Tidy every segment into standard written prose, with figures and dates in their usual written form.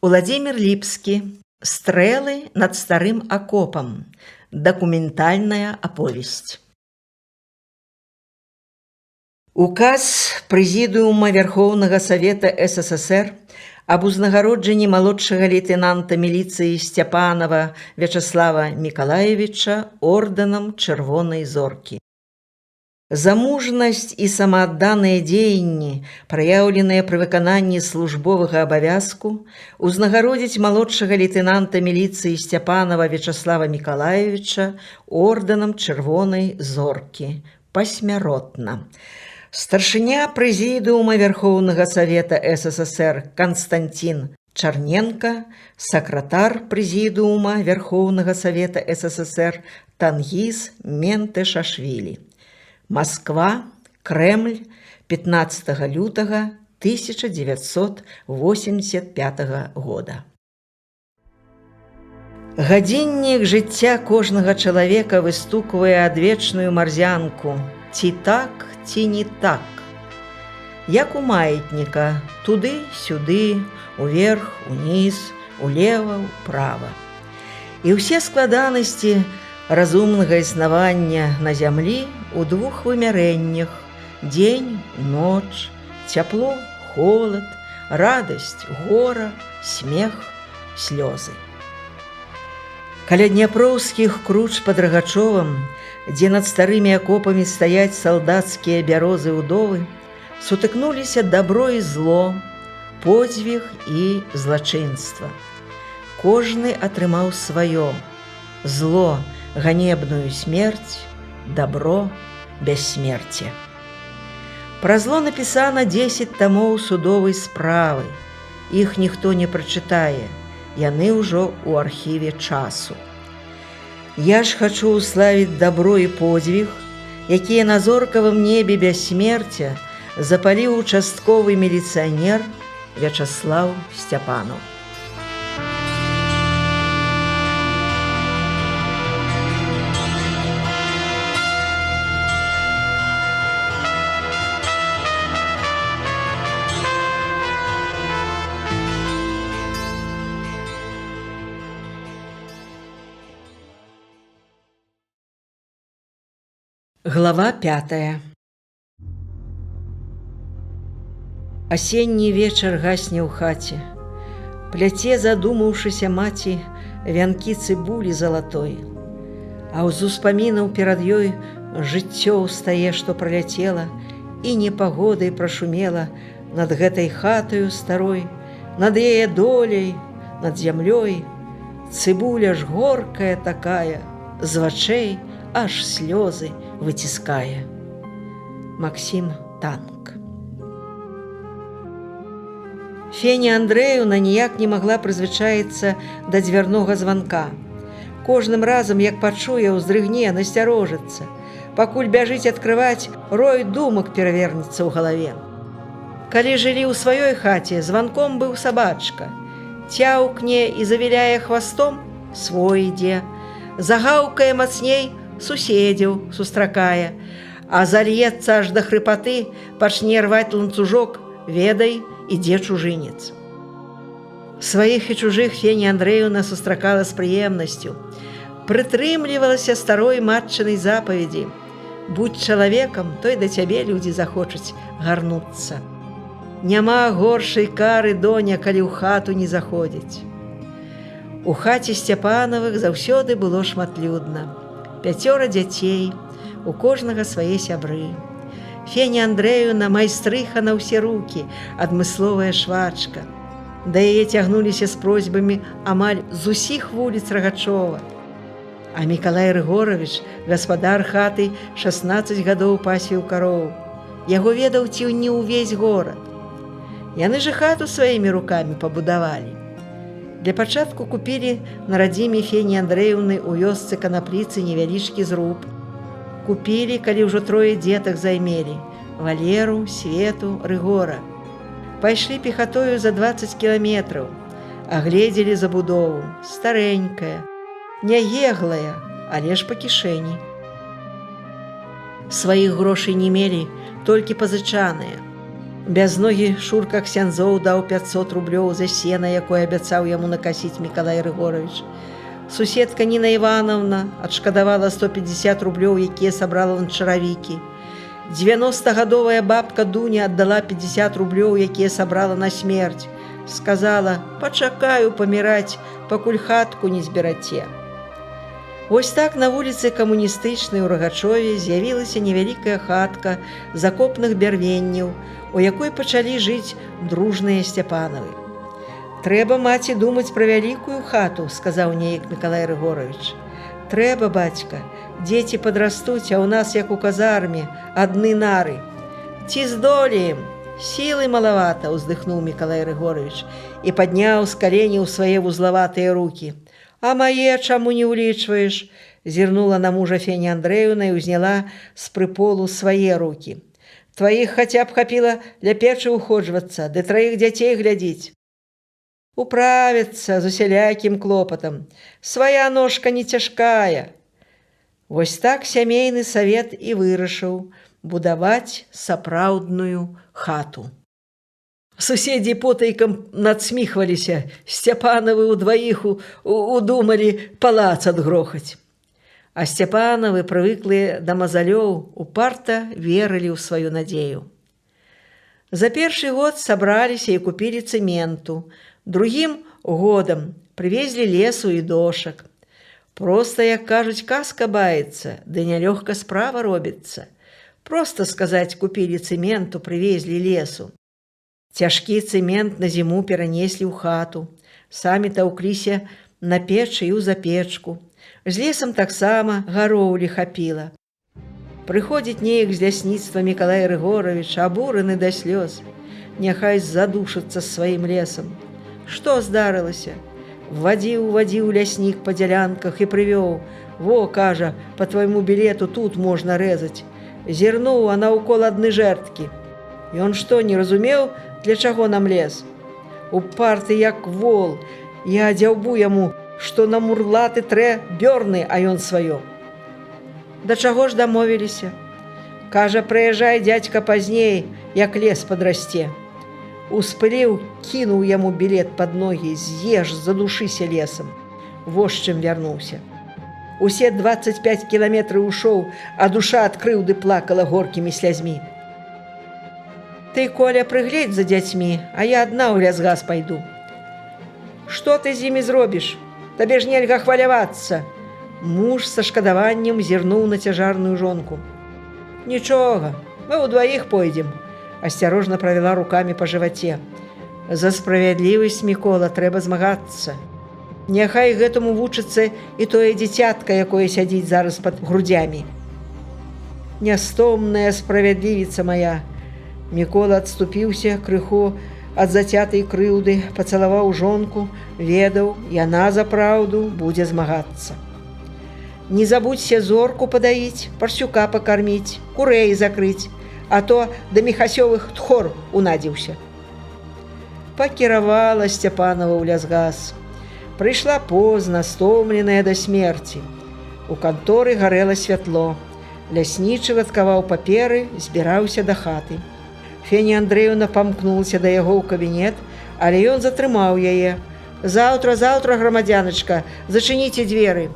Уладзімір Ліпскі. Стрэлы над старым акопам. Дакументальная аповесць. Указ Прэзідыума Верхоўнага Савета СССР аб узнагароджанні малодшага лейтэнанта міліцыі Сцяпанова Вячаслава Мікалаевіча ордэнам Чырвонай зоркі. За мужнасць і самаадданыя дзеянні, праяўленыя пры выкананні службовага абавязку, узнагародзіць малодшага лейтэнанта міліцыі Сцяпанова Вячаслава Мікалаевіча ордэнам Чырвонай зоркі пасмяротна. Старшыня Прэзідыума Верхоўнага Савета СССР Константин Чарненко, сакратар Прэзідыума Верхоўнага Савета СССР Тангиз Ментешашвілі. Москва, Кремль, 15 лютага 1985 года. Гадзіннік жыцця кожнага чалавека выстуквае адвечную марзянку: ці так, ці не так. Як у маятніка, туды-сюды, уверх, уніз, улева, ўправа. І ўсе складанасці разумнага існавання на зямлі у двух вымярэннях: дзень, ноч, цяпло, холад, радасць, гора, смех, слёзы. Каля дняпроўскіх круч пад Рагачовам, дзе над старымі акопамі стаяць салдацкія бярозы-ўдовы, сутыкнуліся дабро і зло, подзвіг і злачынства. Кожны атрымаў сваё: зло – ганебную смерць, дабро – бяссмерце. Пра зло напісана 10 тамоў судовай справы. Іх ніхто не прачытае, яны ўжо ў архіве часу. Я ж хачу ўславіць дабро і подзвіг, якія на зоркавым небе бяссмерця запаліў участковы міліцыянер Вячаслаў Сцяпанов. Глава 5. Асенні вечар гасне ў хаце. Пляце, задумаўшыся маці, вянкі цыбулі залатой. А з успамінаў перад ёй жыццё ўстае, што праляцела, і непагодай прашумела над гэтай хатаю старой, над яе доляй, над зямлёй. Цыбуля ж горкая такая, з вачэй аж слёзы выціскае. Максім Танк. Феня Андрэевна ніяк не магла прызвычаіцца да дзвярнога званка. Кожным разам, як пачуе, уздрыгне, насцярожыцца. Пакуль бяжыць адкрываць, рой думак перавернецца ў галаве. Калі жылі ў сваёй хаце, званком быў сабачка. Цяўкне і завіляе хвастом, свой ідзе. Загаўкае мацней, суседзяў сустракае, а зальецца аж да хрыпаты, пачне рваць ланцужок, ведай, ідзе чужынец. Сваіх і чужых Феня Андрэевна сустракала з прыемнасцю, прытрымлівалася старой матчынай запаведзі: будь чалавекам, той да цябе людзі захочуць гарнуцца. Няма горшай кары, доня, калі ў хату не заходзіць. У хаце Сцяпановых заўсёды было шматлюдна. 5 дзяцей, у кожнага свае сябры. Феня Андрэевна майстрыха на ўсе рукі, адмысловая швачка. Да яе цягнуліся з просьбамі амаль з усіх вуліц Рагачова. А Мікалай Рыгоровіч, гаспадар хаты, 16 гадоў пасвіў кароў. Яго ведаў ці не ўвесь горад. Яны ж хату сваімі рукамі пабудавалі. Для пачатку купілі на радзіме Фені Андрэевны ў вёсцы Канапліцы невялічкі зруб. Купілі, калі ўжо 3 дзетак займелі: Валеру, Свету, Рыгора. Пайшлі пехатою за 20 кіламетраў, агледзелі забудову, старэнькая, няеглая, але ж па кішэні. Сваіх грошай не мелі, толькі пазычаныя. Бязногі Шурка Ксяндзоў даў 500 рублёў за сена, якое абяцаў яму накасіць Мікалай Рыгорович. Суседка Ніна Івановна адшкадавала 150 рублёў, якія сабрала на чаравікі. 90-гадовая бабка Дуня аддала 50 рублёў, якія сабрала на смерць. Сказала: «Пачакаю паміраць, пакуль хатку не збераце». Вось так на вуліцы Камуністычнай у Рагачове з'явілася невялікая хатка з акопных бярвенняў, у якой пачалі жыць дружныя Сцяпанавы. «Трэба, маці, думаць пра вялікую хату», – сказаў неяк Мікалай Рыгорович. «Трэба, бацька, дзеці падрастуць, а ў нас, як у казарме, адны нары. Ці здолеем? Сілы малавата», – уздыхнуў Мікалай Рыгорович і падняў з каленяў свае вузлаватыя рукі. «А мае чаму не ўлічваеш?» – зірнула на мужа Феня Андрэевна і ўзняла з прыполу свае рукі. «Тваіх хаця б хапіла для печы ўходжвацца, ды 3 дзяцей глядзіць. Управіцца з усялякім клопатам. Свая ножка не цяжкая». Вось так сямейны савет і вырашыў будаваць сапраўдную хату. Суседзі потайкам надсміхваліся, Сцяпанавы ўдваіх удумалі палац адгрохаць. А Сцяпанавы, прывыклыя да мазалёў, упарта верылі ў сваю надзею. За першы год сабраліся і купілі цэменту, другім годам прывезлі лесу і дошак. Проста, як кажуць, казка баецца, ды нялёгка справа робіцца. Проста сказаць, купілі цэменту, прывезлі лесу. Цяжкі цэмент на зіму перанеслі ў хату, самі таўкліся на печы і ў запечку. З лесам таксама гароўлі хапіла. Прыходзіць неяк з лясніцтва Мікалай Рыгорович, абураны да слёз. Няхай задушыцца сваім лесам. Што здарылася? Вадзіў ляснік па дзялянках і прывёў. «Во, кажа, па твайму білету тут можна рэзаць». Зірнуў, а наўкол адны жэрткі. Ён што, не разумеў, для чаго нам лес? Упарты, як вол. Я дзяўбу яму, што на мурлаты трэ бёрны, а ён сваё. Да чаго ж дамовіліся? Кажа, прыязджай, дзядзька, пазней, як лес падрасце. Успыліў, кінуў яму білет пад ногі, з'еш, задушыся лесам. Во з чым вярнуўся. Усе 25 кіламетраў ушоў, а душа ад крыўды плакала горкімі слязьмі. «Ты, Коля, прыгледзь за дзяцьмі, а я адна ў лясгас пайду». «Што ты з імі зробіш? Табе ж нельга хвалявацца». Муж са шкадаваннем зірнуў на цяжарную жонку. «Нічога, мы ўдваіх пойдзем», – асцярожна правяла рукамі па жываце. «За справядлівасць, Мікола, трэба змагацца. Няхай гэтаму вучыцца і тое дзіцятка, якое сядзіць зараз пад грудзямі». «Нястомная справядлівіца мая». Мікола адступіўся крыху ад зацятай крыўды, пацалаваў жонку, ведаў, яна за праўду будзе змагацца. «Не забудзься зорку падаіць, парсюка пакарміць, курэй закрыць, а то да міхасёвых тхор унадзіўся». Пакіравала Сцяпанава ў лясгас. Прыйшла позна, стомленая да смерці. У канторы гарэла святло. Ляснічы ладкаваў паперы, збіраўся да хаты. Феня Андрэевна памкнулася да яго ў кабінет, але ён затрымаў яе. «Заўтра, грамадзяначка, зачыніце дзверы».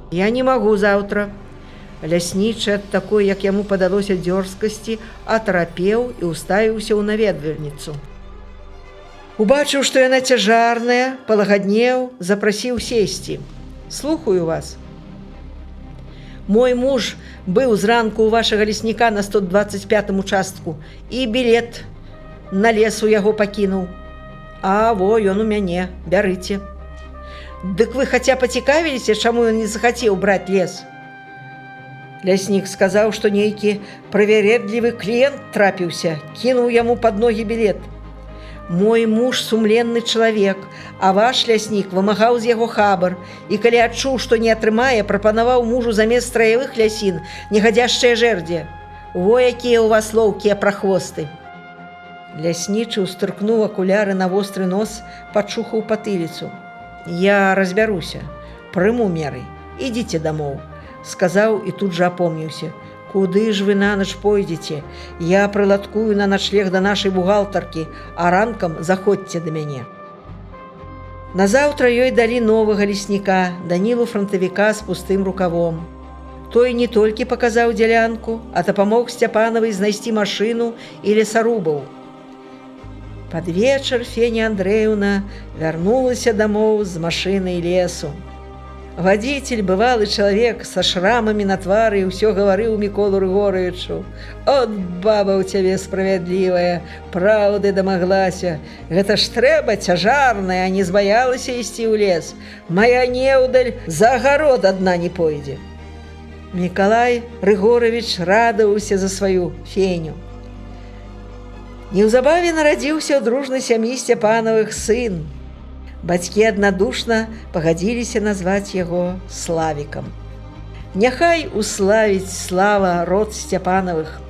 «Я не магу заўтра». Ляснічы ад такой, як яму падалося, дзёрзкасці, атарапеў і ўставіўся ў наведвальніцу. Убачыў, што яна цяжарная, палагаднеў, запрасіў сесці. «Слухаю вас». «Мой муж быў зранку ў вашага лесніка на 125-м участку і білет на лес у яго пакінуў». «А, во, ён у мяне, бярыце». «Дык вы хаця пацікавіліся, чаму ён не захацеў браць лес?» Ляснік сказаў, што нейкі правяредлівы кліент трапіўся, кінуў яму пад ногі білет. «Мой муж сумленны чалавек, а ваш ляснік вымагаў з яго хабар і, калі адчуў, што не атрымае, прапанаваў мужу замест страявых лясін негадзяшчыя жэрдзе. Во якія ў вас лоўкія прахвосты». Ляснічы ўстыркнуў акуляры на востры нос, пачухаў патыліцу. «Я разбяруся, прыму меры, ідзіце дамоў», – сказаў і тут жа апомніўся. Куды ж вы на ноч пойдзеце? Я прыладкую на начлег да нашай бухгалтаркі, а ранкам заходзьце да мяне. Назаўтра ёй далі новага лесніка, Данілу франтавіка з пустым рукавом. Той не толькі паказаў дзялянку, а дапамог Сцяпанавай знайсці машыну і лесарубаў. Пад вечар Феня Андрэевна вярнулася дамоў з машынай лесу. Вадзіцель, бывалы чалавек, са шрамамі на твары, ўсё гаварыў Міколу Рыгоровічу: «От баба ў цябе справядлівая, праўды дамаглася. Гэта ж трэба цяжарная, а не збаялася ісці ў лес. Мая неўдаль за агарод адна не пойдзе». Мікалай Рыгоровіч радаваўся за сваю Феню. Неўзабаве нарадзіўся ў дружнай сям'і Сцяпанавых сын. Бацькі аднадушна пагадзіліся назваць яго Славікам. Няхай уславіць слава род Сцяпанавых.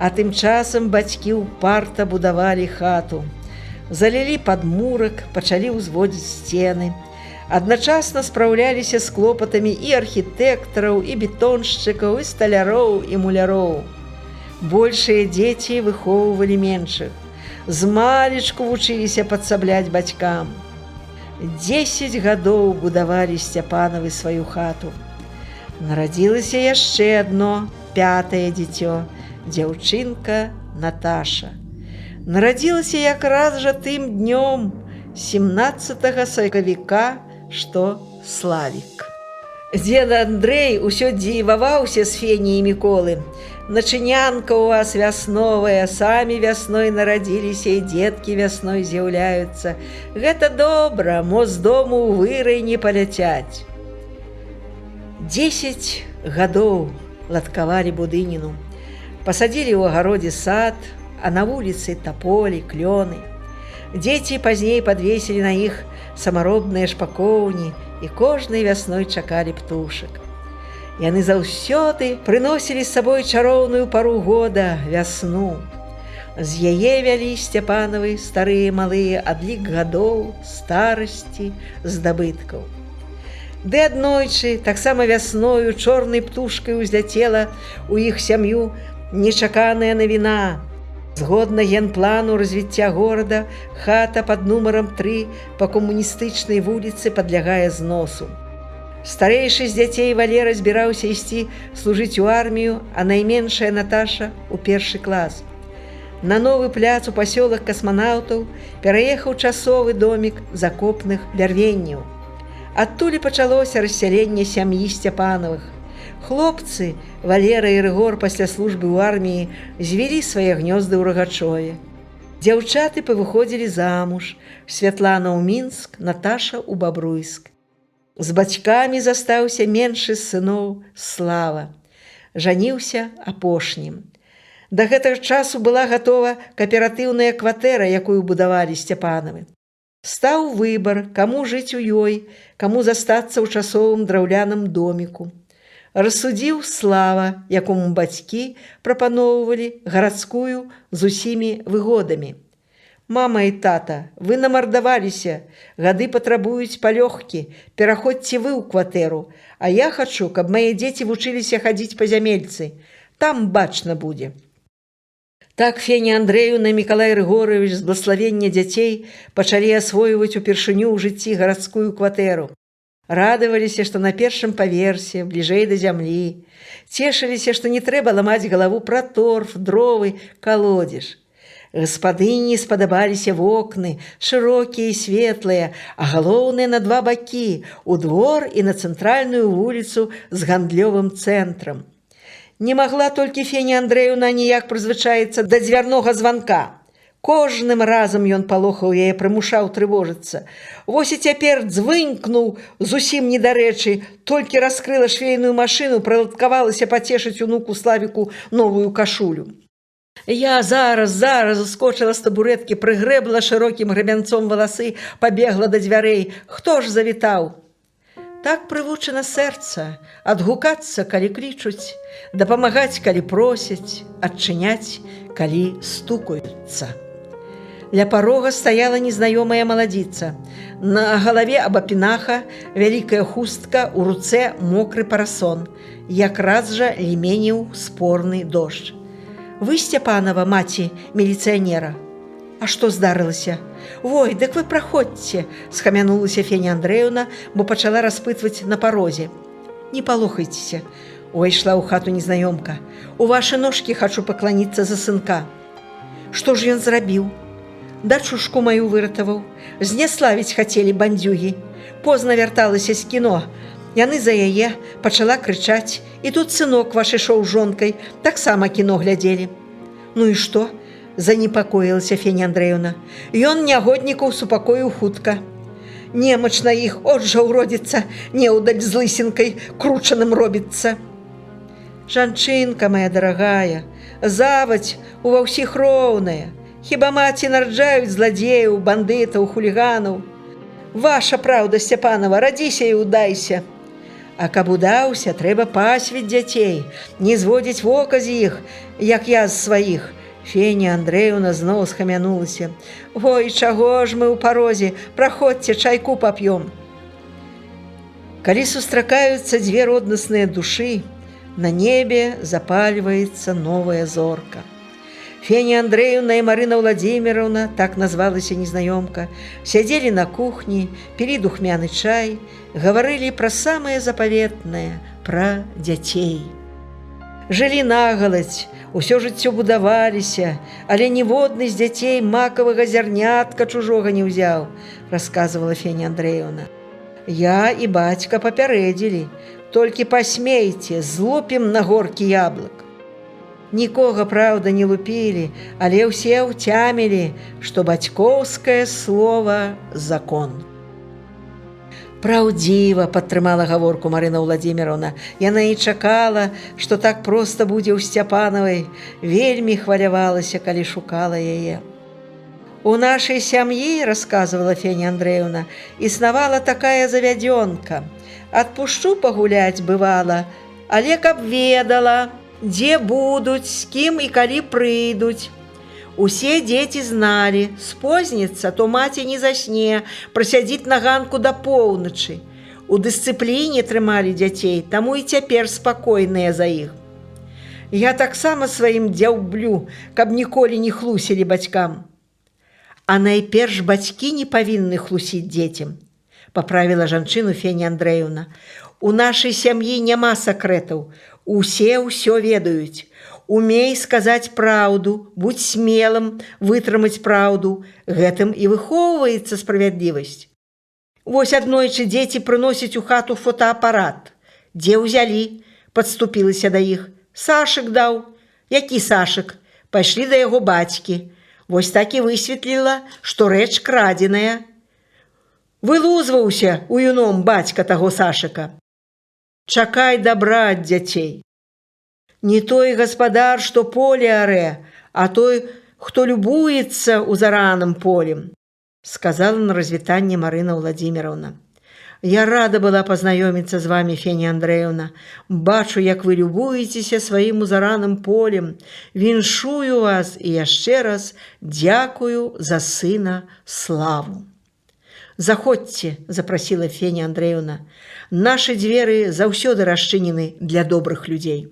А тым часам бацькі ўпарта будавалі хату. Залілі падмурак, пачалі ўзводзіць сцены. Адначасна спраўляліся з клопатамі і архітэктараў, і бетоншчыкаў, і сталяроў, і муляроў. Большыя дзеці выхоўвалі меншых. Змалечку вучыліся падсабляць бацькам. 10 гадоў будавалі Сцяпанавы сваю хату. Нарадзілася яшчэ адно, 5-е дзіцё, дзяўчынка Наташа. Нарадзілася якраз жа тым днём, 17 сакавіка, што Славік. Дзед Андрэй усё дзіваваўся з Фені і Міколы. «Начынянка у вас вясновая, самі вясной нарадзіліся і дзеткі вясной з'яўляюцца. Гэта добра, мо з дому ў вырай не паляцяць». 10 гадоў ладкавалі будыніну. Пасадзілі ў агародзе сад, а на вуліцы таполі, клёны. Дзеці пазней падвесілі на іх самаробныя шпакоўні і кожнай вясной чакалі птушак. Яны заўсёды прыносілі з сабой чароўную пару года, вясну. З яе вялі Сцяпанавы старыя малыя адлік гадоў, старасці, здабыткаў. Ды аднойчы, таксама вясною, чорнай птушкай узляцела ў іх сям'ю нечаканая навіна. Згодна генплану развіцця горада, хата пад нумарам 3 па камуністычнай вуліцы падлягае зносу. Старэйшы з дзяцей Валера збіраўся ісці служыць у армію, а найменшая Наташа ў 1 клас. На новы пляц у пасёлак касманаўтаў пераехаў часовы домік закопных бярвенняў. Адтуль пачалося рассяленне сям'і Сцяпанавых. Хлопцы, Валера і Рыгор пасля службы ў арміі звялі свае гнёзды ў Рагачове. Дзяўчаты павыходзілі замуж, Святлана ў Мінск, Наташа ў Бабруйск. З бацькамі застаўся меншы з сыноў Слава. Жаніўся апошнім. Да гэтага часу была гатова кааператыўная кватэра, якую будавалі Сцяпанавы. Стаў выбар, каму жыць у ёй, каму застацца ў часовым драўляным доміку. Рассудзіў Слава, якому бацькі прапаноўвалі гарадскую з усімі выгодамі. «Мама і тата, вы намардаваліся, гады патрабуюць палёгкі, пераходзьце вы ў кватэру, а я хачу, каб мае дзеці вучыліся хадзіць па зямельцы. Там бачна будзе». Так Феня Андрэевна і Мікалай Рыгоровіч з блаславення дзяцей пачалі асвойваць упершыню ў жыцці гарадскую кватэру. Радаваліся, што на 1-м паверсе, бліжэй да зямлі. Цешыліся, што не трэба ламаць галаву пра торф, дровы, калодзеж. Гаспадыні спадабаліся вокны, шырокія і светлыя, а галоўныя на 2 бакі, у двор і на цэнтральную вуліцу з гандлёвым цэнтрам. Не магла толькі Феня Андрэевна ніяк прызвычаіцца да дзвярнога званка. Кожным разам ён палохаў яе, прымушаў трывожыцца. Вось і цяпер дзвынкнуў зусім недарэчы, толькі раскрыла швейную машыну, прыладкавалася пацешыць унуку Славіку новую кашулю. Я зараз ускочыла з табурэткі, прыгрэбла шырокім грабянцом валасы, пабегла да дзвярэй. Хто ж завітаў? Так прывучана сэрца, адгукацца, калі клічуць, дапамагаць, калі просяць, адчыняць, калі стукаюцца. Ля парога стаяла незнаёмая маладзіца. На галаве абапінаха вялікая хустка, у руцэ мокры парасон. Якраз жа ліменіў спорны дождж. «Вы, Сцяпанова, маці міліцыянера?» «А што здарылася?» «Ой, дык вы праходзьце!» – схамянулася Феня Андрэевна, бо пачала распытваць на парозе. «Не палохайцеся!» – увайшла ў хату незнаёмка. «У вашы ножкі хачу пакланіцца за сынка». «Што ж ён зрабіў?» «Дачушку маю выратаваў. Зняславіць хацелі бандзюгі. Позна вярталася з кіно. Яны за яе пачала крычаць. І тут сынок ваш ішоў з жонкай, таксама кіно глядзелі». «Ну і што?» – занепакоілася Феня Андрэевна. «Ён нягоднікаў супакоіў хутка. Немачна іх, от жа ўродзіцца, неўдаль з лысінкай, кручаным робіцца». «Жанчынка моя дарагая, завадзь ува ўсіх роўная. Хіба маці нараджаюць зладзеяў, бандытаў, хуліганаў? Ваша праўда, Сцяпанова, радзіся і ўдайся. А каб удаўся, трэба пасвіць дзяцей, не зводзіць вока з іх, як я з сваіх». Феня Андрэевна зноў схамянулася. «Ой, чаго ж мы ў парозе? Праходзьце, чайку пап'ём». Калі сустракаюцца дзве роднасныя душы, на небе запальваецца новая зорка. Феня Андрэевна і Марына Владимировна, так назвалася незнаёмка, сядзелі на кухні, пілі духмяны чай, гаварылі пра самае запаветнае, пра дзяцей. Жылі нагаладзь, усё жыццё будаваліся, але ніводны з дзяцей макавага зярнятка чужога не ўзяў, расказвала Феня Андрэевна. Я і бацька папярэдзілі, толькі пасмейце, злупім на горкі яблык. Нікога, праўда, не лупілі, але ўсе ўцямілі, што бацькоўскае слова – закон». «Праўдзіва», – падтрымала гаворку Марына Владимировна. Яна і чакала, што так проста будзе ў Сцяпанавай. Вельмі хвалявалася, калі шукала яе. «У нашай сям'і, – расказвала Феня Андрэевна, – існавала такая завядзёнка. Адпушчу пагуляць бывала, але каб ведала, дзе будуць, з кім і калі прыйдуць. Усе дзеці зналі, спозніцца, то маці не засне, прасядзіць на ганку да поўначы. У дысцыпліне трымалі дзяцей, таму і цяпер спакойныя за іх. Я таксама сваім дзяўблю, каб ніколі не хлусілі бацькам». «А найперш бацькі не павінны хлусіць дзецям», – паправіла жанчыну Феня Андрэевна. «У нашай сям'і няма сакрэтаў, усе ўсё ведаюць. Умей сказаць праўду, будь смелым, вытрымаць праўду. Гэтым і выхоўваецца справядлівасць. Вось аднойчы дзеці прыносяць у хату фотоапарат. Дзе ўзялі?» – падступілася да іх. «Сашык даў». «Які Сашык?» «Пайшлі да яго бацькі. Вось так і высветліла, што рэч крадзеная. Вылузваўся у юном бацька таго Сашыка. Чакай добра ад дзяцей. Не той гаспадар, што поле арэ, а той, хто любуецца ў зараным полем», – сказала на развітанне Марына Владимировна. «Я рада была пазнаёміцца з вами, Феня Андрэевна. Бачу, як вы любуецеся сваім узараным полем. Віншую вас і яшчэ раз дзякую за сына Славу». «Заходзьце», – запрасіла Феня Андрэевна. «Нашы дзверы заўсёды расчынены для добрых людзей».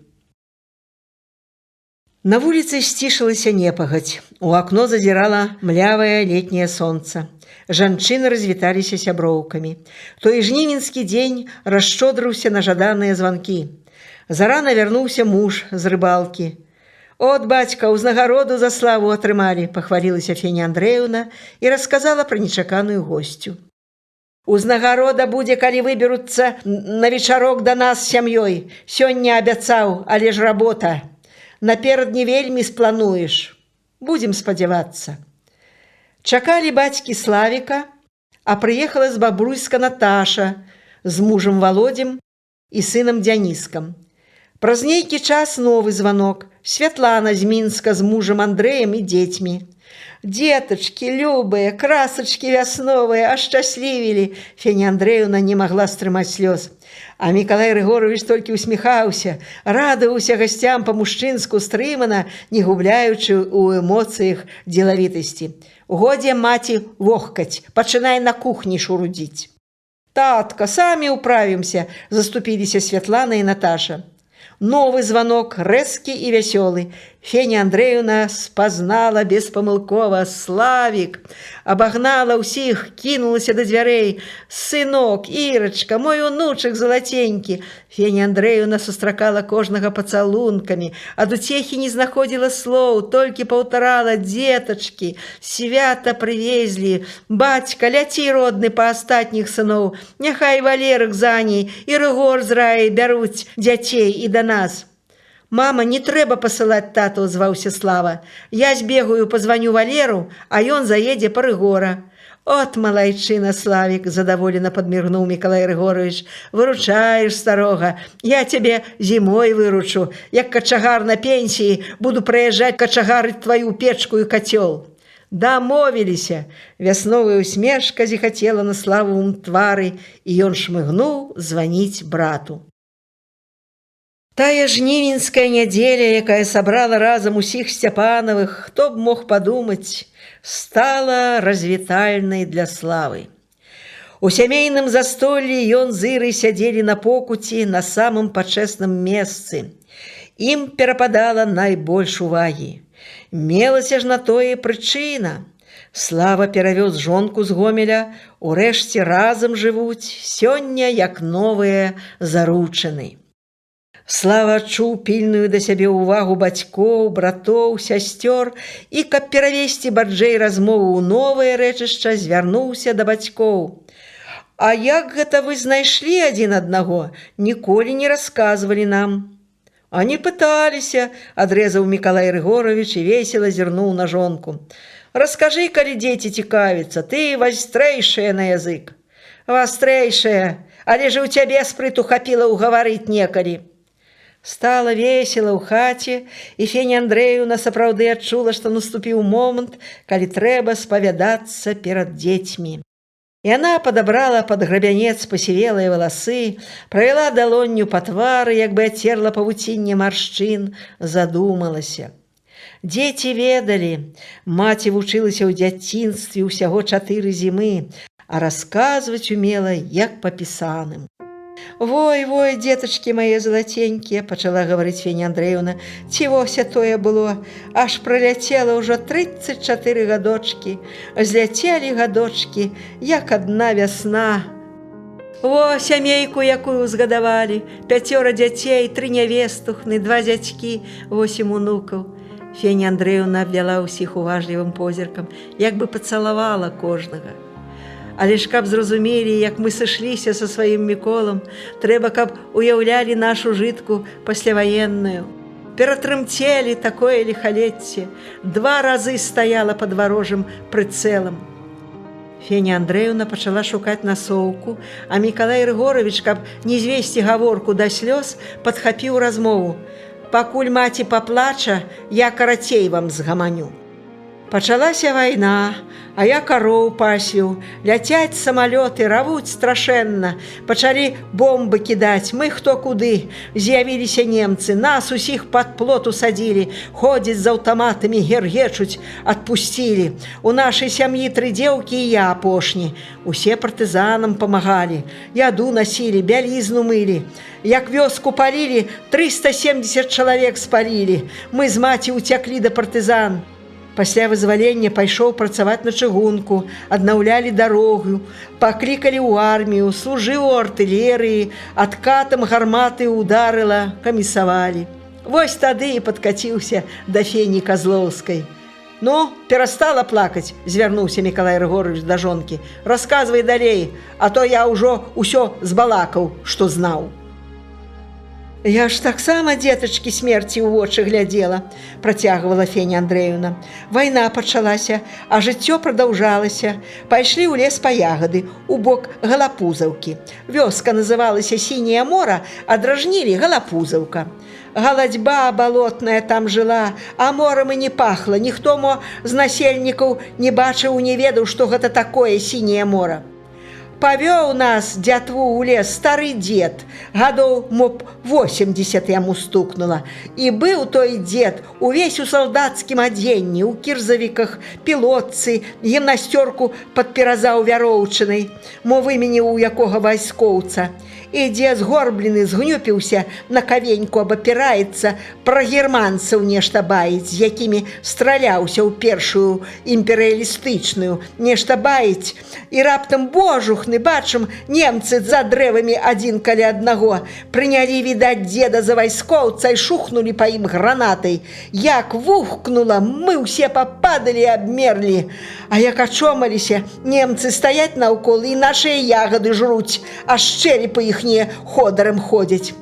На вуліцы сцішылася непагадзь. У акно зазірала млявае летняе сонца. Жанчыны развіталіся сяброўкамі. Той жнівеньскі дзень расшчодрыўся на жаданыя званкі. Зарана вярнуўся муж з рыбалкі. «От, бацька, узнагароду за славу атрымалі», – пахвалілася Феня Андрэевна і расказала пра нечаканую госцю. «Узнагарода будзе, калі выберуцца на вечарок да нас з сям'ёй. Сёння абяцаў, але ж работа. Наперад не вельмі сплануеш. Будзем спадзявацца». Чакалі бацькі Славіка, а прыехала з Бабруйска Наташа з мужам Володзем і сынам Дзяніскам. Праз нейкі час новы званок. Святлана з Мінска з мужам Андрэем і дзецьмі. «Дзетачкі, любыя, красачкі вясновыя, ашчаслівілі!» Феня Андрэевна не магла стрымаць слёз. А Мікалай Рыгорович толькі усміхаўся, радаваўся гасцям па-мужчынску стрымана, не губляючы ў эмоцыях дзелавітасці. Годзе маці вохкаць, пачынай на кухні шурудзіць. Татка, самі ўправімся, заступіліся Святлана і Наташа. Новы звонок, рэзкі і вясёлы. Феня Андреевна спазнала беспамылкова. Славік абагнала ўсіх, кінулася да дзвярэй. Сынок, Ірачка, мой унучак залаценькі. Феня Андреевна сустракала кожнага пацалункамі. Ад уцехі не знаходзіла слоў, толькі паўтарала: дзетачкі, свята прывезлі. Бацька, ляці, родны, па астатніх сыноў. Няхай Валерык з Аняй і Рыгор з Раяй бяруць дзяцей і да нас. Мама, не трэба пасылаць тату, зваўся Слава. Я збегаю, пазваню Валеру, а ён заедзе па Рыгора. От малайчына, Славік, задаволена падміргнуў Мікалай Рыгорович. Выручаеш старога. Я цябе зімой выручу. Як качагар на пенсіі, буду прыязджаць качагарыць тваю печку і кацёл. Дамовіліся. Вясновая усмешка зіхацела на Славовым твары, і ён шмыгнуў званіць брату. Тая жнівеньская нядзеля, якая сабрала разам усіх Сцяпанавых, хто б мог падумаць, стала развітальнай для Славы. У сямейным застоллі ён з Ірай сядзелі на покуці на самым пачэсным месцы. Ім перападала найбольш увагі. Мелася ж на тое прычына. Слава перавёз жонку з Гомеля, урэшце разам жывуць, сёння як новыя заручыны. Слава адчуў пільную да сябе ўвагу бацькоў, братоў, сясцёр і, каб перавесці барджэй размову ў новае рэчышча, звярнуўся да бацькоў. А як гэта вы знайшлі адзін аднаго? Ніколі не расказвалі нам. А не пыталіся, адрэзаў Мікалай Рыгорович і весела зірнуў на жонку. Раскажы, калі дзеці цікавіцца, ты вастрэйшая на язык. Вастрэйшая, але ж у цябе спрыту хапіла ўгаварыць некалі. Стала весела ў хаце, і Феня Андреевна сапраўды адчула, што наступіў момант, калі трэба спавядацца перад дзецьмі. Яна падабрала пад грабянец пасівелыя валасы, правяла далонню па твары, як бы ацерла павуцінне маршчын, задумалася. Дзеці ведалі, маці вучылася ў дзяцінстве ўсяго 4 зімы, а расказваць умела, як па пісаным. «Вой, дзетачкі мае залаценькія», – пачала гаварыць Феня Андреевна, «ці вося тое было, аж праляцела ўжо 34 гадочкі, зляцелі гадочкі, як адна вясна. Во, сямейку якую згадавалі, 5 дзяцей, 3 нявестухны, 2 дзядзькі, 8 унукаў». Феня Андреевна абвяла ўсіх уважлівым позіркам, як бы пацалавала кожнага. Але ж каб зразумелі, як мы сышліся са сваім Міколам, трэба, каб уяўлялі нашу жытку пасляваенную. Ператрымцелі такое ліхалецце, 2 разы стаяла пад варожым прыцэлам. Феня Андреевна пачала шукаць насоўку, а Мікалай Рыгорович, каб не звесці гаворку да слёз, падхапіў размову. «Пакуль маці паплача, я карацей вам згаманю». Пачалася вайна, а я кароў пасвіў. Ляцяць самалёты, равуць страшэнна. Пачалі бомбы кідаць, мы хто куды. З'явіліся немцы, нас усіх пад плот усадзілі. Ходзяць з аўтаматамі, гергечуць, адпусцілі. У нашай сям'і 3 дзеўкі і я апошні. Усе партызанам памагалі. Яду насілі, бялізну мылі. Як вёску палілі, 370 чалавек спалілі. Мы з маці ўцяклі да партызан. Пасля вызвалення пайшоў працаваць на чыгунку, аднаўлялі дарогу, паклікалі ў армію, служыў у артылерыі, адкатам гарматы ударыла, камісавалі. Вось тады і падкаціўся да Фені Казлоўскай. «Ну, перастала плакаць», – звярнуўся Мікалай Рыгорович да жонкі. «Расказвай далей, а то я ўжо ўсё збалакаў, што знаў». «Я ж таксама, дзетачкі, смерці ў вочы глядзела», – працягвала Феня Андреевна. «Вайна пачалася, а жыццё прадаўжалася. Пайшлі ў лес па ягады, у бок Галапузаўкі. Вёска называлася Сіняе мора, а дражнілі Галапузаўка. Галадьба балотная там жыла, а морам і не пахла. Ніхто мо з насельнікаў не бачыў, не ведаў, што гэта такое Сіняе мора. Павёў нас, дзятву, ў лес стары дзед, гадоў, моб, 80 яму стукнула. І быў той дзед увесь у салдацкім адзенні, у кірзавіках, пілотцы, гімнасцёрку падперазаў вяроўчынай, мо выменіў у якога вайскоўца. Ідзе згорблены, згнюпіўся, на кавеньку абапіраецца, пра германцаў нешта баіць, з якімі страляўся ў першую імперыялістычную, нешта баіць. І раптам божухны, бачым, немцы за дрэвамі адзін каля аднаго. Прынялі, відаць, дзеда за вайскоўца і шухнулі па ім гранатай. Як вухкнула, мы ўсе пападалі і абмерлі. А як ачомаліся, немцы стаяць наўкол і нашыя ягады жруць, а шчэлепы іхнія ходырам ходзяць.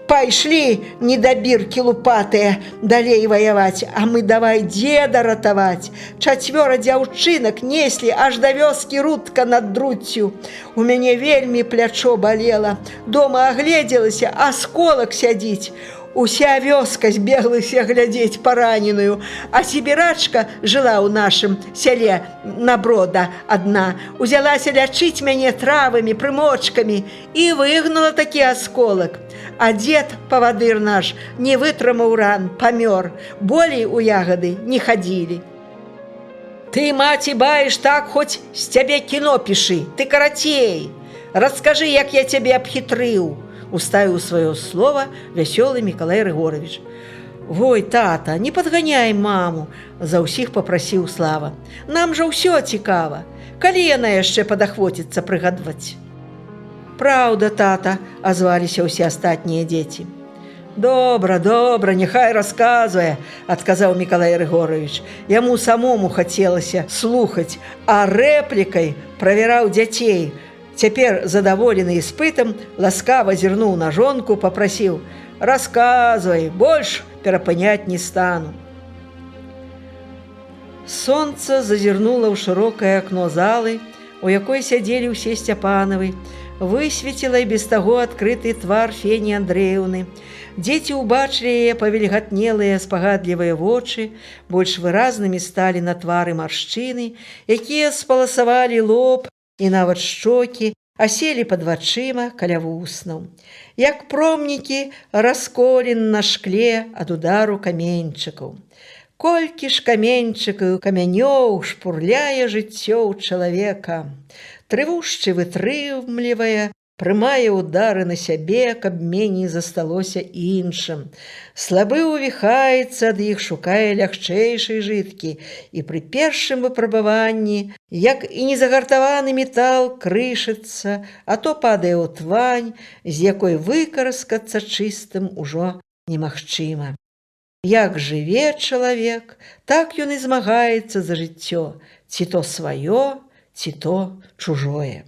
Пайшлі недабіркі лупатыя далей ваяваць, а мы давай дзеда ратаваць. 4 дзяўчынак неслі аж да вёскі Рудка над Друццю. У мяне вельмі плячо балела. Дома агледзелася, асколак сядзіць. Уся вёска збеглася глядзець параненую, а сібірачка жыла ў нашым сяле Наброда адна, узялася лячыць мяне травамі, прымочкамі і выгнала такі асколак. А дзед, павадыр наш, не вытрымаў ран, памёр, болей у ягады не хадзілі. Ты, маці, баеш так, хоць з цябе кіно пішы, ты карацей, раскажы, як я цябе абхітрыў. Уставіў сваё слова вясёлы Мікалай Рыгоровіч. Вой, тата, не падганяй маму, за ўсіх папрасіў Слава. Нам жа ўсё цікава. Калі яна яшчэ падахвоціцца прыгадваць? Праўда, тата, азваліся ўсе астатнія дзеці. Добра, добра, няхай расказвае, адказаў Мікалай Рыгоровіч. Яму самому хацелася слухаць, а рэплікай правяраў дзяцей. Цяпер, задаволены іспытам, ласкава зірнуў на жонку, папрасіў: «Расказвай, больш перапыняць не стану». Сонца зазірнула ў шырокае акно залы, у якой сядзелі ўсе Сцяпанавы, высветіла і без таго адкрыты твар Фені Андрэеўны. Дзеці ўбачылі яе павільгатнелыя спагадлівыя вочы, больш выразнымі сталі на твары маршчыны, якія спаласавалі лоб, і нават шчокі аселі пад вачыма каля вуснаў, як промнікі расколін на шкле ад удару каменьчыкаў. Колькі ж каменьчыкаў, камянёў шпурляе жыццё ў чалавека. Трывушчы вытрымлівае, прымае ўдары на сябе, каб меней засталося іншым. Слабы ўвіхаецца ад іх, шукае лягчэйшай жыткі, і пры першым выпрабаванні, як і незагартаваны метал, крышыцца, а то падае ў твань, з якой выкараскацца чыстым ужо немагчыма. Як жыве чалавек, так ён і змагаецца за жыццё, ці то сваё, ці то чужое.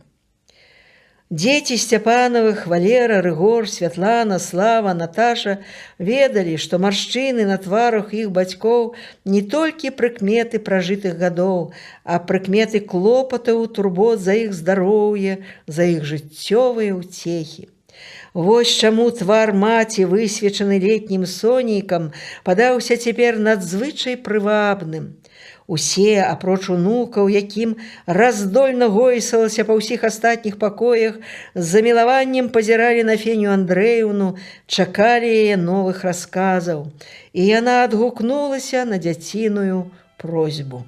Дзеці Сцяпанавых, Валера, Рыгор, Святлана, Слава, Наташа ведалі, што маршчыны на тварах іх бацькоў не толькі прыкметы пражытых гадоў, а прыкметы клопатаў, турбот за іх здароўе, за іх жыццёвыя ўцехі. Вось чаму твар маці, высвечаны летнім сонейкам, падаўся цяпер надзвычай прывабным. Усе, апроч унукаў, якім раздольна гойсалася па ўсіх астатніх пакоях, з замілаваннем пазіралі на Феню Андрэеўну, чакалі яе новых расказаў. І яна адгукнулася на дзяціную просьбу.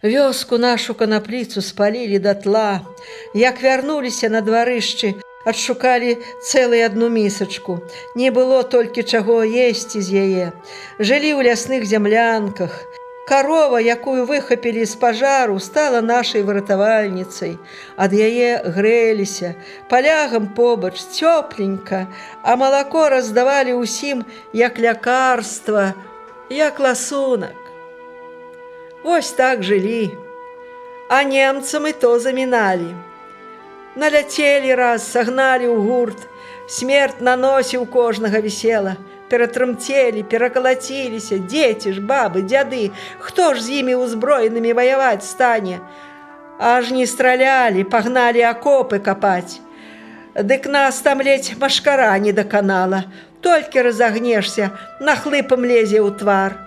Вёску нашу канапліцу спалілі датла. Як вярнуліся на дварышчы, адшукалі цэлую адну місачку. Не было толькі чаго есці з яе. Жылі ў лясных зямлянках. Карова, якую выхапілі з пажару, стала нашай выратавальніцай. Ад яе грэліся, палягам побач, цёпленька, а малако раздавалі ўсім як лякарства, як ласунак. Вось так жылі, а немцам і то заміналі. Наляцелі раз, сагналі ў гурт, смерць на носе ў кожнага вісела. Ператрымцелі, перакалаціліся, дзеці ж, бабы, дзяды, хто ж з імі ўзброенымі ваяваць стане? Аж не стралялі, пагналі акопы капаць. Дык нас там ледзь машкара не даканала, толькі разагнешся, нахлыпам лезе ў твар.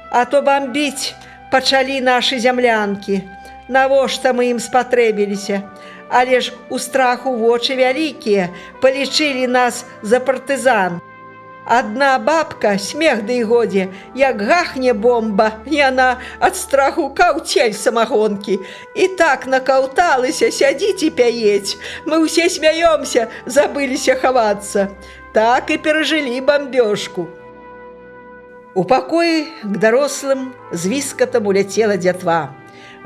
А то бамбіць пачалі нашы зямлянкі. навошта мы ім спатрэбіліся. Але ж у страху вочы вялікія, палічылі нас за партызан. Адна бабка, смех ды і годзе, як гахне бомба, яна ад страху каўцель самагонкі. І так накаўталася, сядзіць і пяець. Мы ўсе смяёмся, забыліся хавацца. Так і перажылі бамбёжку. У пакоі к дарослым з віскатам уляцела дзятва.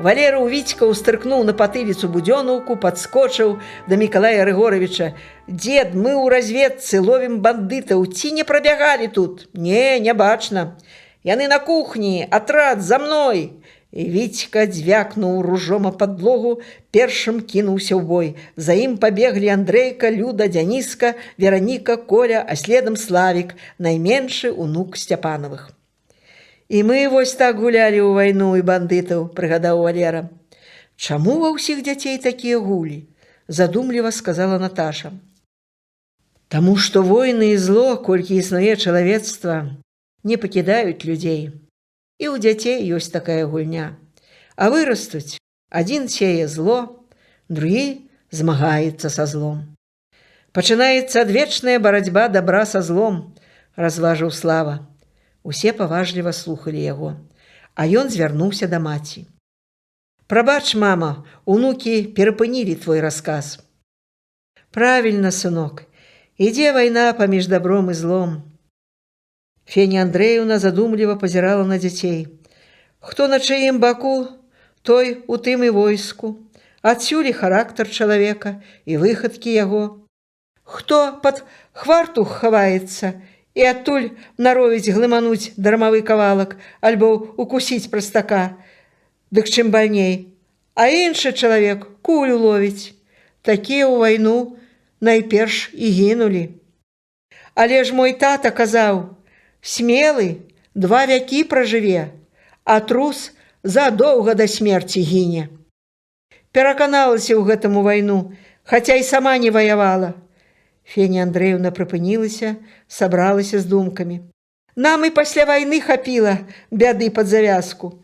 Валера Увіцька ўстрыкнуў на патыліцу будзёнаўку, падскочыў да Мікалая Рыгоровіча. «Дед, мы ў разведцы ловім бандытаў, ці не прабягалі тут?» «Не, не бачна. Яны на кухні, атрад, за мной!» І Віцька дзвякнуў ружом а падлогу, першым кінуўся ў бой. За ім пабеглі Андрейка, Люда, Дзяніска, Вераніка, Коля, а следам Славік, найменшы унук Сцяпанавых. «І мы вось так гулялі ў вайну і бандытаў», – прыгадаў Валера. «Чаму ва ўсіх дзяцей такія гулі?» – задумліва сказала Наташа. «Таму што войны і зло, колькі існуе чалавецтва, не пакідаюць людзей. І ў дзяцей ёсць такая гульня. А вырастуць, адзін сее зло, другі змагаецца са злом. Пачынаецца адвечная барацьба дабра са злом», – разважыў Слава. Усе паважліва слухалі яго, а ён звярнуўся да маці. «Прабач, мама, унукі перапынілі твой расказ». «Правільна, сынок, ідзе вайна паміж дабром і злом». Феня Андрэевна задумліва пазірала на дзяцей. «Хто на чыім баку, той у тым і войску. Адсюль і характар чалавека, і выхадкі яго. Хто пад хвартух хаваецца, і адтуль наровіць глымануць дармавы кавалак альбо укусіць прастака, дык чым бальней. А іншы чалавек кулю ловіць. Такія ў вайну найперш і гінулі. Але ж мой тата казаў, смелы 2 вякі пражыве, а трус задоўга да смерці гіне. Пераканалася ў гэтым у вайну, хаця і сама не ваявала». Феня Андрэевна прыпынілася, сабралася з думкамі. «Нам і пасля вайны хапіла бяды пад завязку.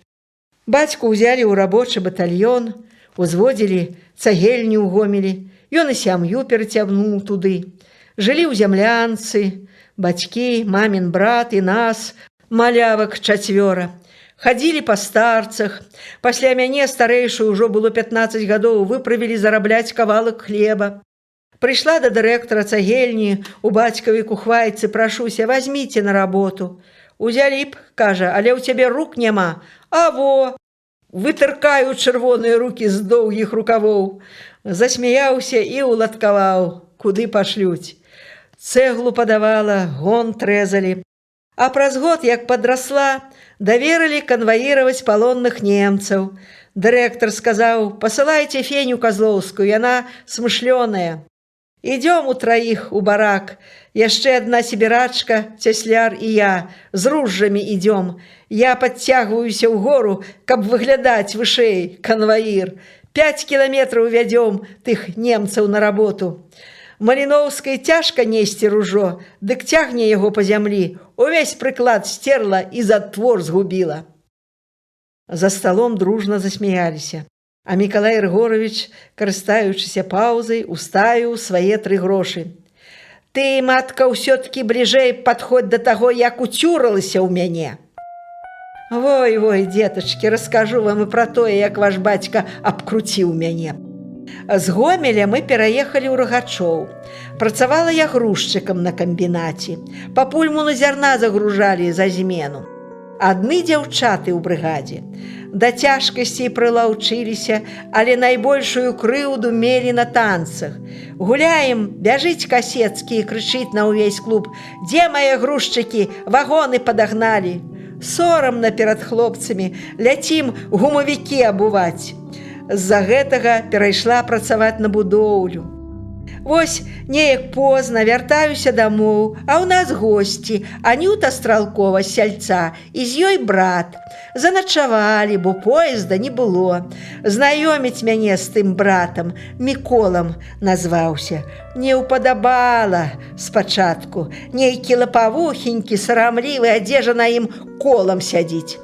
Бацьку ўзялі ў рабочы батальён, узводзілі цагельню ў Гомелі, ён і сям'ю перацягнуў туды. Жылі ў зямлянцы, бацькі, мамін брат і нас, малявак 4. Хадзілі па старцах. Пасля мяне старэйшую ўжо было 15 гадоў, выправілі зарабляць кавалак хлеба. Прыйшла да дырэктара цагельні, у бацькавай кухвайцы, прашуся, вазьміце на работу. Узялі б, кажа, але ў цябе рук няма. А во! Вытыркаю чырвоныя рукі з доўгіх рукавоў. Засмяяўся і уладкаваў, куды пашлюць. Цэглу падавала, гон трэзалі. А праз год, як падрасла, даверылі канваіраваць палонных немцаў. Дырэктар сказаў, пасылайце Феню Казлоўскую, яна смышлёная. Ідём утраіх у барак. Яшчэ адна сібірачка, цясляр і я. З ружжамі ідём. Я падцягваюся ў гору, каб выглядаць вышэй, канваір. 5 кіламетраў вядём тых немцаў на работу. Маліноўскай цяжка несці ружо, дык цягне яго па зямлі. Увесь прыклад стерла і затвор згубіла». За сталом дружна засмяяліся. А Мікалай Рыгоровіч, карыстаючыся паўзай, уставіў свае 3 грошы. «Ты, матка, ўсё-ткі бліжэй падходь да таго, як уцюралася ў мяне». «Вой, дзетачкі, раскажу вам і пра тое, як ваш бацька абкруціў мяне». З Гомеля мы пераехалі ў Рагачоў. Працавала я грузчыкам на камбінаце. Папульму на зярна загружалі за змену. Адны дзяўчаты ў брыгадзе. Да цяжкасцей прылаўчыліся, але найбольшую крыўду мелі на танцах. Гуляем, бяжыць Касецкі і крычыць на ўвесь клуб: «Дзе мае грузчыкі? Вагоны падагналі!» Сорамна перад хлопцамі, ляцім гумавікі абуваць. З-за гэтага перайшла працаваць на будоўлю. Вось неяк позна вяртаюся дамоў, а ў нас госці, Анюта Стралкова з сяльца, і з ёй брат. Заначавалі, бо поезда не было. Знаёміць мяне з тым братам, Міколам назваўся. Не ўпадабала спачатку. Нейкі лапавухенькі, сарамлівы, адзежа на ім колам сядзіць.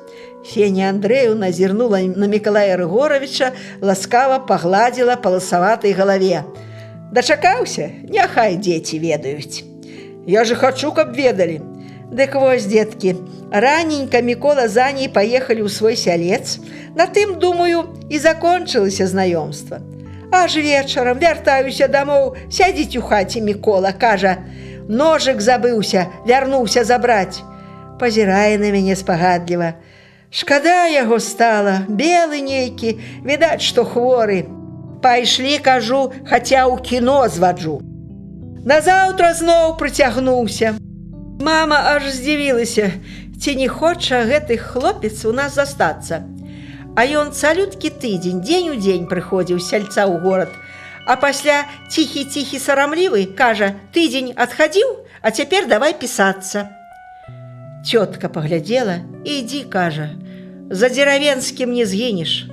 Феня Андреевна зірнула на Миколая Рыгоровича, ласкава пагладзіла па лысаватай галаве. Дачакаўся, няхай дзеці ведаюць. Я же хачу, каб ведалі. Дык вось, дзеткі, раненька Мікола з Аняй паехалі ў свой сялец. На тым, думаю, і закончылася знаёмства. Аж вечарам вяртаюся дамоў, сядзіць у хаце Мікола, кажа: ножык забыўся, вярнуўся забраць. Пазірае на мяне спагадліва. Шкада яго стала, белы нейкі, відаць, што хворы. Пайшлі, кажу, хаця ў кіно зваджу. Назаўтра зноў прыцягнуўся. Мама аж здзівілася, ці не хоча гэты хлопец у нас застацца. А ён цалюткі тыдзень, дзень у дзень прыходзіў з сяльца ў горад, а пасля ціхі-ціхі сарамлівы, кажа: тыдзень адхадзіў, а цяпер давай пісацца. Цётка паглядзела і ідзі, кажа: за дзеравенскім не згінеш.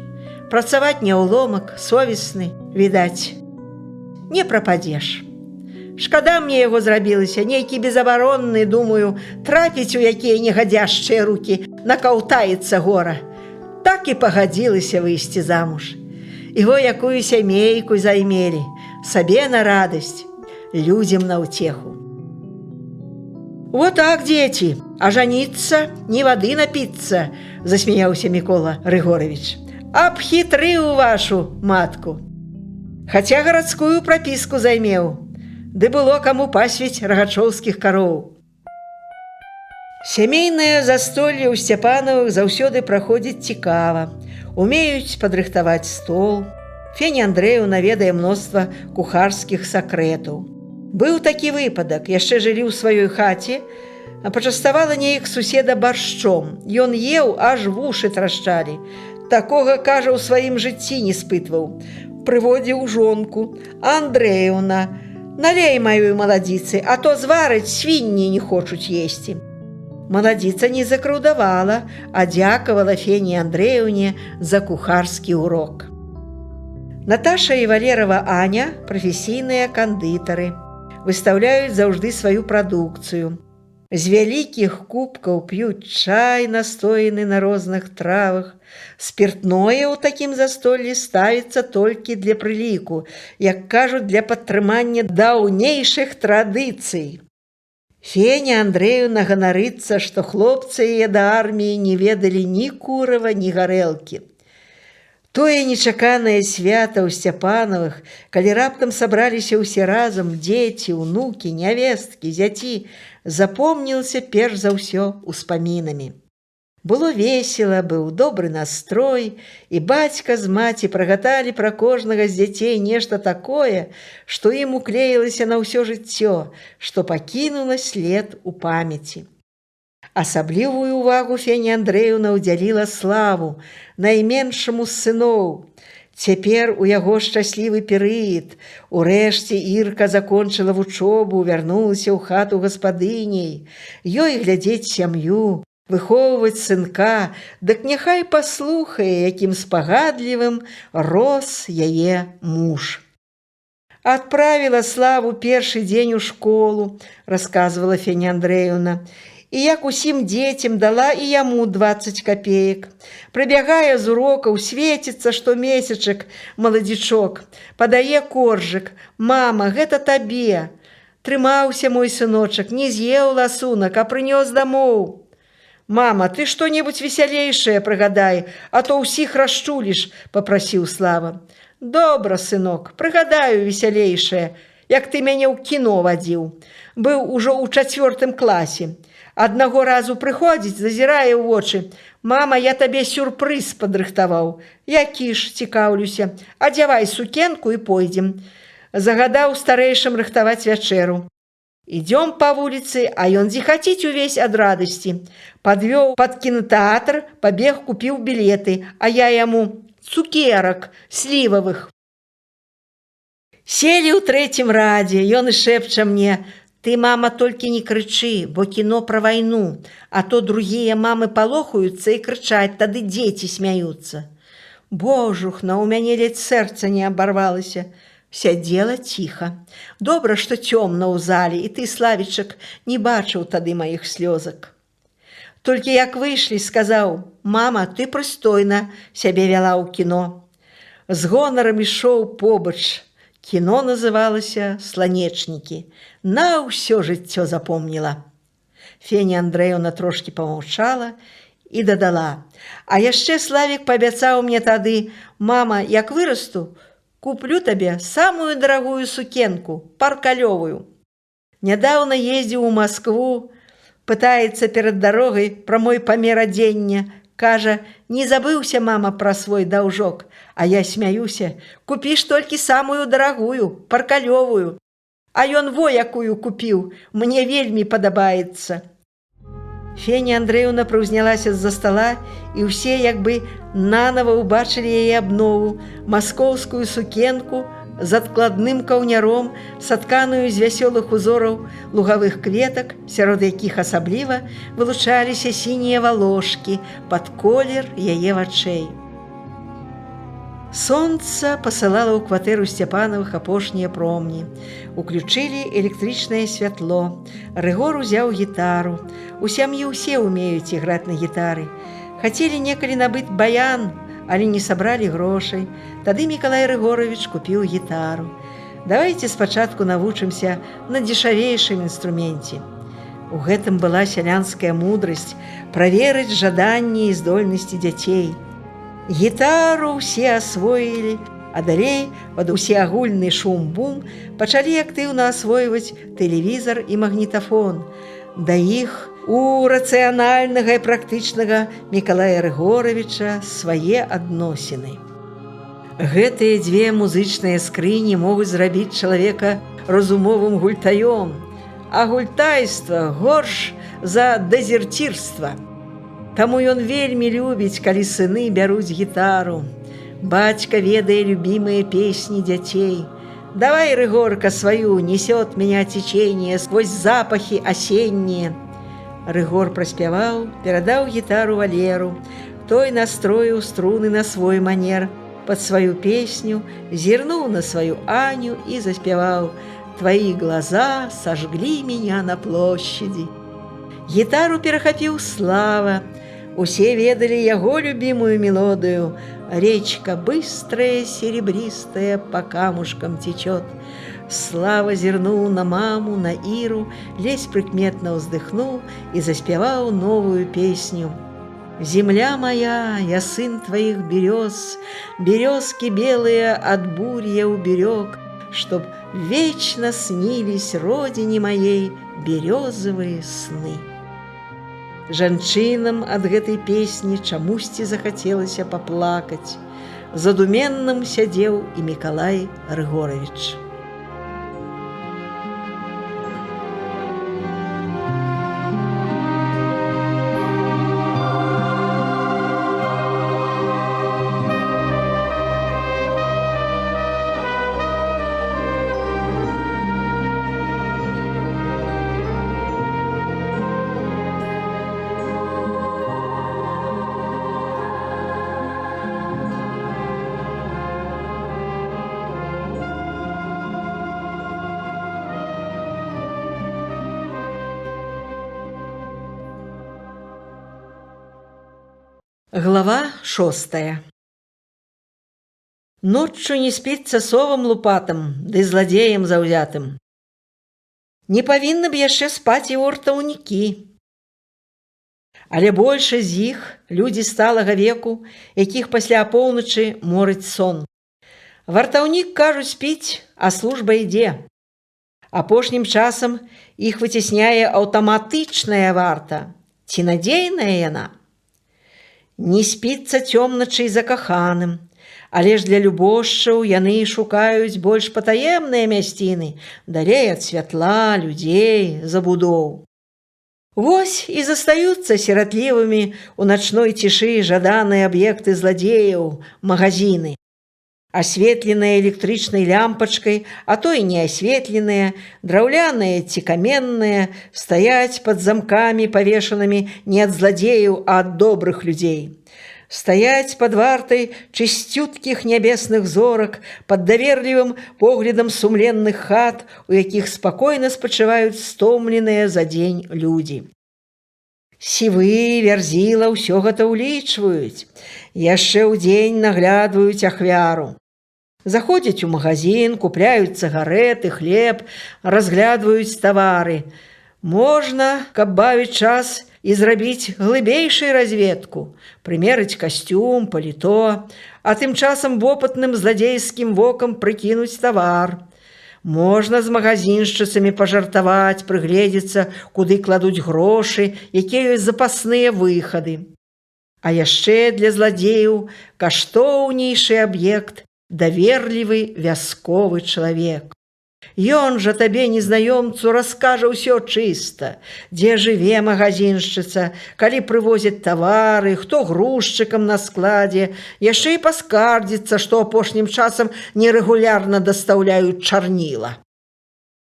Працаваць няўломак, совесны, відаць, не прападзеш. Шкада мне яго зрабілася, нейкі безабаронны, думаю, трапіць у якія негадзяшчыя рукі, накаўтаецца гора. Так і пагадзілася выйсці замуж. І во якую сямейку займелі, сабе на радасць, людзям на ўцеху. Вот так, дзеці, а жаніцца, не вады напіцца, засмяяўся Мікола Рыгорович. Абхітрыў вашу матку. Хаця гарадскую прапіску займеў, ды было каму пасвіць рагачоўскіх кароў. Сямейнае застолле ў Сцяпановых заўсёды праходзіць цікава. Умеюць падрыхтаваць стол. Феня Андреевна ведае мноства кухарскіх сакрэтаў. Быў такі выпадак, яшчэ жылі ў сваёй хаце, а пачаставала неяк суседа баршчом. Ён еў, аж вушы трашчалі. Такога, кажа, у сваім жыцці не спытваў. Прыводзіў жонку: Андреевна, налей маёй маладзіцы, а то зварыць, свінні не хочуць есці. Маладзіца не закрыўдавала, а дзякавала Фені Андреевне за кухарскі урок. Наташа і Валерова Аня – прафесійныя кандытары. Выстаўляюць заўжды сваю прадукцыю. З вялікіх кубкаў п'юць чай, настояны на розных травах. Спіртное ў такім застоллі ставіцца толькі для прыліку, як кажуць, для падтрымання даўнейшых традыцый. Феня Андреевна ганарыцца, што хлопцы яе да арміі не ведалі ні курава, ні гарэлкі. Тое нечаканае свята ў Сцяпановых, калі раптам сабраліся ўсе разам дзеці, унукі, нявесткі, зяці, запомнілася перш за ўсё успамінамі. Было весела, быў добры настрой, і бацька з маці прагаталі пра кожнага з дзяцей нешта такое, што ім уклеілася на ўсё жыццё, што пакінула след у памяці. Асаблівую ўвагу Феня Андреевна ўдзяліла Славу, найменшаму з сыноў. Цяпер у яго шчаслівы перыяд. Урэшце Ірка закончыла вучобу, вярнулася ў хату гаспадыняй. Ёй глядзець сям'ю, выхоўваць сынка, дык няхай паслухае, якім спагадлівым рос яе муж. Адправіла Славу першы дзень у школу, расказвала Феня Андреевна, і як усім дзецям дала і яму 20 копеек. Прыбягае з урокаў, свеціцца штомесячак маладзічок, падае коржык: «Мама, гэта табе. Трымаўся мой сыночак, не з'еў ласунак, а прынёс дамоў». «Мама, ты што-небудзь весялейшае прыгадай, а то ўсіх расчуліш», – папрасіў Слава. «Добра, сынок, прыгадаю весялейшае, як ты мяне ў кіно вадзіў. Быў ужо ў 4 класе. Аднаго разу прыходзіць, зазірае ў вочы: «Мама, я табе сюрпрыз падрыхтаваў». «Які ж?» – цікаўлюся. «Адзявай сукенку і пойдзем». Загадаў старэйшым рыхтаваць вячэру. Ідём па вуліцы, а ён зіхаціць увесь ад радасці. Падвёў пад кінотэатр, пабег, купіў білеты, а я яму: «Цукерак слівавых». Селі ў 3-м радзе, ён і шэпча мне: «Ты, мама, толькі не крычы, бо кіно пра вайну, а то другія мамы палохаюцца і крычаць, тады дзеці смяюцца». Божухна, у мяне ледзь сэрца не абарвалася. Сядзела ціха. Добра, што цёмна ў зале, і ты, Славічак, не бачыў тады маіх слёзак. Толькі як выйшлі, сказаў: «Мама, ты прыстойна сябе вяла ў кіно». З гонарам ішоў побач. Кіно называлася «Сланечнікі». На ўсё жыццё запомніла. Феня Андрэевна трошкі памаўчала і дадала: «А яшчэ Славік паабяцаў мне тады: мама, як вырасту, куплю табе самую дарагую сукенку, паркалёвую». Нядаўна ездзіў у Маскву, пытаецца перад дарогай пра мой памер адзення. Кажа: «Не забыўся, мама, пра свой даўжок». А я смяюся: «Купіш толькі самую дарагую, паркалёвую». А ён во якую купіў, мне вельмі падабаецца. Феня Андрэевна прыўзнялася з-за стала, і ўсе як бы нанава ўбачылі яе абнову, маскоўскую сукенку з адкладным каўняром, сатканую з вясёлых узораў лугавых кветак, сярод якіх асабліва вылучаліся сінія валошкі пад колер яе вачэй. Сонца пасылала ў кватэру Сцяпанавых апошнія промні. Уключылі электрычнае святло. Рыгор узяў гітару. У сям'і ўсе ўмеюць іграць на гітары. Хацелі некалі набыць баян, але не сабралі грошай. Тады Мікалай Рыгоровіч купіў гітару. Давайце спачатку навучымся на дзешавейшым інструменце. У гэтым была сялянская мудрасць праверыць жаданні і здольнасці дзяцей. Гітару ўсе асвоілі, а далей пад усеагульны шум-бум пачалі актыўна асвойваць тэлевізар і магнітафон. Да іх у рацыянальнага і практычнага Мікалая Рыгоровіча свае адносіны. Гэтыя дзве музычныя скрыні могуць зрабіць чалавека разумовым гультаём, а гультайства горш за дэзерцірства. Таму ён вельмі любіць, калі сыны бяруць гітару. Бацька ведае любімыя песні дзяцей. «Давай, Рыгорка, свою, несёт меня течение сквозь запахи осенние». Рыгор праспяваў, перадаў гітару Валеру. Той настроіў струны на свой манер, пад сваю песню, зірнуў на сваю Аню і заспяваў: «Твои глаза сожгли меня на площади». Гітару перахапіў Слава. Усе ведалі яго любимую мелодию: «Речка быстрая, серебристая, по камушкам течет». Слава зірнуў на маму, на Иру, ледзь прыкметна ўздыхнуў і заспяваў новую песню: «Земля моя, я сын твоих берез, березки белые от бурь я уберег, чтоб вечно снились родине моей березовые сны». Жанчынам ад гэтай песні чамусьці захацелася паплакаць. Задуменным сядзеў і Мікалай Рыгоровіч. Глава 6. Ноччу не спіцца совам лупатым, ды зладзеем заўзятым. Не павінны б яшчэ спаць і вартаўнікі. Але большасць з іх людзі сталага веку, якіх пасля апоўначы морыць сон. Вартаўнік, кажуць, спіць, а служба ідзе. Апошнім часам іх выцісняе аўтаматычная варта. Ці надзейная яна? Не спіцца цёмначы і закаханым, але ж для любошчаў яны шукаюць больш патаемныя мясціны, далей ад святла, людзей, забудоў. Вось і застаюцца сіратлівымі ў начной цішы жаданыя аб'екты зладзеяў, магазіны. Асветленыя электрычнай лямпачкай, а то і не асветленыя, драўляныя ці каменныя, стаяць пад замкамі павешанымі не ад зладзеяў, а ад добрых людзей. Стаяць пад вартай чысцюткіх нябесных зорак, пад даверлівым поглядам сумленных хат, у якіх спакойна спачываюць стомленыя за дзень людзі. Сівы, Вярзіла ўсё гэта ўлічваюць. Яшчэ ў дзень наглядваюць ахвяру. Заходзяць у магазин, купляюць цыгарэты, хлеб, разглядваюць тавары. Можна, каб бавіць час, і зрабіць глыбейшую разведку, прымерыць касцюм, паліто, а тым часам вопытным зладзейскім вокам прыкінуць тавар. Можна з магазиншчыцамі пажартаваць, прыгледзецца, куды кладуць грошы, якія ёсць запасныя выхады. А яшчэ для зладзеяў каштоўнейшы аб'ект – даверлівы вясковы чалавек. Ён жа табе, незнаёмцу, раскажа ўсё чыста, дзе жыве магазиншчыца, калі прывозяць тавары, хто грузчыкам на складзе, яшчэ і паскардзіцца, што апошнім часам нерэгулярна дастаўляюць чарніла.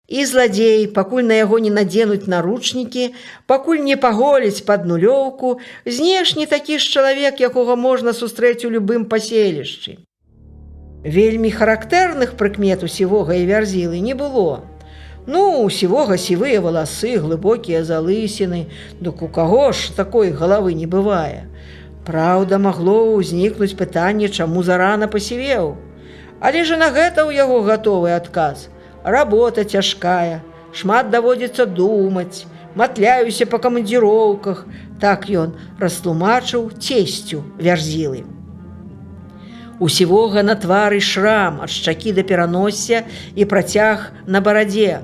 І зладзей, пакуль на яго не надзенуць наручнікі, пакуль не паголіць пад нулёўку, знешне такі ж чалавек, якога можна сустрэць у любым паселішчы. Вельмі характэрных прыкмет у Сівога і Вярзілы не было. У Сівога сівыя валасы, глыбокія залысіны, дык у каго ж такой галавы не бывае. Праўда, магло ўзнікнуць пытанне, чаму зарана пасівеў. Але ж на гэта ў яго гатовы адказ. Работа цяжкая, шмат даводзіцца думаць, матляюся па камандзіроўках. Так ён растлумачыў цесцю Вярзілы. У Сівога на твары шрам ад шчакі да пераносся і працяг на барадзе.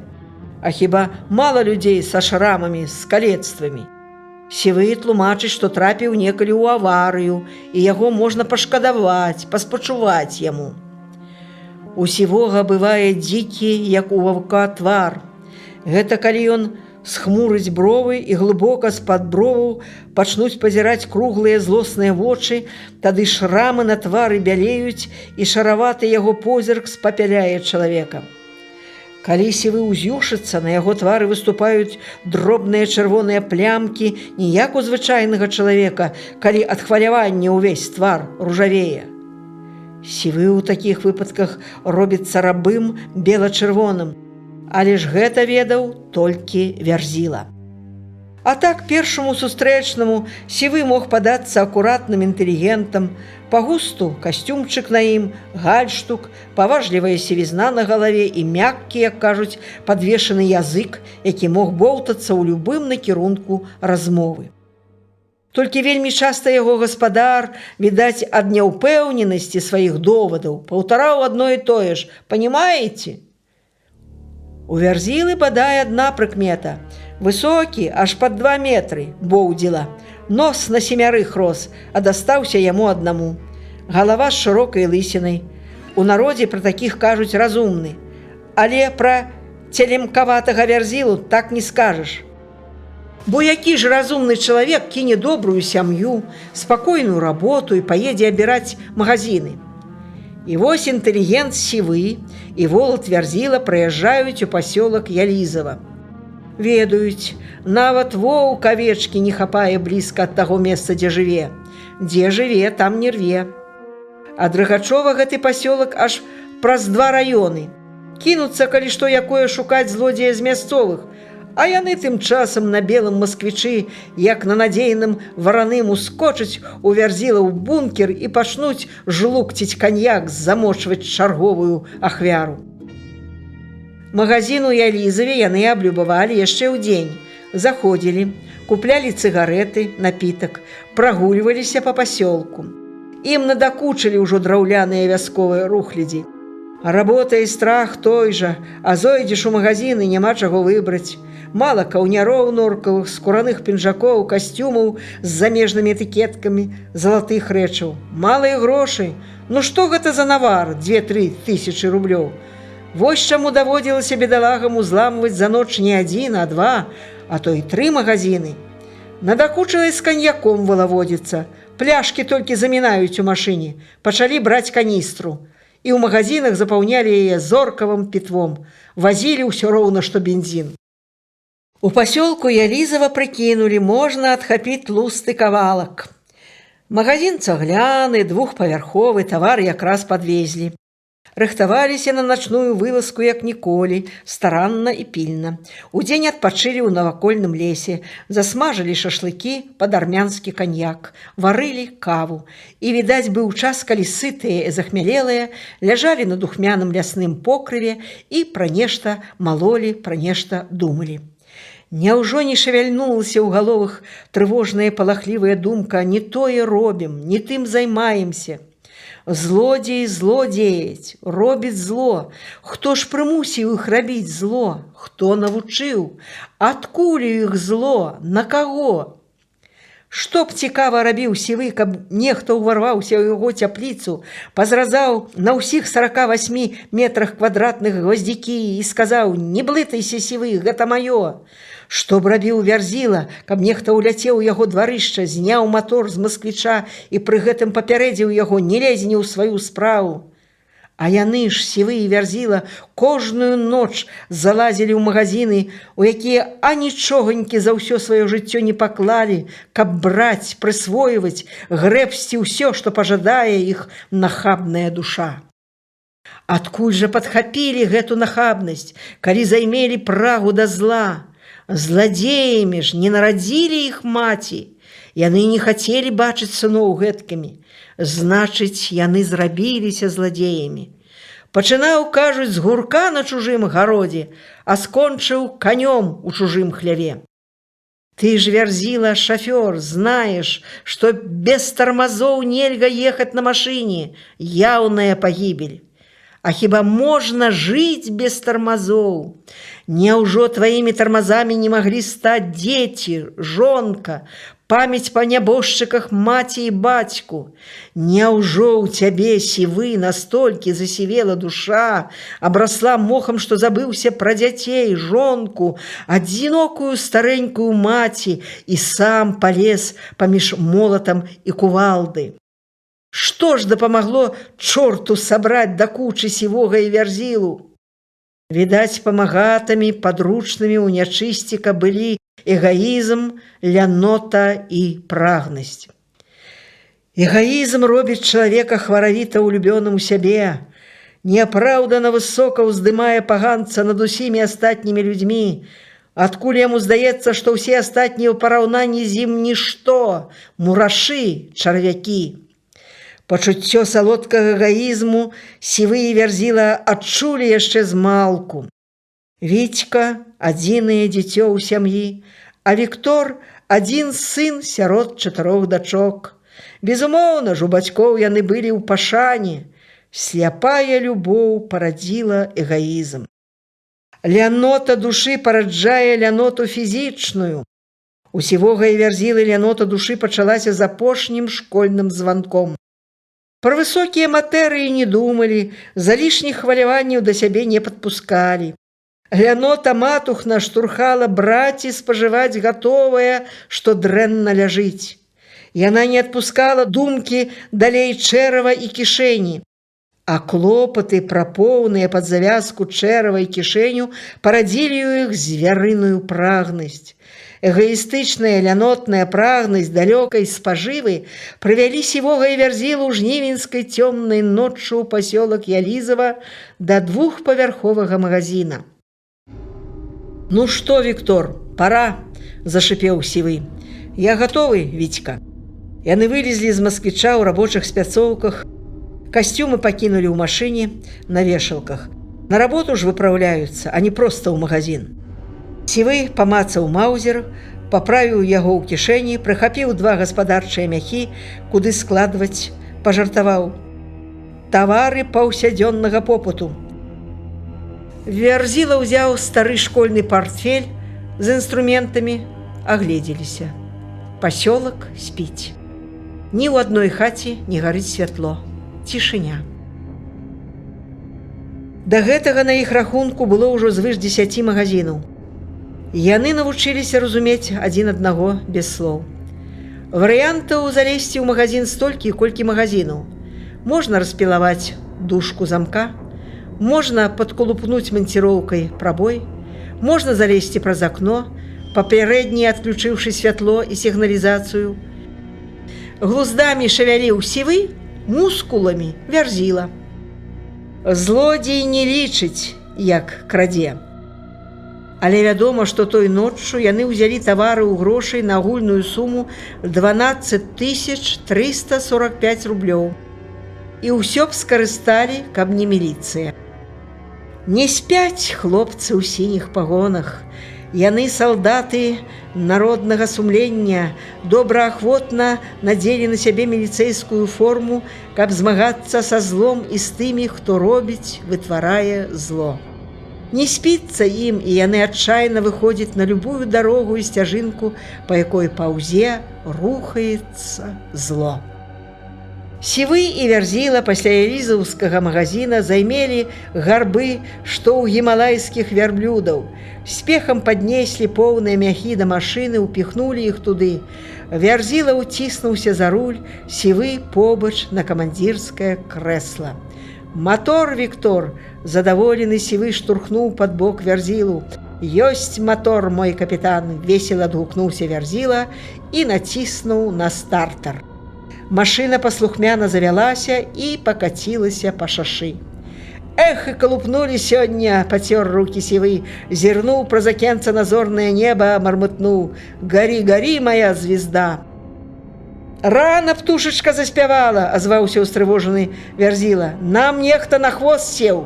А хіба мала людзей са шрамамі, з калецтвамі? Сівы тлумачыць, што трапіў некалі ў аварыю, і яго можна пашкадаваць, паспачуваць яму. У Сівога бывае дзікі, як у ваўка, твар. Гэта калі ён схмурыць бровы і глыбока з-пад броваў пачнуць пазіраць круглыя злосныя вочы, тады шрамы на твары бялеюць і шараваты яго позірк спапяляе чалавека. Калі сівы ўз'юшыцца, на яго твары выступаюць дробныя чырвоныя плямкі, не як у звычайнага чалавека, калі ад хвалявання ўвесь твар ружавее. Сівы ў такіх выпадках робіцца рабым бела-чырвоным, але ж гэта ведаў толькі Вярзіла. А так першаму сустрэчнаму сівы мог падацца акуратным інтэлігентам, па густу касцюмчык на ім, гальштук, паважлівая сівізна на галаве і мяккі, як кажуць, падвешаны язык, які мог боўтацца ў любым накірунку размовы. Толькі вельмі часта яго гаспадар, відаць, ад няўпэўненасці сваіх довадаў, паўтараў адно і тое ж: «Панімаеце?» У Вярзілы бадай адна прыкмета. Высокі, аж пад 2 метры, боўдзіла. Нос на 7 рос, а дастаўся яму аднаму. Галава з шырокай лысінай. У народзе пра такіх кажуць разумны. Але пра целемкаватага Вярзілу так не скажаш. Бо які ж разумны чалавек кіне добрую сям'ю, спакойную работу і паедзе абіраць магазины? І вось інтэлігент Сівы і волат Вярзіла прыязджаюць у пасёлак Ялізава. Ведаюць, нават воўк авечкі не хапае блізка ад таго месца, дзе жыве. Дзе жыве, там не рве. Ад Рыгачова гэты пасёлак аж праз 2 раёны. Кінуцца, калі што якое шукаць злодзея з мясцовых, а яны тым часам на белым масквічы, як на надзейным вараным, ускочаць у Вярзіла ў бункер і пачнуць жлукціць каньяк, замочваць чарговую ахвяру. Магазін у Ялізаве яны аблюбавалі яшчэ ў дзень. Заходзілі, куплялі цыгарэты, напітак, прагульваліся па пасёлку. Ім надакучылі ўжо драўляныя вясковыя рухлядзі. Работа і страх той жа, а зойдзеш у магазін і няма чаго выбраць. Мала каўняроў норкавых, скураных пінжакоў, касцюмаў з замежнымі этыкеткамі, залатых рэчаў. Мала і грошай. Што гэта за навар 2-3 тысячы рублёў? Вось чаму даводзілася бедалагам узламваць за ноч не 1, а 2, а то і 3 магазины. Надакучылай з каньяком вылаводзіцца. Пляшкі толькі замінаюць у машыне. Пачалі браць каністру. І ў магазинах запаўнялі яе зоркавым пітвом. Вазілі ўсё роўна, што бензін. У пасёлку Ялізава прыкінулі, можна адхапіць тлусты кавалак. Магазин цагляны, 2-павярховы, тавар якраз падвезлі. Рыхтаваліся на начную вылазку як ніколі, старанна і пільна. Удзень адпачылі ў навакольным лесе, засмажылі шашлыкі пад армянскі каньяк, варылі каву. І, відаць, быў час, калі сытыя і захмялелыя ляжалі на духмяным лясным покрыве і пра нешта малолі, пра нешта думалі. Няўжо не шавяльнулася ў галовах трывожная палахлівая думка: не тое робім, не тым займаемся. Злодзеі злодзеяць, робіць зло. Хто ж прымусіў іх рабіць зло? Хто навучыў? Адкуль іх зло? На каго? Што б цікава рабіў Сівы, каб нехта ўварваўся ў яго цяпліцу, пазразаў на ўсіх 48 метрах квадратных гвоздзікі і сказаў: не блытайся, Сівы, гэта маё. Што б рабіў Вярзіла, каб нехта ўляцеў у яго дварышча, зняў мотор з масквіча і пры гэтым папярэдзіў яго: не лезь не ў сваю справу. А яны ж, Сівы і Вярзіла, кожную ноч залазілі ў магазины, у якія анічогонькі за ўсё сваё жыццё не паклалі, каб браць, прысвойваць, грэбсці ўсё, што пажадае іх нахабная душа. Адкуль жа падхапілі гэту нахабнасць, калі займелі прагу да зла? Зладзеямі ж не нарадзілі іх маці. Яны не хацелі бачыць сыноў гэткімі. Значыць, яны зрабіліся зладзеямі. Пачынаў, кажуць, з гурка на чужым гародзе, а скончыў канём у чужым хляве. Ты ж, Вярзіла, шафёр, знаеш, што без тармазоў нельга ехаць на машыне. Яўная пагібель. А хіба можна жыць без тармазоў? Няўжо тваімі тармазамі не маглі стаць дзеці, жонка, памяць па нябожчыках маці і бацьку? Няўжо ў цябе, Сівы, настолькі засівела душа, абрасла мохам, што забыўся пра дзяцей, жонку, адзінокую старэнькую маці і сам палез паміж молатам і кувалды? Што ж дапамагло чорту сабраць да кучы Сівога і Вярзілу? Відаць, памагатамі падручнымі ў нячысціка былі эгоізм, лянота і прагнасць. Эгоізм робіць чалавека хваравіта ўлюбёным у сябе, неапраўдана высока ўздымае паганца над усімі астатнімі людзьмі, адкуль яму здаецца, што ўсе астатнія ў параўнанні з ім нішто, мурашы, чарвякі. Пачуццё салодкага эгоізму Сівы і Вярзіла адчулі яшчэ змалку. Вітька – адзінае дзіцё ў сям'і, а Віктор – адзін сын сярод 4 дачок. Безумоўна ж, у бацькоў яны былі ў пашане. Сляпая любоў парадзіла эгоізм. Лянота душы параджае ляноту фізічную. У Сівога і Вярзілы лянота душы пачалася з апошнім школьным званком. Пра высокія матэрыі не думалі, за лішніх хваляванняў да сябе не падпускалі. Лянота матухна штурхала браць і спажываць гатовае, што дрэнна ляжыць. Яна не адпускала думкі далей чэрава і кішэні. А клопаты, прапоўныя пад завязку чэрава і кішэню, парадзілі ў іх звярыную прагнасць. Эгоістычная лянотная прагнасць далёкай спажывы прывялі Сівога і Вярзілу жнівеньскай цёмнай ноччу ў пасёлак Ялізава да 2-павярховага магазина. «Ну што, Віктор, пара!» – зашипеў Сівы. «Я гатовы, Вітька». Яны вылезлі з масквіча ў рабочых спяцоўках, касцюмы пакінулі ў машыне на вешалках. На работу ж выпраўляюцца, а не проста ў магазин. Сівы памацаў маузер, паправіў яго ў кішэні, прыхапіў 2 гаспадарчыя мяхі, куды складваць, пажартаваў: «Тавары паўсядзённага попыту». Вярзіла ўзяў стары школьны партфель з інструментамі, агледзеліся. Пасёлак спіць. Ні ў адной хаце не гарыць святло. Цішыня. Да гэтага на іх рахунку было ўжо звыш 10 магазинаў. Яны навучыліся разумець адзін аднаго без слоў. Варыянтаў залезці ў магазин столькі, колькі магазинаў. Можна распілаваць дужку замка, можна падколупнуць манціроўкай прабой, можна залезці праз акно, папярэдне адключыўшы святло і сігналізацыю. Глуздамі шавяліў Сівы, мускуламі Вярзіла. Злодзей не лічыць, як крадзе. Але вядома, што той ноччу яны ўзялі тавары ў грошай на агульную суму 12 345 рублёў. І ўсё б скарысталі, каб не міліцыя. Не спяць хлопцы ў сініх пагонах. Яны салдаты народнага сумлення, добраахвотна надзелі на сябе міліцэйскую форму, каб змагацца са злом і з тымі, хто робіць, вытварае зло. Не спіцца ім, і яны адчайна выходзяць на любую дарогу і сцяжынку, па якой паўзе рухаецца зло. Сівы і Вярзіла пасля элізаўскага магазина займелі гарбы, што ў гімалайскіх вярблюдаў. Спехам паднеслі поўныя мяхі да машыны, упіхнулі іх туды. Вярзіла ўціснуўся за руль, Сівы побач на камандзірскае крэсла. «Мотор, Віктор!» – задаволены Сівы штурхнуў пад бок Вярзілу. «Ёсць мотор, мой капітан!» – весела адгукнуўся Вярзіла і націснуў на стартер. Машына паслухмяна завялася і пакацілася па шашы. «Эх, і калупнулі сёння!» – пацёр рукі Сівы, зірнуў праз акенца на зорнае неба, мармытнуў: «Гары, гары, моя звезда!» «Рана птушачка заспявала!» – азваўся ўстрывожаны Вярзіла. «Нам нехта на хвост сеў!»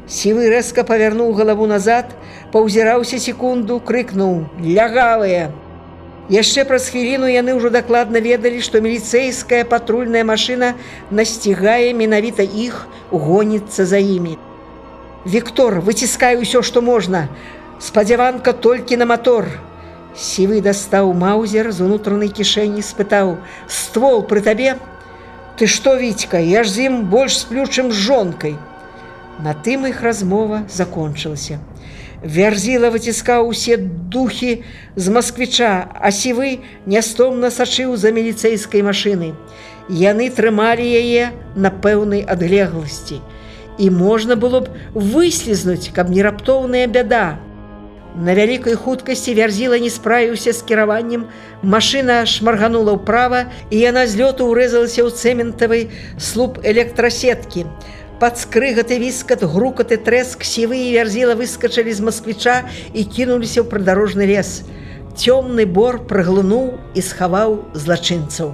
Сівы рэзка павярнуў галаву назад, паўзіраўся секунду, крыкнуў: «Лягавыя!» Яшчэ праз хвіліну яны ўжо дакладна ведалі, што міліцэйская патрульная машына насцігае менавіта іх, гоніцца за імі. «Віктор, выціскай усё, што можна! Спадзяванка толькі на мотор!» Сівы дастаў маузер з унутранай кішэні, спытаў: «Ствол пры табе?» «Ты што, Вітька, я ж з ім больш сплю, чым з жонкай!» На тым іх размова закончылася. Вярзіла выціскаў усе духі з масквіча, а Сівы нястомна сачыў за міліцэйскай машынай. Яны трымалі яе на пэўнай адлегласці. І можна было б выслізнуць, каб не раптоўная бяда. На вялікай хуткасці Вярзіла не справіўся з кіраваннем, машына шмарганула ўправа, і яна з лёту ўрэзалася ў цэментавы слуп электрасеткі. Пад скрыгат і віскат, грукат і трэск Сівы і Вярзіла выскачалі з масквіча і кінуліся ў прыдарожны лес. Цёмны бор праглынуў і схаваў злачынцаў.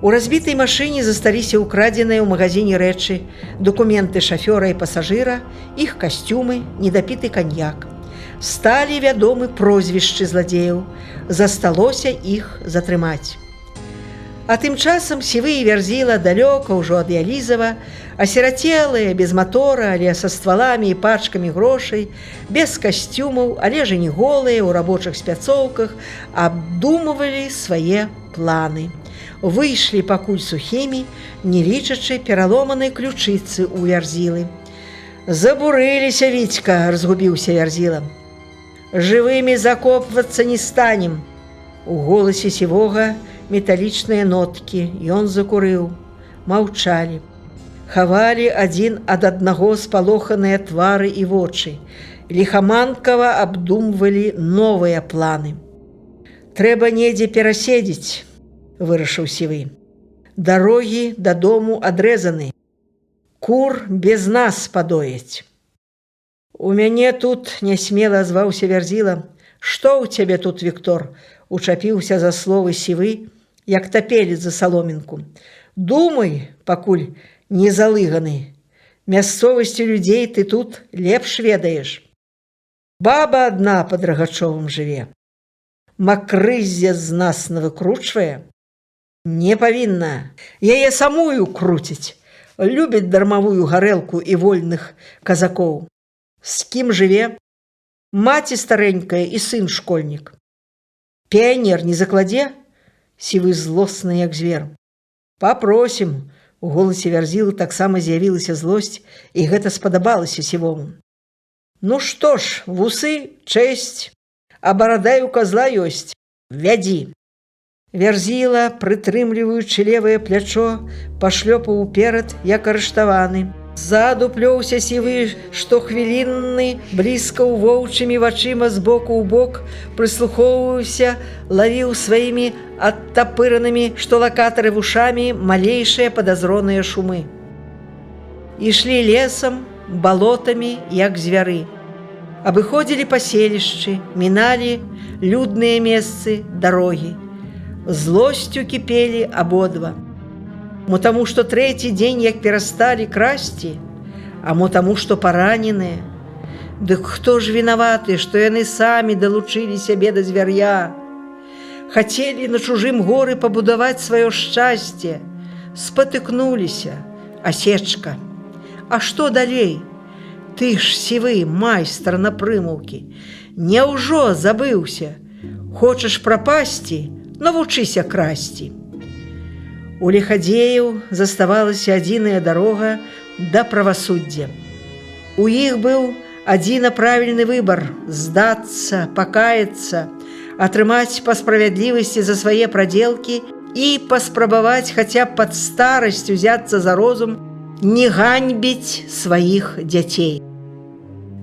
У разбітай машыне засталіся ўкрадзеныя ў магазине рэчы, дакументы шафёра і пасажыра, іх касцюмы, недапіты каньяк. Сталі вядомы прозвішчы зладзеяў. Засталося іх затрымаць. А тым часам Сівы і Вярзіла далёка ўжо ад Ялізава, асірацелыя, без мотора, але са стваламі і пачкамі грошай, без касцюмаў, але ж і не голыя, у рабочых спяцоўках, абдумывалі свае планы. Выйшлі пакуль сухімі, не лічачы пераломанай ключыцы ў Вярзілы. «Забурыліся, Вітька!» – разгубіўся Вярзіла. «Жывымі закопвацца не станем!» У голасе Сівога металічныя ноткі. Ён закурыў. Маўчалі. Хавалі адзін ад аднаго спалоханыя твары і вочы. Ліхаманкава абдумвалі новыя планы. «Трэба недзе пераседзець», – вырашыў Сівы. «Дарогі дадому адрэзаны. Кур без нас падояць». «У мяне тут», – нясмела азваўся Вярзіла. «Што ў цябе тут, Віктор?» – учапіўся за словы Сівы, як тапелец за саломінку. «Думай, пакуль не залыганы. Мясцовасці людзей ты тут лепш ведаеш. Баба адна пад Рагачовым жыве. Макрыззя з нас навыкручвае. Не павінна. Яе самую круціць. Любіць дармавую гарэлку і вольных казакоў. З кім жыве? Маці старэнькая і сын школьнік. Піянер не закладзе?» Сівы злосны, як звер. «Папросім». У голасе Вярзілы таксама з'явілася злосць, і гэта спадабалася Сівому. «Ну што ж, вусы, чэсць, а барада ў казла ёсць. Вядзі». Вярзіла, прытрымліваючы левае плячо, пашлёпаў уперад, як арыштаваны. Ззаду плёўся Сівы штохвілінны, блізка ў воўчымі вачыма з боку ў бок, прыслухоўваўся, лавіў сваімі адтапыранымі штолакатары вушамі малейшыя падазроныя шумы. Ішлі лесам, балотамі, як звяры. Абыходзілі паселішчы, міналі людныя месцы, дарогі. Злосцю кіпелі абодва. Мо таму, што трэці дзень, як перасталі красці, а мо таму, што параненыя. Дык хто ж вінаваты, што яны самі далучылі сябе да звяр'я? Хацелі на чужым горы пабудаваць сваё шчасце, спатыкнуліся, асечка. А што далей? Ты ж сівы майстар на прымаўкі. Няўжо забыўся? Хочаш прапасці? Навучыся красці. У лихадзеяў заставалася адзіная дарога да правасуддзя. У іх быў адзіна правільны выбар – здацца, пакаяцца, атрымаць па справядлівасці за свае прадзелкі і паспрабаваць хаця б пад старасць узяцца за розум, не ганьбіць сваіх дзяцей.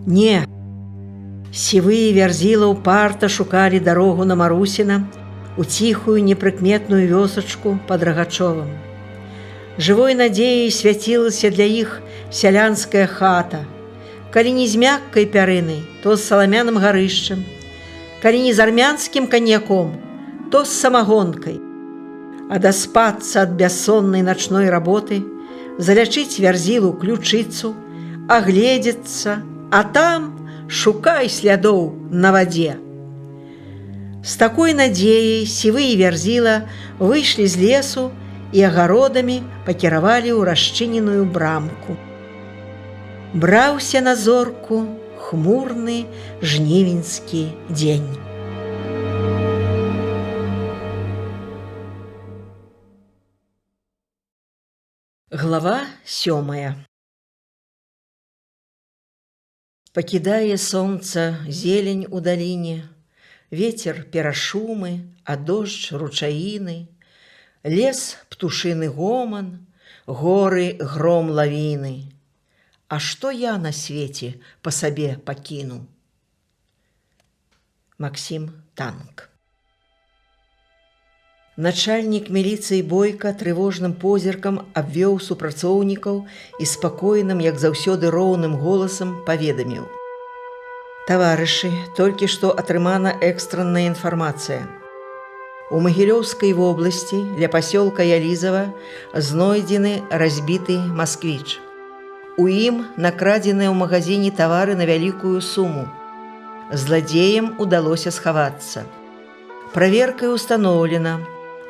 Не. Сівы і Вярзіла ўпарта шукалі дарогу на Марусіна у ціхую непрыкметную вёсачку пад Рагачовым. Жывой надзеяй свяцілася для іх сялянская хата, калі не з мяккай пярынай, то з саламяным гарышчам, калі не з армянскім каньяком, то з самагонкай. Адаспацца ад бяссоннай начной работы, залячыць Вярзілу ключыцу, агледзецца, а там шукай слядоў на вадзе. З такой надзеяй Сівы і Вярзіла выйшлі з лесу і агародамі пакіравалі ў расчыненую брамку. Браўся на зорку хмурны жнівеньскі дзень. Глава 7. Пакідае сонца зелень у даліне, ветер перашумы, а дождж ручаіны, лес птушыны гоман, горы гром лавіны. А што я на свеце па сабе пакіну? Максім Танк. Начальнік міліцыі Бойка трывожным позіркам абвёў супрацоўнікаў і спакойным, як заўсёды роўным голасам паведаміў: «Таварышы, толькі што атрымана экстранная інфармацыя. У Магілёўскай вобласці ля пасёлка Ялізава знойдзены разбіты масквіч. У ім накрадзеныя ў магазине тавары на вялікую суму. Зладзеям удалося схавацца. Праверкай устаноўлена,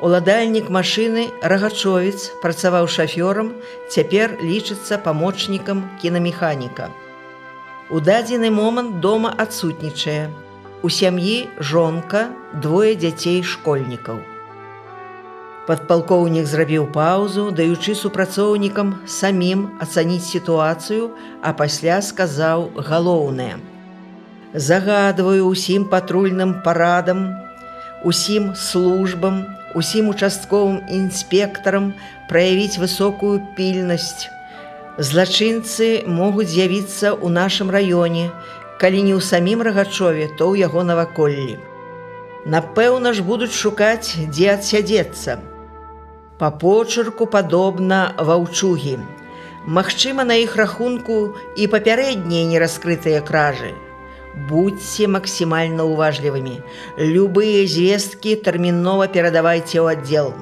уладальнік машыны Рагачовец працаваў шафёрам, цяпер лічыцца памочнікам кінамеханіка. У дадзены момант дома адсутнічае. У сям'і жонка, 2 дзяцей-школьнікаў». Падпалкоўнік зрабіў паўзу, даючы супрацоўнікам самім ацаніць сітуацыю, а пасля сказаў галоўнае: «Загадваю ўсім патрульным парадам, усім службам, усім участковым інспектарам праявіць высокую пільнасць. Злачынцы могуць з'явіцца ў нашым раёне, калі не ў самім Рагачове, то ў яго наваколлі. Напэўна ж будуць шукаць, дзе адсядзецца. Па почырку падобна ваўчугі. Магчыма, на іх рахунку і папярэднія нераскрытыя кражы. Будьце максімальна уважлівымі. Любыя звесткі тэрмінова перадавайце ў аддзел».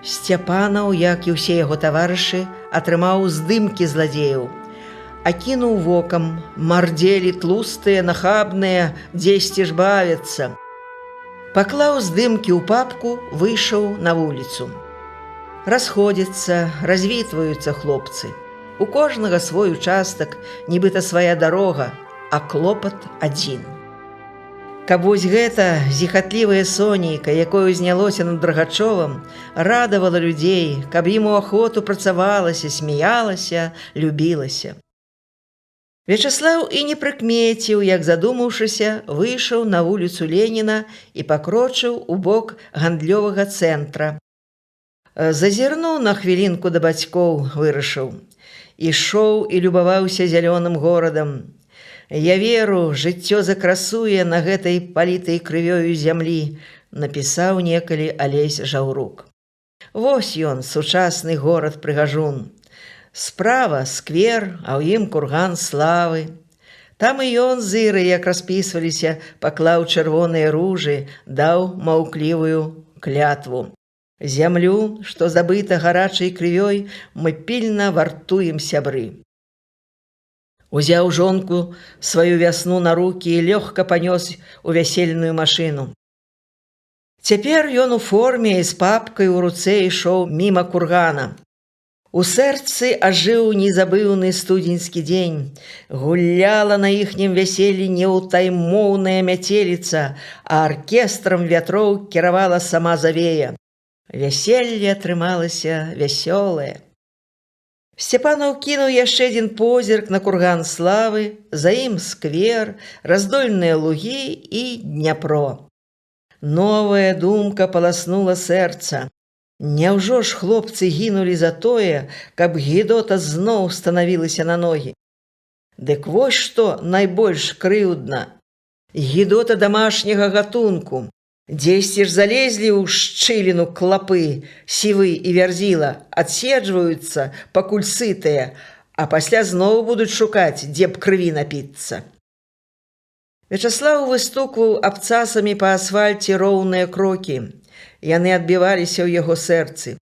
Сцяпанаў, як і ўсе яго таварышы, атрымаў здымкі зладзеяў. Акінуў вокам: мардзелі тлустыя, нахабныя, дзесьці ж бавяцца. Паклаў здымкі ў папку, выйшаў на вуліцу. Расходзяцца, развітваюцца хлопцы. У кожнага свой участак, нібыта свая дарога, а клопат адзін. Каб вось гэта зіхатлівая сонейка, якое узнялося над Рагачовым, радавала людзей, каб ім у ахвоту працавалася, смяялася, любілася. Вячаслаў і не прыкмеціў, як, задумаўшыся, выйшаў на вуліцу Леніна і пакрочыў у бок гандлёвага цэнтра. Зазірнуў на хвілінку да бацькоў, вырашыў. Ішоў і любаваўся зялёным горадам. «Я веру, жыццё закрасуе на гэтай палітай крывёю зямлі», напісаў некалі Алесь Жаўрук. Вось ён, сучасны горад-прыгажун. Справа сквер, а ў ім курган славы. Там і ён з Ірай, як распісваліся, паклаў чырвоныя ружы, даў маўклівую клятву. Зямлю, што забыта гарачай крывёй, мы пільна вартуем, сябры. Узяў жонку сваю вясну на рукі і лёгка панёс у вясельную машыну. Цяпер ён у форме і з папкай у руцэ ішоў міма кургана. У сэрцы ажыў незабыўны студзеньскі дзень. Гуляла на іхнім вяселлі неўтаймоўная мяцеліца, а аркестрам вятроў кіравала сама завея. Вяселле атрымалася вясёлае. Сцяпанаў кінуў яшчэ адзін позірк на курган славы, за ім сквер, раздольныя лугі і Дняпро. Новая думка паласнула сэрца. Няўжо ж хлопцы гінулі за тое, каб Гедота зноў станавілася на ногі? Дык вось што найбольш крыўдна. Гедота дамашняга гатунку. Дзесьці ж залезлі ў шчыліну клапы, сівы і вярзіла, адседжваюцца, пакуль сытыя, а пасля зноў будуць шукаць, дзе б крыві напіцца. Вячаслаў выстукваў абцасамі па асфальце роўныя крокі. Яны адбіваліся ў яго сэрцы.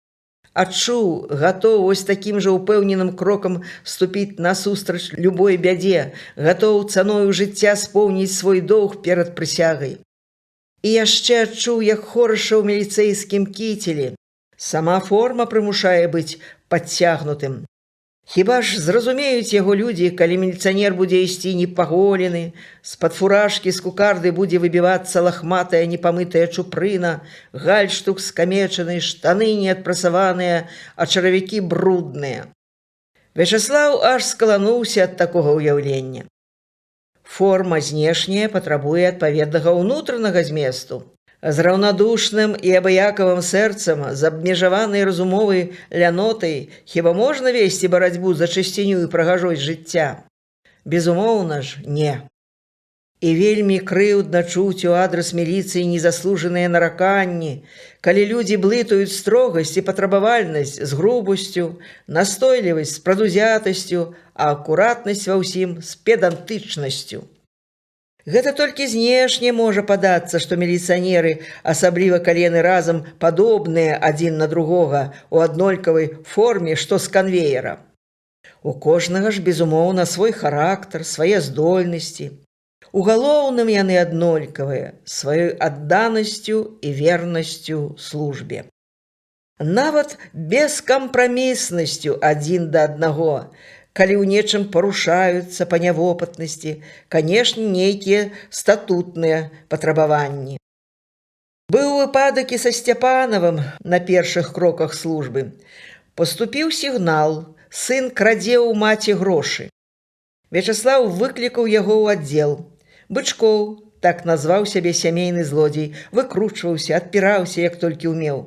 Адчуў, гатоў вось такім жа упэўненым крокам ступіць насустрач любой бядзе, гатоў цаною жыцця споўніць свой доўг перад прысягай. І яшчэ адчуў, як хораша ў міліцэйскім кіцелі. Сама форма прымушае быць падцягнутым. Хіба ж зразумеюць яго людзі, калі міліцыянер будзе ісці непаголены, з-пад фуражкі з кукарды будзе выбівацца лахматая непамытая чупрына, гальштук скамечаны, штаны неадпрасаваныя, а чаравікі брудныя. Вячаслаў аж скалануўся ад такога ўяўлення. Форма знешняя патрабуе адпаведнага ўнутранага зместу. З раўнадушным і абыякавым сэрцам, з абмежаванай разумовай лянотай хіба можна весці барацьбу за чысціню і прыгажосць жыцця? Безумоўна ж, не. І вельмі крыўдна чуць у адрас міліцыі незаслужаныя нараканні, калі людзі блытаюць строгасць і патрабавальнасць з грубасцю, настойлівасць з прадузятасцю, а акуратнасць ва ўсім з педантычнасцю. Гэта толькі знешне можа падацца, што міліцыянеры, асабліва калі яны разам падобныя адзін на другога, у аднолькавай форме, што з канвеера. У кожнага ж, безумоўна, свой характар, свае здольнасці. У галоўным яны аднолькавыя, сваёй адданасцю і вернасцю службе. Нават бескампраміснасцю адзін да аднаго, калі ў нечым парушаюцца па нявопытнасці, канешне, нейкія статутныя патрабаванні. Быў выпадак і са Сцяпанавым на першых кроках службы. Паступіў сігнал, сын крадзе ў маці грошы. Вячаслаў выклікаў яго ў аддзел. Бычкоў, так назваў сябе сямейны злодзей, выкручваўся, адпіраўся, як толькі ўмеў.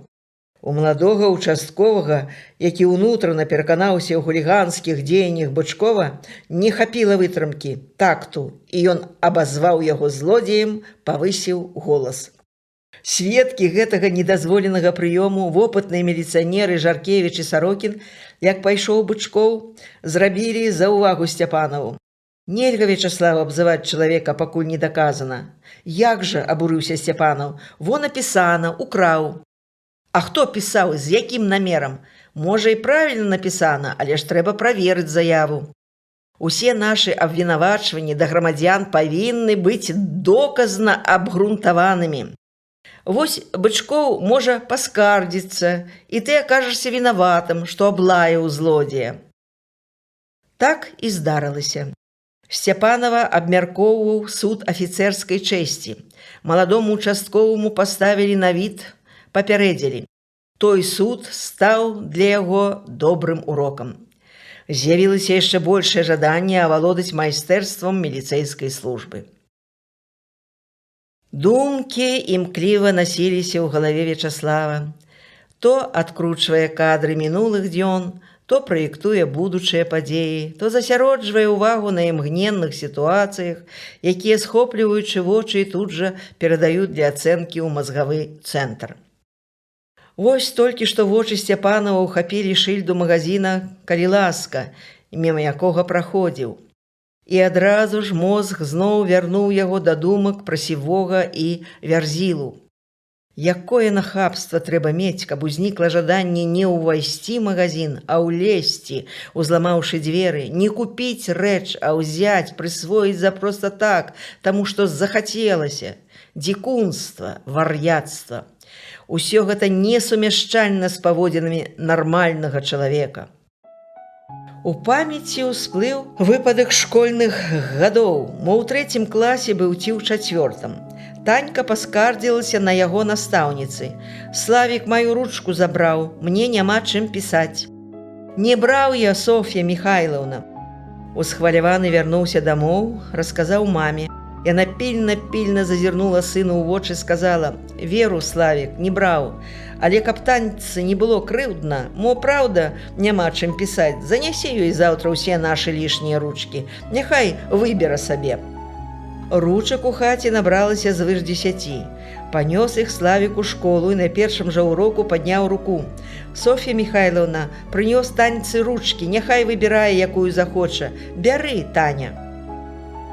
У маладога участковага, які ўнутрана пераканаўся ў хуліганскіх дзеяннях Бычкова, не хапіла вытрымкі, такту, і ён абазваў яго злодзеем, павысіў голас. Сведкі гэтага недазволенага прыёму, вопытныя міліцыянеры Жаркевіч і Сарокін, як пайшоў Бычкоў, зрабілі заўвагу Сцяпанаву. Нельга, Вячаслав, абзываць чалавека, пакуль не даказана. Як жа, абурыўся Сцяпанаў, во напісана, украў. А хто пісаў, з якім намерам? Можа, і правільна напісана, але ж трэба праверыць заяву. Усе нашы абвінавачванні да грамадзян павінны быць доказна абгрунтаванымі. Вось Бычкоў можа паскардзіцца, і ты акажешся вінаватым, што аблаяў злодзея. Так і здарылася. Сцяпанава абмяркоўваў суд афіцэрскай чэсці. Маладому участковаму паставілі на від, папярэдзілі. Той суд стаў для яго добрым урокам. З'явілася яшчэ большае жаданне авалодаць майстэрствам міліцэйскай службы. Думкі імкліва насіліся ў галаве Вячаслава. То адкручвае кадры мінулых дзён, то праектуе будучыя падзеі, то засяроджвае ўвагу на імгненных сітуацыях, якія, схопліваючы вочы, тут жа перадаюць для ацэнкі ў мазгавы цэнтр. Вось толькі што вочы Сцяпанова ўхапілі шыльду магазина «Калі ласка», міма якога праходзіў. І адразу ж мозг зноў вярнуў яго да думак пра сівога і вярзілу. Якое нахабства трэба мець, каб узнікла жаданне не ўвайсці магазин, а ўлезці, узламаўшы дзверы, не купіць рэч, а ўзяць, прысвоіць за проста так, таму што захацелася. Дзікунства, вар'яцтва. Усё гэта несумяшчальна з паводзінамі нармальнага чалавека. У памяці ўсплыў выпадак школьных гадоў. Мо ў 3 класе быў ці ў 4. Танька паскардзілася на яго настаўніцы. «Славік маю ручку забраў, мне няма чым пісаць». «Не браў я, Соф'я Михайлаўна». Усхваляваны вярнуўся дамоў, расказаў маме. Яна пільна зазірнула сыну ў вочы, сказала: «Веру, Славік, не браў. Але каб танцы не было крыўдна, мо праўда няма чым пісаць, занясе ёй заўтра ўсе нашы лішнія ручкі. Няхай выбера сабе». Ручак у хаце набралася звыш 10. Панёс іх Славік у школу і на першым жа уроку падняў руку. «Соф'я Михайлаўна, прынёс танцы ручкі, няхай выбірае, якую захоча. Бяры, Таня».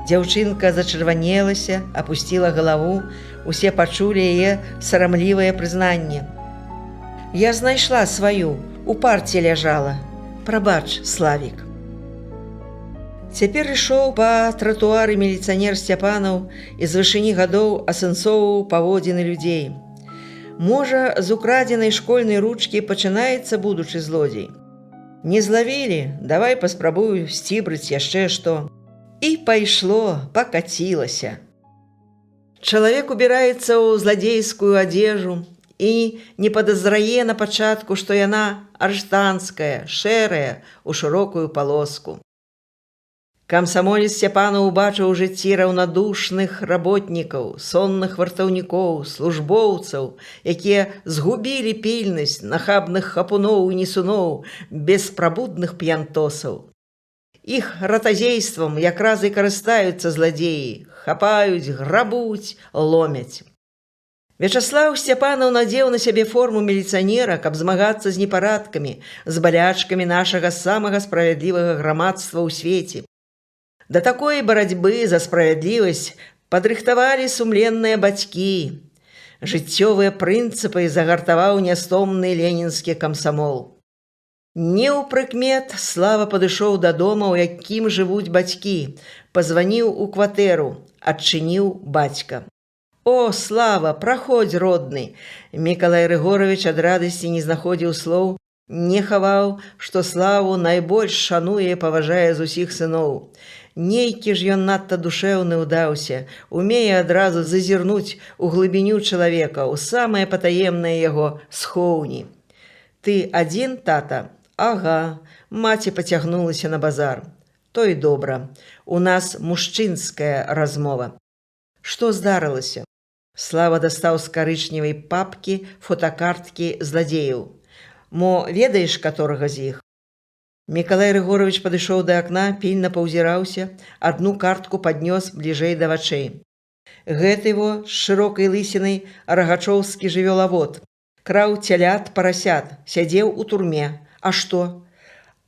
Дзяўчынка зачырванелася, апусціла галаву, усе пачулі яе сарамлівае прызнанне. «Я знайшла сваю, у парце ляжала. Прабач, Славік». Цяпер ішоў па тратуары міліцыянер Сцяпанаў і з вышыні гадоў асэнсоўваў паводзіны людзей. Можа, з украдзенай школьнай ручкі пачынаецца будучы злодзей. Не злавілі, давай паспрабую сцібрыць яшчэ што. І пайшло, пакацілася. Чалавек убіраецца ў зладзейскую адзежу і не падазрае на пачатку, што яна арштанская, шэрая, у шырокую палоску. Камсамолец Сцяпанаў убачыў у жыцці раўнадушных работнікаў, сонных вартаўнікоў, службоўцаў, якія згубілі пільнасць, нахабных хапуноў і несуноў, беспрабудных п'янтосаў. Іх ратазействам якраз і карыстаюцца зладзеі, хапаюць, грабуць, ломяць. Вячаслаў Сцяпанаў надзеў на сябе форму міліцыянера, каб змагацца з непарадкамі, з балячкамі нашага самага справядлівага грамадства ў свеце. Да такой барацьбы за справядлівасць падрыхтавалі сумленныя бацькі. Жыццёвыя прынцыпы загартаваў нястомны ленінскі камсамол. Не ў прыкмет Слава падышоў да дома, у якім жывуць бацькі, пазваніў у кватэру, адчыніў бацька. «О, Слава, праходзь, родны!» Мікалай Рыгоровіч ад радасці не знаходзіў слоў, не хаваў, што Славу найбольш шануе і паважае з усіх сыноў. Нейкі ж ён надта душэўны ўдаўся, умее адразу зазірнуць у глыбіню чалавека, у самыя патаемныя яго схоўні. «Ты адзін, тата?» «Ага», маці пацягнулася на базар. «То і добра. У нас мужчынская размова». «Што здарылася?» Слава дастаў з карычневай папкі фотакарткі зладзеяў. «Мо ведаеш, каторага з іх?» Мікалай Рыгоровіч падышоў да акна, пільна паўзіраўся, адну картку паднёс бліжэй да вачэй. Гэты во з шырокай лысінай рагачоўскі жывёлавод. Краў цялят, парасят, сядзеў у турме. А што?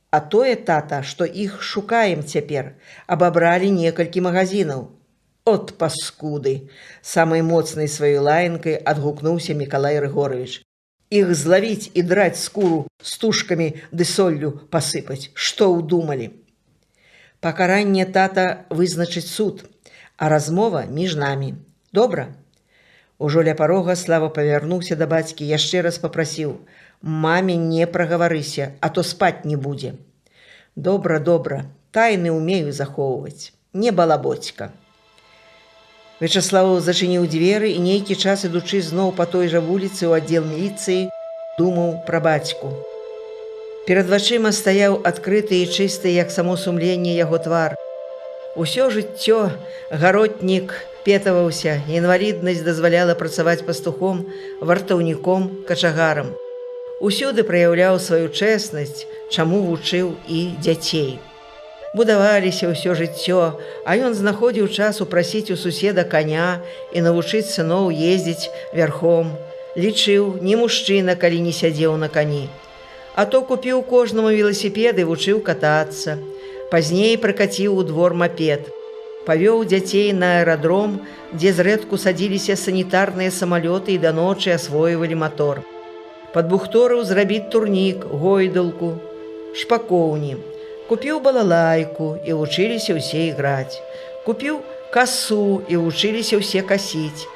А тое, тата, што іх шукаем цяпер. Абабралі некалькі магазинаў. От паскуды! Самай моцнай сваёй лаянкай адгукнуўся Мікалай Рыгоровіч. Іх злавіць і драць скуру стужкамі ды соллю пасыпаць. Што ўдумалі? Пакаранне, тата, вызначыць суд, а размова між намі. Добра? Ужо ля парога Слава павярнуўся да бацькі, яшчэ раз папрасіў: «Маме не прагаварыся, а то спаць не будзе». «Добра, добра, тайны ўмею захоўваць, не балабоцька». Вячаслаў зачыніў дзверы і нейкі час, ідучы зноў па той жа вуліцы ў аддзел міліцыі, думаў пра бацьку. Перад вачыма стаяў адкрыты і чысты, як само сумленне, яго твар. Усё жыццё гаротнік петаваўся, інваліднасць дазваляла працаваць пастухом, вартаўніком, качагарам. Усюды праяўляў сваю чэснасць, чаму вучыў і дзяцей. Будаваліся ўсё жыццё, а ён знаходзіў час упрасіць у суседа каня і навучыць сыноў ездзіць вярхом. Лічыў, не мужчына, калі не сядзеў на кані. А то купіў кожнаму веласіпед і вучыў катацца. Пазней прыкаціў у двор мапед. Павёў дзяцей на аэрадром, дзе зрэдку садзіліся санітарныя самалёты і да ночы асвойвалі матор. Падбухторыў зрабіць турнік, гойдалку, шпакоўні. Купіў балалайку, і вучыліся ўсе іграць. Купіў касу, і вучыліся ўсе касіць.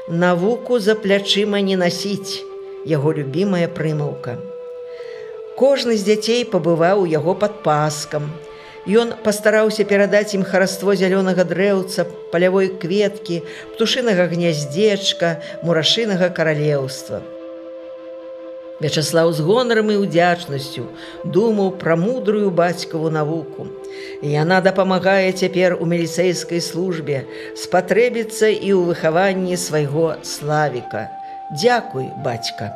Навуку за плячыма не насіць, яго любімая прымаўка. Кожны з дзяцей пабываў у яго пад паскам. Ён пастараўся перадаць ім хараство зялёнага дрэўца, палявой кветкі, птушынага гняздзечка, мурашынага каралеўства. Вячаслаў з гонарам і ўдзячнасцю думаў пра мудрую бацькаву навуку. Яна дапамагае цяпер у міліцэйскай службе, спатрэбіцца і ў выхаванні свайго Славіка. Дзякуй, бацька.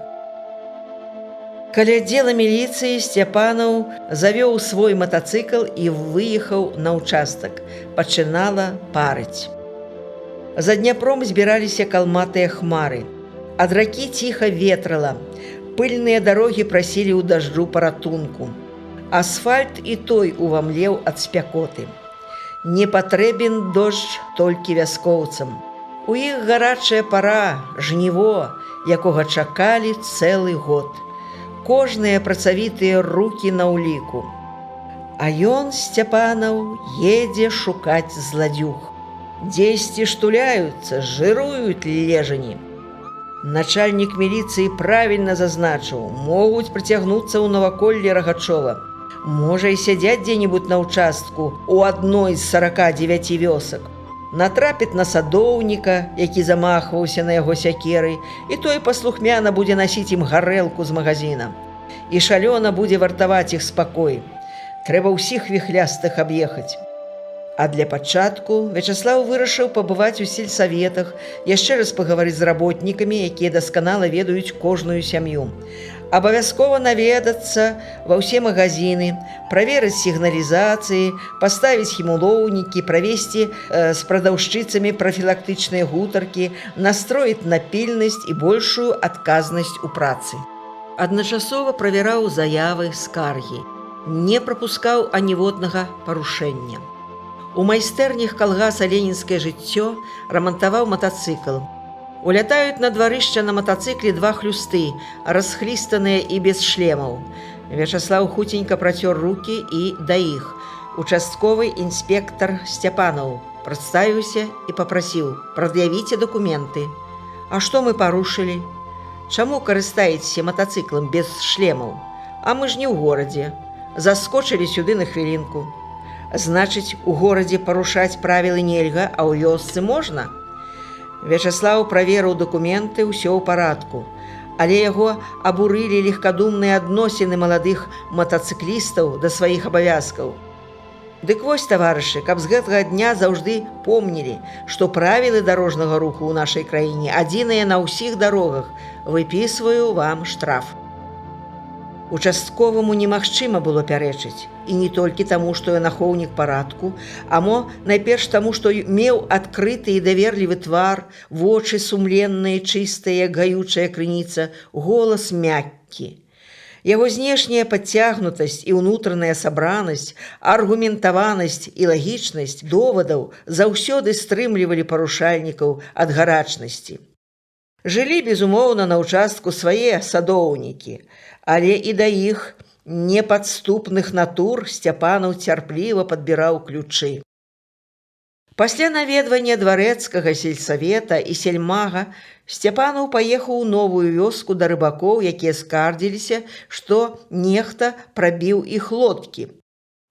Каля аддзела міліцыі Сцяпанаў завёў свой матацыкл і выехаў на ўчастак. Пачынала парыць. За Дняпром збіраліся калматыя хмары. Ад ракі ціха ветрала. Пыльныя дарогі прасілі ў дажджу паратунку. Асфальт і той увамлеў ад спякоты. Не патрэбен дождж толькі вяскоўцам. У іх гарачая пара, жніво, якога чакалі цэлы год. Кожныя працавітыя рукі на ўліку. А ён, Сцяпанаў, едзе шукаць зладзюг. Дзесьці штуляюцца, жыруюць лежані. Начальнік міліцыі правільна зазначыў, могуць прыцягнуцца ў наваколлі Рагачова. Можа і сядзяць дзе-небудзь на ўчастку у адной з 49 вёсак. Натрапіць на садоўніка, які замахваўся на яго сякерай, і той паслухмяна будзе насіць ім гарэлку з магазіна. І шалёна будзе вартаваць іх спакой. Трэба ўсіх віхлястых аб'ехаць. А для пачатку Вячаслаў вырашыў пабываць у сельсаветах, яшчэ раз пагаварыць з работнікамі, якія дасканала ведаюць кожную сям'ю. Абавязкова наведацца ва ўсе магазіны, праверыць сігналізацыі, паставіць хімулоўнікі, правесці з прадаўшчыцамі прафілактычныя гутаркі, настроіць на пільнасць і большую адказнасць у працы. Адначасова правяраў заявы, скаргі. Не прапускаў аніводнага парушэння. У майстэрнях калгаса «Ленінскае жыццё» рамантаваў матацыкл. Улятаюць на дварышча на матацыкле два хлюсты, расхлістаныя і без шлемаў. Вячаслаў хутенька працёр рукі і да іх. Участковы інспектар Сцяпанаў прадставіўся і папрасіў: «Прад'явіце дакументы». «А што мы парушылі? Чаму карыстаецеся матацыклам без шлемаў? А мы ж не ў горадзе. Заскочылі сюды на хвілінку». «Значыць, у горадзе парушаць правілы нельга, а ў вёсцы можна?» Вячаслаў праверыў дакументы, ўсё ў парадку. Але яго абурылі легкадумныя адносіны маладых матацыклістаў да сваіх абавязкаў. Дык вось, таварышы, каб з гэтага дня заўжды помнілі, што правілы дарожнага руху ў нашай краіне адзіныя на ўсіх дарогах. Выпісваю вам штраф. Участковаму немагчыма было пярэчыць. І не толькі таму, што ён ахоўнік парадку, а найперш таму, што меў адкрыты і даверлівы твар, вочы сумленныя, чыстыя, як гаючая крыніца, голас мяккі. Яго знешняя падцягнутасць і ўнутраная сабранасць, аргументаванасць і лагічнасць довадаў заўсёды стрымлівалі парушальнікаў ад гарачнасці. Жылі, безумоўна, на ўчастку свае садоўнікі, але і да іх непадступных натур Сцяпанаў цярпліва падбіраў ключы. Пасля наведвання дварэцкага сельсавета і сельмага Сцяпанаў паехаў у новую вёску да рыбакоў, якія скардзіліся, што нехта прабіў іх лодкі.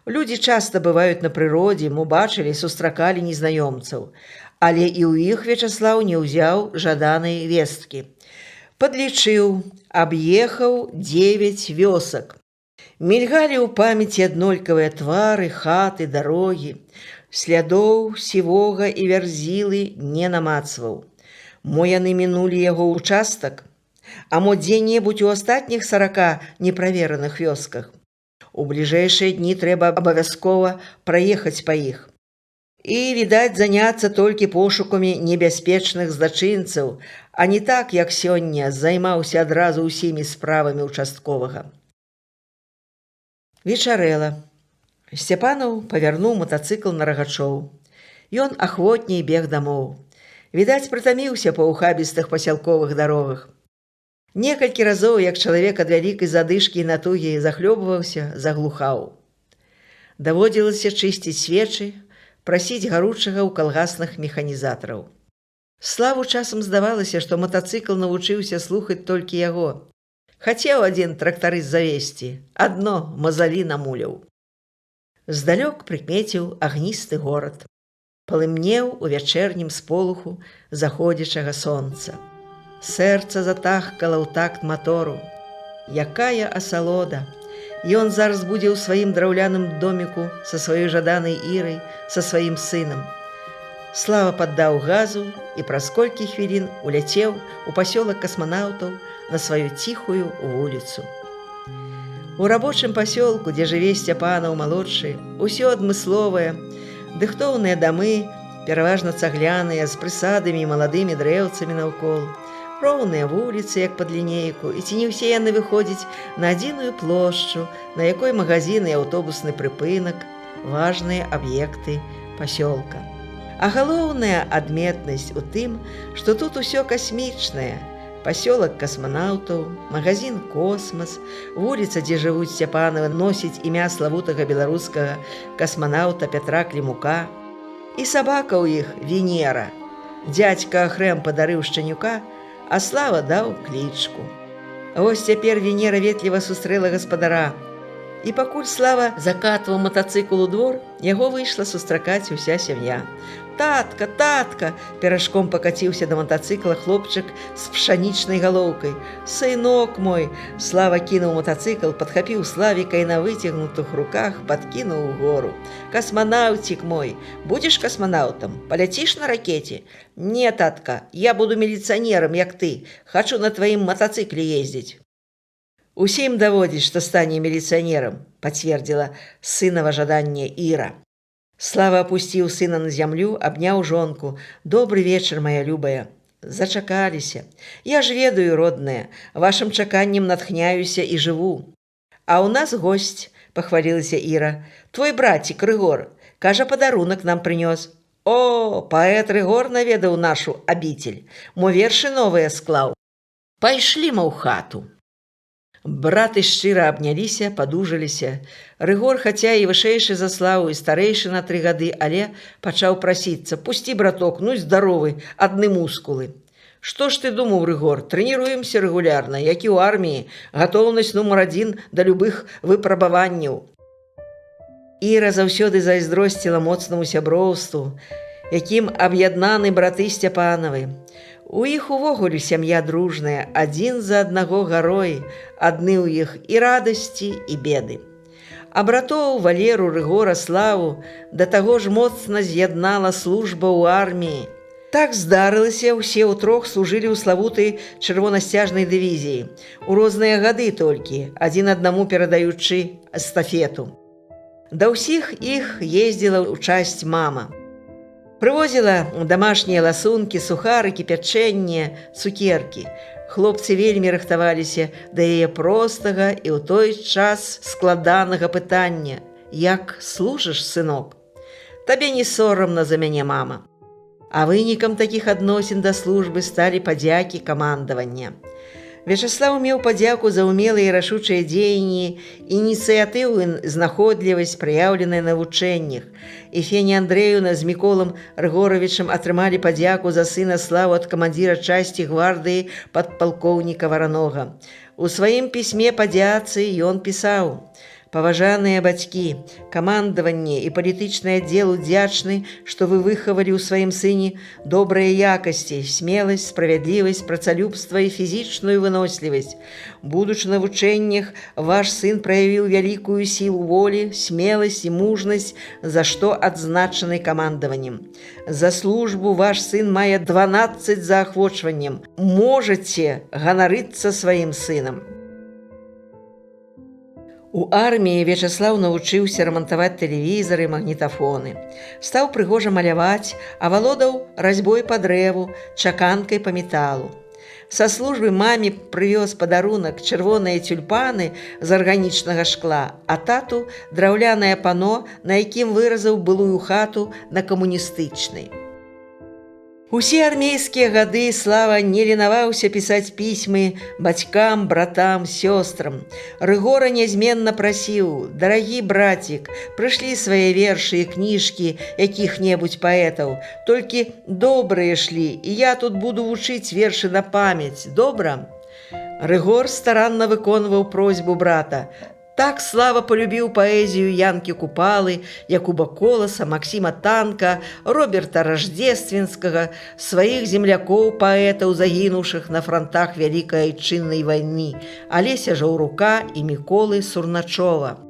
Людзі часта бываюць на прыродзе, мо бачылі, сустракалі незнаёмцаў. Але і ў іх Вячаслаў не ўзяў жаданай весткі. Падлічыў, аб'ехаў 9 вёсак. Мільгалі ў памяці аднолькавыя твары, хаты, дарогі. Слядоў сівога і вярзілы не намацваў. Мо яны мінулі яго ўчастак? А мо дзе-небудзь у астатніх 40 неправераных вёсках? У бліжэйшыя дні трэба абавязкова праехаць па іх. і, відаць, заняцца толькі пошукамі небяспечных злачынцаў, а не так, як сёння, займаўся адразу ўсімі справамі участковага. Вечарэла. Сцяпанаў павярнуў матацыкл на Рагачоў. Ён ахвотней бег дамоў. Відаць, прытаміўся па ухабістых пасялковых дарогах. Некалькі разоў, як чалавек ад вялікай задышкі і натугі захлёбваўся, заглухаў. Даводзілася чысціць свечы, прасіць гаручага ў калгасных механізатараў. Славу часам здавалася, што матацыкл навучыўся слухаць толькі яго. Хацеў адзін трактарыст завесці, адно мазалі намуляў. Здалёк прыкмеціў агністы горад. Палымнеў у вячэрнім сполуху заходзячага сонца. Сэрца затахкала ў такт матору. Якая асалода! Ён зараз будзе ў сваім драўляным доміку са сваёй жаданай Ірай, са сваім сынам. Слава паддаў газу і праз колькі хвілін уляцеў у пасёлак касманаўтаў на сваю ціхую вуліцу. У рабочым пасёлку, дзе жыве Сцяпанаў малодшы, усё адмысловае, дыхтоўныя дамы, пераважна цагляныя, з прысадамі і маладымі дрэўцамі наўкол, роўныя вуліцы, як пад лінейку, і ці не ўсе яны выходзяць на адзіную плошчу, на якой магазин і аўтобусны прыпынак, важныя аб'екты пасёлка. А галоўная адметнасць у тым, што тут усё касмічнае. Пасёлак касманаўтаў, магазин «Космас», вуліца, дзе жывуць Сцяпанавы, носіць імя славутага беларускага касманаўта Пятра Клімука. І сабака ў іх Венера. Дзядзька Ахрэм падарыў шчанюка, а Слава даў клічку. Вось цяпер Венера ветліва сустрэла гаспадара. І пакуль Слава закатваў матацыкл у двор, яго выйшла сустракаць уся сям'я. «Татка, татка!» Перашком пакаціўся да матацыкла хлопчык з пшанічнай галоўкай. «Сынок мой!» Слава кінуў матацыкл, падхапіў Славіка і на выцягнутых руках падкінуў угору. «Касманаўцік мой! Будзеш касманаўтам? Паляціш на ракеце?» «Не, татка, я буду міліцыянерам, як ты. Хачу на тваім матацыкле ездзіць». «Усім даводзіць, што стане міліцыянерам», пацвердзіла сынава жаданне Іра. Слава апусціў сына на зямлю, абняў жонку. «Добры вечар, моя любая». «Зачакаліся. Я ж ведаю, родная, вашым чаканнем натхняюся і жыву». «А ў нас госць», пахвалілася Іра. «Твой братик Рыгор, кажа, падарунак нам прынёс». «О, паэт Рыгор наведаў нашу абіцель, мо вершы новыя склаў. Пайшлі ма ў хату». Браты шчыра абняліся, падужаліся. Рыгор, хаця і вышэйшы за Славу, і старэйшы на 3 гады, але пачаў прасіцца: «Пусці, браток, ну здаровы, адны мускулы». «Што ж ты думаў, Рыгор, трэніруемся рэгулярна, як і ў арміі, гатоўнасць нумар 1 да любых выпрабаванняў». Іра заўсёды зайздросціла моцнаму сяброўству, якім аб'яднаны браты Сцяпанавы. У іх увогуле сям'я дружная, адзін за аднаго гарой, адны ў іх і радасці, і беды. А братоў Валеру, Рыгора, Славу да таго ж моцна з'яднала служба ў арміі. Так здарылася, усе ўтрох служылі ў славутай чырвонасцяжнай дывізіі. У розныя гады толькі, адзін аднаму перадаючы эстафету. Да ўсіх іх ездзіла ў часць мама. Прывозіла дамашнія ласункі, сухарыкі, пячэнне, цукеркі. Хлопцы вельмі рыхтаваліся да яе простага і ў той час складанага пытання: «Як служыш, сынок? Табе не сорамна за мяне, мама». А вынікам такіх адносін да службы сталі падзякі камандавання. Вячаслаў меў падзяку за ўмелыя і рашучыя дзеянні, ініцыятыву і знаходлівасць, праяўленыя на вучэннях. І Феня Андрэевна з Міколам Рыгоравічам атрымалі падзяку за сына Славу ад камандзіра часці гвардыі падпалкоўніка Варанога. У сваім пісьме падзяцы ён пісаў: «Паважаныя бацькі, камандаванне і палітычны аддзел удзячны, што вы выхавалі ў сваім сыне добрыя якасці, смеласць, справядлівасць, працалюбства і фізічную вынослівасць. Будучы на вучэннях, ваш сын праявіў вялікую сілу волі, смеласць і мужнасць, за што адзначаны камандаваннем. За службу ваш сын мае 12 заахвочваннем. Можаце ганарыцца сваім сынам». У арміі Вячаслаў навучыўся рамантаваць тэлевізары, магнітафоны. Стаў прыгожа маляваць, авалодаў разьбой па дрэву, чаканкай па металу. Са службы маме прывёз падарунак чырвоныя тюльпаны з арганічнага шкла, а тату драўлянае пано, на якім выразаў былую хату на камуністычнай. Усе армейскія гады Слава не ленаваўся пісаць пісьмы бацькам, братам, сёстрам. Рыгора нязменна прасіў: «Дарагі братик, прышлі свае вершы і кніжкі якіх-небудзь паэтаў. Толькі добрыя шлі, і я тут буду вучыць вершы на памяць. Добра?» Рыгор старанна выконваў просьбу брата. Так Слава полюбіў паэзію Янкі Купалы, Якуба Коласа, Максіма Танка, Роберта Раждзественскага, сваіх землякоў-паэтаў, загінуўшых на франтах Вялікай Айчыннай вайны, Алеся Жаўрука і Міколы Сурначова.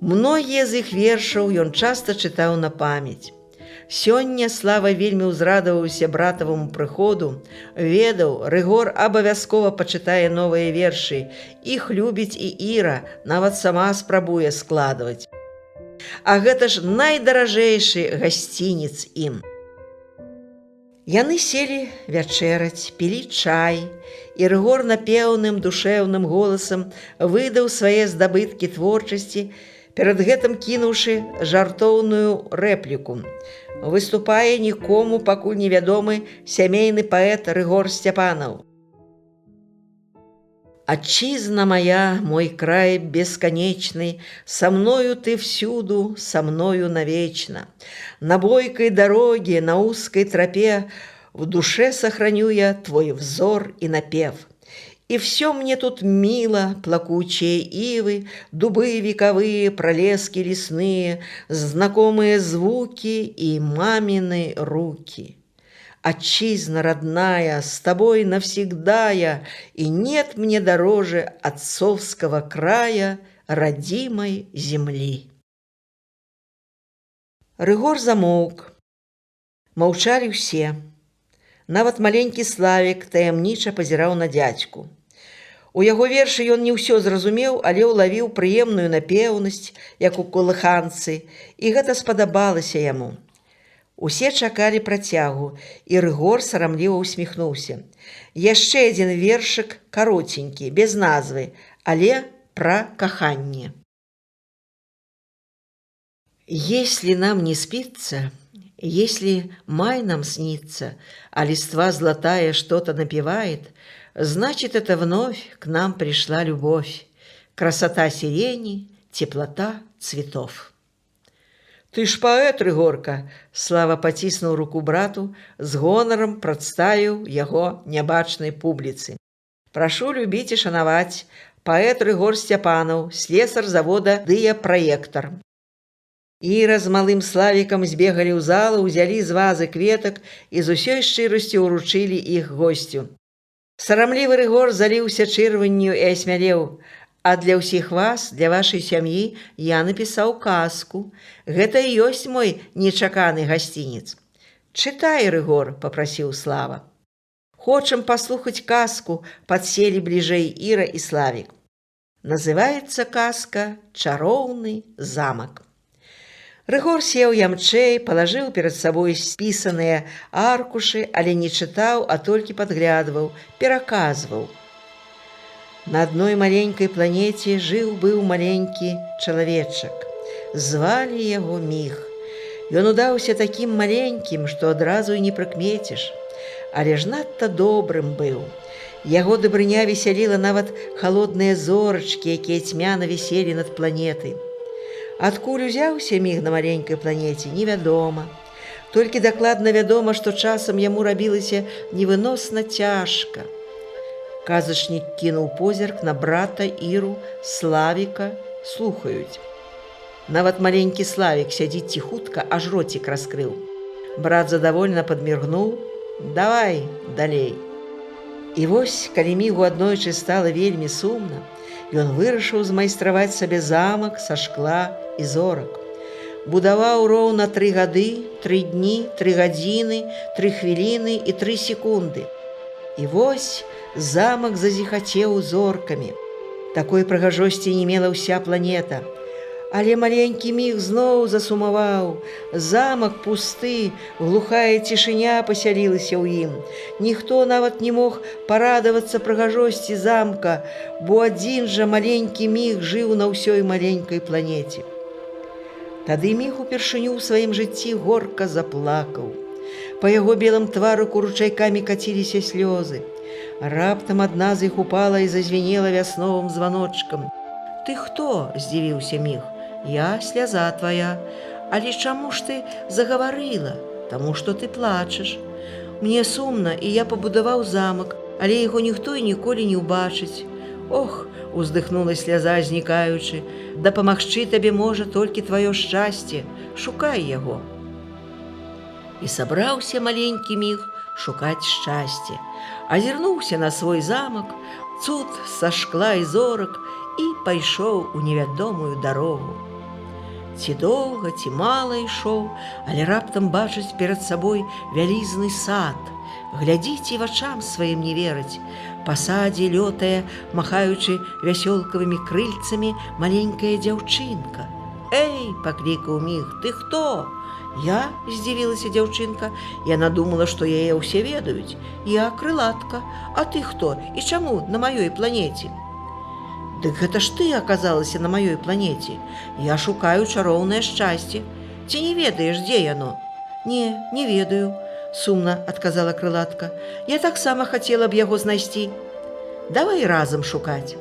Многія з іх вершаў ён часта чытаў на памяць. Сёння Слава вельмі ўзрадаваўся братаваму прыходу, ведаў, Рыгор абавязкова пачытае новыя вершы. Іх любіць і Іра, нават сама спрабуе складваць. А гэта ж найдаражэйшы гасцінец ім. Яны селі вячэраць, пілі чай, і Рыгор напеўным душэўным голасам выдаў свае здабыткі творчасці, перад гэтым кінуўшы жартоўную рэпліку. Выступае нікому пакуль невядомы сямейны паэт Рыгор Сцяпанаў. «Отчизна моя, мой край бесконечный, со мною ты всюду, со мною навечно. На бойкой дороге, на узкой тропе в душе сохраню я твой взор и напев. И все мне тут мило, плакучие ивы, дубы вековые, пролески лесные, знакомые звуки и мамины руки. Отчизна родная, с тобой навсегда я, и нет мне дороже отцовского края, родимой земли». Рыгор замоўк. Маўчалі ўсе. Нават маленькі Славік таямніча пазіраў на дзядзьку. У яго вершы ён не ўсё зразумеў, але ўлавіў прыемную напеўнасць, як у калыханцы, і гэта спадабалася яму. Усе чакалі працягу, і Рыгор сарамліва ўсміхнуўся. Яшчэ адзін вершык каротенькі, без назвы, але пра каханне. «Если нам не спится, если май нам снится, а листва золотая что-то напевает, значит, это вновь к нам пришла любовь, красота сирени, теплота цветов». «Ты ж паэт, Рыгорка!» Слава паціснуў руку брату, з гонарам прадставіў яго нябачнай публіцы. «Прашу любіць і шанаваць, паэт Рыгор Сцяпанаў, слесар завода «Дыя-праектар». Іра з малым Славікам збегалі ў залу, узялі з вазы кветак і з усёй шчырасцю ўручылі іх госцю. Сарамлівы Рыгор заліўся чырванню і асмялеў. «А для ўсіх вас, для вашай сям'і я напісаў казку. Гэта і ёсць мой нечаканы гасцінец». «Чытай, Рыгор», – папрасіў Слава. «Хочам паслухаць казку», – падселі бліжэй Іра і Славік. Называецца казка «Чароўны замак». Рыгор сеў ямчэй, палажыў перад сабой спісаныя аркушы, але не чытаў, а толькі падглядваў, пераказваў. На адной маленькай планеце жыў-быў маленькі чалавечак. Звалі яго Міг. Ён удаўся такім маленькім, што адразу і не прыкмеціш. Але ж надта добрым быў. Яго дабрыня весяліла нават халодныя зорачкі, якія цьмяна віселі над планетай. Адкуль узяўся Міг на маленькай планеце, невядома. Толькі дакладна вядома, што часам яму рабілася невыносна цяжка. Казачнік кінуў позірк на брата, Іру, Славіка, слухаюць. Нават маленькі Славік сядзіць ціхутка, аж роцік раскрыў. Брат задавольна падміргнуў: «Давай далей». І вось, калі Мігу аднойчы стала вельмі сумна, ён вырашыў змайстраваць сабе замак са шкла і зорак. Будаваў роўна 3 гады, 3 дні, 3 гадзіны, 3 хвіліны і 3 секунды. І вось замак зазіхацеў зоркамі. Такой прыгажосці не мела ўся планета. Але маленькі міг зноў засумаваў. Замак пусты, глухая цішыня пасялілася ў ім. Ніхто нават не мог парадавацца прыгажосці замка, бо адзін жа маленькі міг жыў на ўсёй маленькай планеце. Тады міг упершыню ў сваім жыцці горка заплакаў. Па яго белым тварыку ручайкамі каціліся слёзы. Раптам адна з іх упала і зазвенела вясновым званочкам. «Ты хто?» – здзівіўся міг. «Я сляза твая. Але чаму ж ты загаварыла? Таму што ты плачаш. Мне сумна, і я пабудаваў замак, але яго ніхто і ніколі не ўбачыць. Ох!» – уздыхнула сляза, знікаючы. «Дапамагчы табе можа толькі тваё шчасце. Шукай яго». І сабраўся маленькі міг шукаць шчасце. Азірнуўся на свой замак, цуд са шкла і зорак, і пайшоў у невядомую дарогу. Ці доўга, ці мала ішоў, але раптам бачыць перад сабой вялізны сад. Глядзіць і вачам сваім не верыць. Па садзе лётае, махаючы вясёлкавымі крыльцамі, маленькая дзяўчынка. «Эй!» – паклікаў міг. «Ты хто?» «Я?» – здзівілася дзяўчынка. Яна думала, што яе ўсе ведаюць. «Я крылатка. А ты хто? І чаму на маёй планеце?» «Дык гэта ж ты аказалася на маёй планеце. Я шукаю чароўнае шчасце. Ці не ведаеш, дзе яно?» «Не, не ведаю», – сумна адказала крылатка. «Я таксама хацела б яго знайсці. Давай разам шукаць».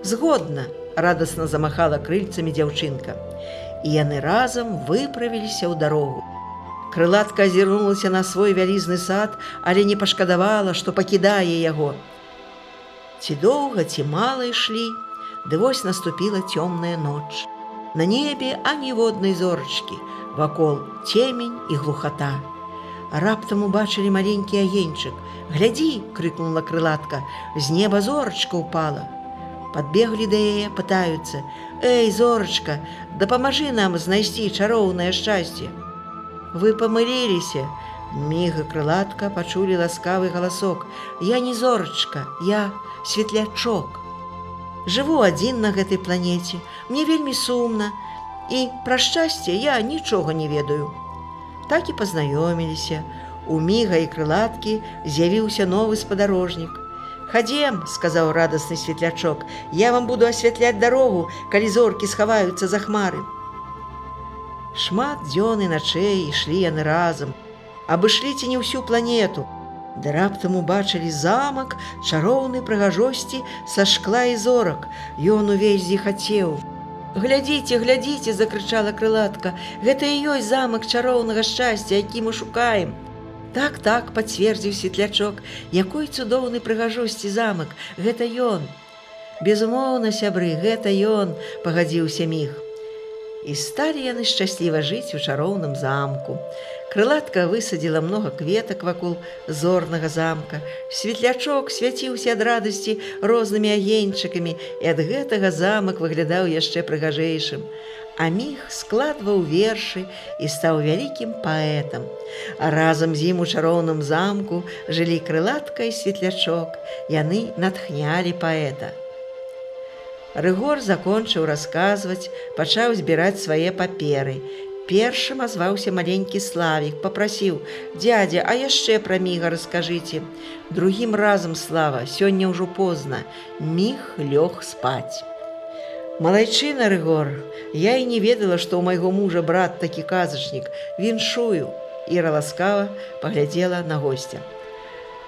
«Згодна», – радасна замахала крыльцамі дзяўчынка. І яны разам выправіліся ў дарогу. Крылатка азірнулася на свой вялізны сад, але не пашкадавала, што пакідае яго. Ці доўга, ці мала ішлі, ды вось наступіла цёмная ноч. На небе аніводнай зорачкі, вакол цемень і глухата. Раптам убачылі маленькі агеньчык. «Глядзі!» – крыкнула крылатка. «З неба зорачка ўпала». Падбеглі да яе, пытаюцца: «Эй, зорачка, дапамажы нам знайсці чароўнае шчасце». «Вы памыліліся!» Міг і крылатка пачулі ласкавы галасок. «Я не зорачка, я светлячок. Жыву адзін на гэтай планеце, мне вельмі сумна, і пра шчасце я нічога не ведаю». Так і пазнаёміліся. У міга і крылаткі з'явіўся новы спадарожнік. «Хадзем», – сказаў радасны светлячок, – «я вам буду асвятляць дарогу, калі зоркі схаваюцца за хмары». Шмат дзён і начэй ішлі яны разам, абышлі ці не ўсю планету, ды раптам убачылі замак чароўнай прыгажосці са шкла і зорак. Ён увесь зіхацеў. «Глядзіце, глядзіце!» – закрычала крылатка. «Гэта і ёсць замак чароўнага шчасця, які мы шукаем». «Так, так», – пацвердзіў светлячок, – «якой цудоўнай прыгажосці замак, гэта ён». «Безумоўна, сябры, гэта ён», – пагадзіўся міг. І сталі яны шчасліва жыць у чароўным замку. Крылатка высадзіла многа кветак вакол зорнага замка. Светлячок свяціўся ад радасці рознымі агеньчыкамі, і ад гэтага замак выглядаў яшчэ прыгажэйшым. А міг складваў вершы і стаў вялікім паэтам. А разам з ім у чароўным замку жылі крылатка і светлячок. Яны натхнялі паэта. Рыгор закончыў расказваць, пачаў збіраць свае паперы. Першым азваўся маленькі Славік, папрасіў: «Дядя, а яшчэ пра міга раскажыце». Другім разам Слава: «Сёння ўжо позна». Міг лёг спаць. «Малайчына, Рыгор, я і не ведала, што ў майго мужа брат такі казачнік. Віншую». Іра ласкава паглядзела на госця.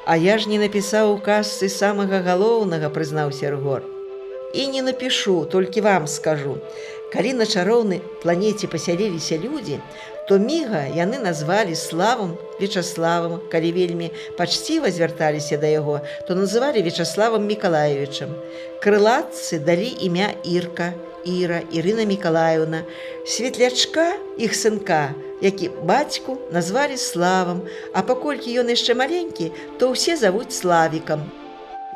«А я ж не напісаў у казцы самага галоўнага», – прызнаўся Рыгор. «І не напішу, толькі вам скажу. Калі на чароўнай планеце пасяліліся людзі, то міга яны назвалі Славам Вячаславам. Калі вельмі пачціва звярталіся да яго, то называлі Вячаславам Мікалаевічам. Крылатцы далі імя Ірка, Іра, Ірына Мікалаевна. Светлячка, іх сынка, які бацьку, назвалі Славам, а паколькі ён яшчэ маленькі, то ўсе завуць Славікам.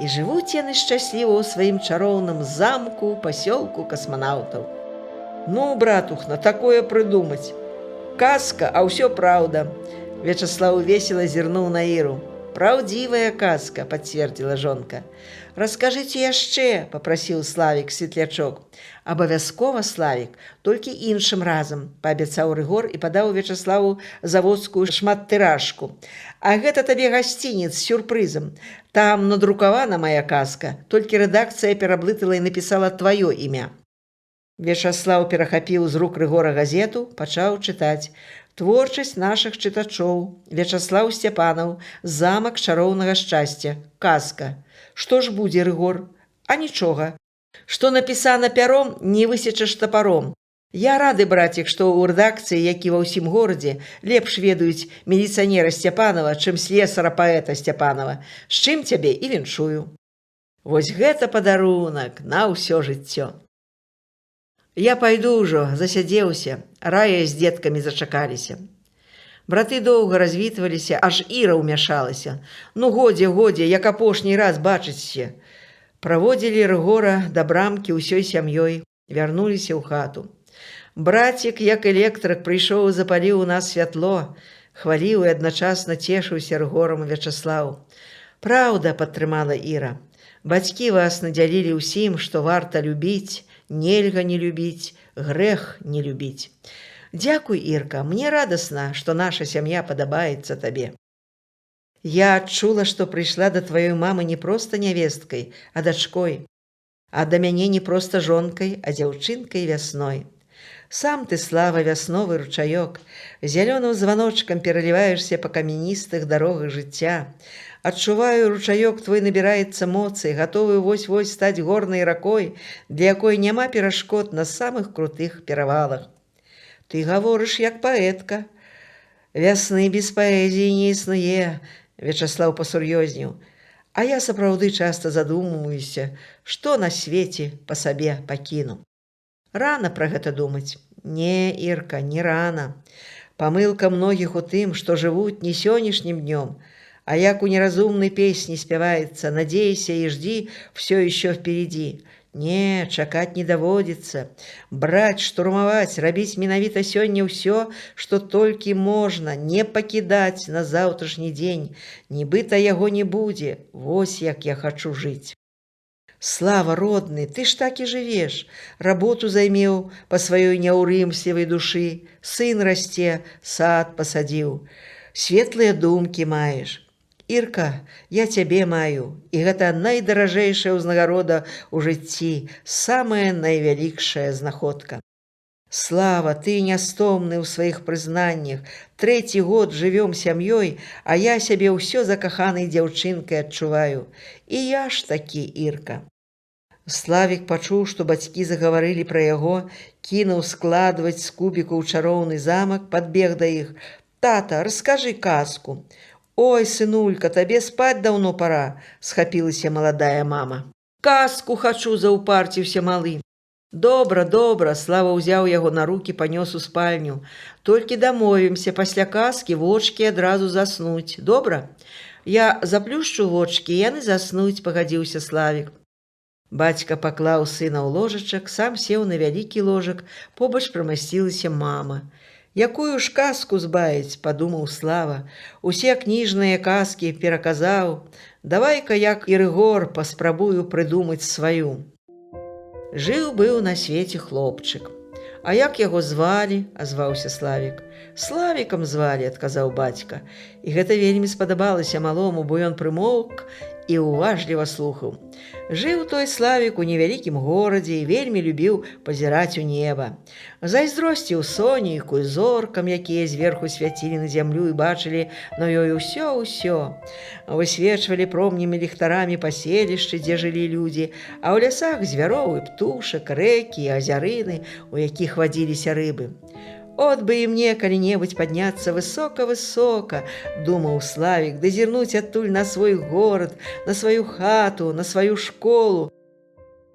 І жывуць яны шчасліва ў сваім чароўным замку, пасёлку касманаўтаў». «Ну, братухна, такое прыдумаць. Казка, а ўсё праўда». Вячаслаў весела зірнуў на Іру. Праўдзівая казка, пацвердзіла жонка. Раскажыце яшчэ, папрасіў Славік светлячок. Абавязкова, Славік, толькі іншым разам, паабяцаў Рыгор і падаў Вячаславу заводскую шматтыражку. А гэта табе гасцінец з сюрпрызам. Там надрукавана мая казка, толькі рэдакцыя пераблытала і напісала тваё імя. Вячаслаў перахапіў з рук Рыгора газету, пачаў чытаць. Творчасць нашых чытачоў. Вячаслаў Сцяпанаў. Замак чароўнага шчасця. Казка. Што ж будзе, Рыгор? А нічога. Што напісана пяром, не высечаш тапаром. Я рады, братик, што ў рэдакцыі, які ва ўсім горадзе, лепш ведаюць міліцыянера Сцяпанова, чым слесара-паэта Сцяпанова. З чым цябе і віншую. Вось гэта падарунак на ўсё жыццё. Я пайду ўжо, засядзеўся, Рая з дзеткамі зачакаліся. Браты доўга развітваліся, аж Іра ўмяшалася. Ну, годзе, як апошні раз бачыцьсе. Праводзілі Рыгора да брамкі ўсёй сям'ёй, вярнуліся ў хату. Брацік, як электрык, прыйшоў і запаліў у нас святло, хваліў і адначасна цешыўся Рыгорам Вячаслаў. Праўда, падтрымала Іра. Бацькі вас надзялілі ўсім, што варта любіць, нельга не любіць, грэх не любіць. Дзякуй, Ірка, мне радасна, што наша сям'я падабаецца табе. Я адчула, што прыйшла да тваёй мамы не проста нявесткай, а дачкой, а да мяне не проста жонкай, а дзяўчынкай вясной. Сам ты, Слава, вясновы ручаёк, зялёным званочкам пераліваешся па камяністых дарогах жыцця. Адчуваю, ручаёк твой набіраецца моцы, гатовы вось-вось стаць горнай ракой, для якой няма перашкод на самых крутых перавалах. Ты гаворыш, як паэтка. Вясны без паэзіі не існуе, Вячаслаў пасур'ёзніў. А я сапраўды часта задумваюся, што на свеце па сабе пакіну. Рана пра гэта думаць. Не, Ірка, не рана. Памылка многіх у тым, што жывуць не сённяшнім днём, а як у неразумнай песні спяваецца «Надейся и жди, все еще впереди». Не, чакаць не даводзіцца. Браць, штурмаваць, рабіць менавіта сёння ўсё, што толькі можна, не пакідаць на заўтрашні дзень. Нібыта яго не будзе. Вось як я хачу жыць. Слава, родны, ты ж так і жывеш. Работу займеў па сваёй няўрымслівай душы. Сын расце, сад пасадзіў. Светлыя думкі маеш. Ірка, я цябе маю, і гэта найдаражэйшая ўзнагарода ў жыцці, самая найвялікшая знаходка. Слава, ты нястомны ў сваіх прызнаннях, 3 год жывём сям'ёй, а я сябе ўсё закаханай дзяўчынкай адчуваю. І я ж такі, Ірка. Славік пачуў, што бацькі загаварылі пра яго, кінуў складваць з кубікаў чароўны замак, падбег да іх. Тата, раскажы казку. Ой, сынулька, табе спаць даўно пара, схапілася маладая мама. Казку хачу, заўпарціўся малы. Добра, добра, Слава ўзяў яго на рукі, панёс у спальню. Толькі дамовімся, пасля казкі вочкі адразу заснуць. Добра? Я заплюшчу вочкі, яны заснуць, пагадзіўся Славік. Бацька паклаў сына ў ложачак, сам сеў на вялікі ложак, побач прымасцілася мама. Якую ж казку збавіць, падумаў Слава. Усе кніжныя казкі пераказаў. Давай-ка, як і Рыгор, паспрабую прыдумаць сваю. Жыў быў на свеце хлопчык. А як яго звалі? Азваўся Славік. Славікам звалі, адказаў бацька. І гэта вельмі спадабалася малому, бо ён прымоўк і уважліва слухаў. Жыў той Славік у невялікім горадзе і вельмі любіў пазіраць у неба. Зайздросціў сонейку і зоркам, якія зверху свяцілі на зямлю і бачылі на ёй усё-ўсё. Высвечвалі промнімі ліхтарамі паселішчы, дзе жылі людзі, а ў лясах звяроў і птушак, рэкі і азярыны, у якіх вадзіліся рыбы. От бы і мне калі-небудзь падняцца высока-высока, думаў Славік, дазірнуць адтуль на свой горад, на сваю хату, на сваю школу.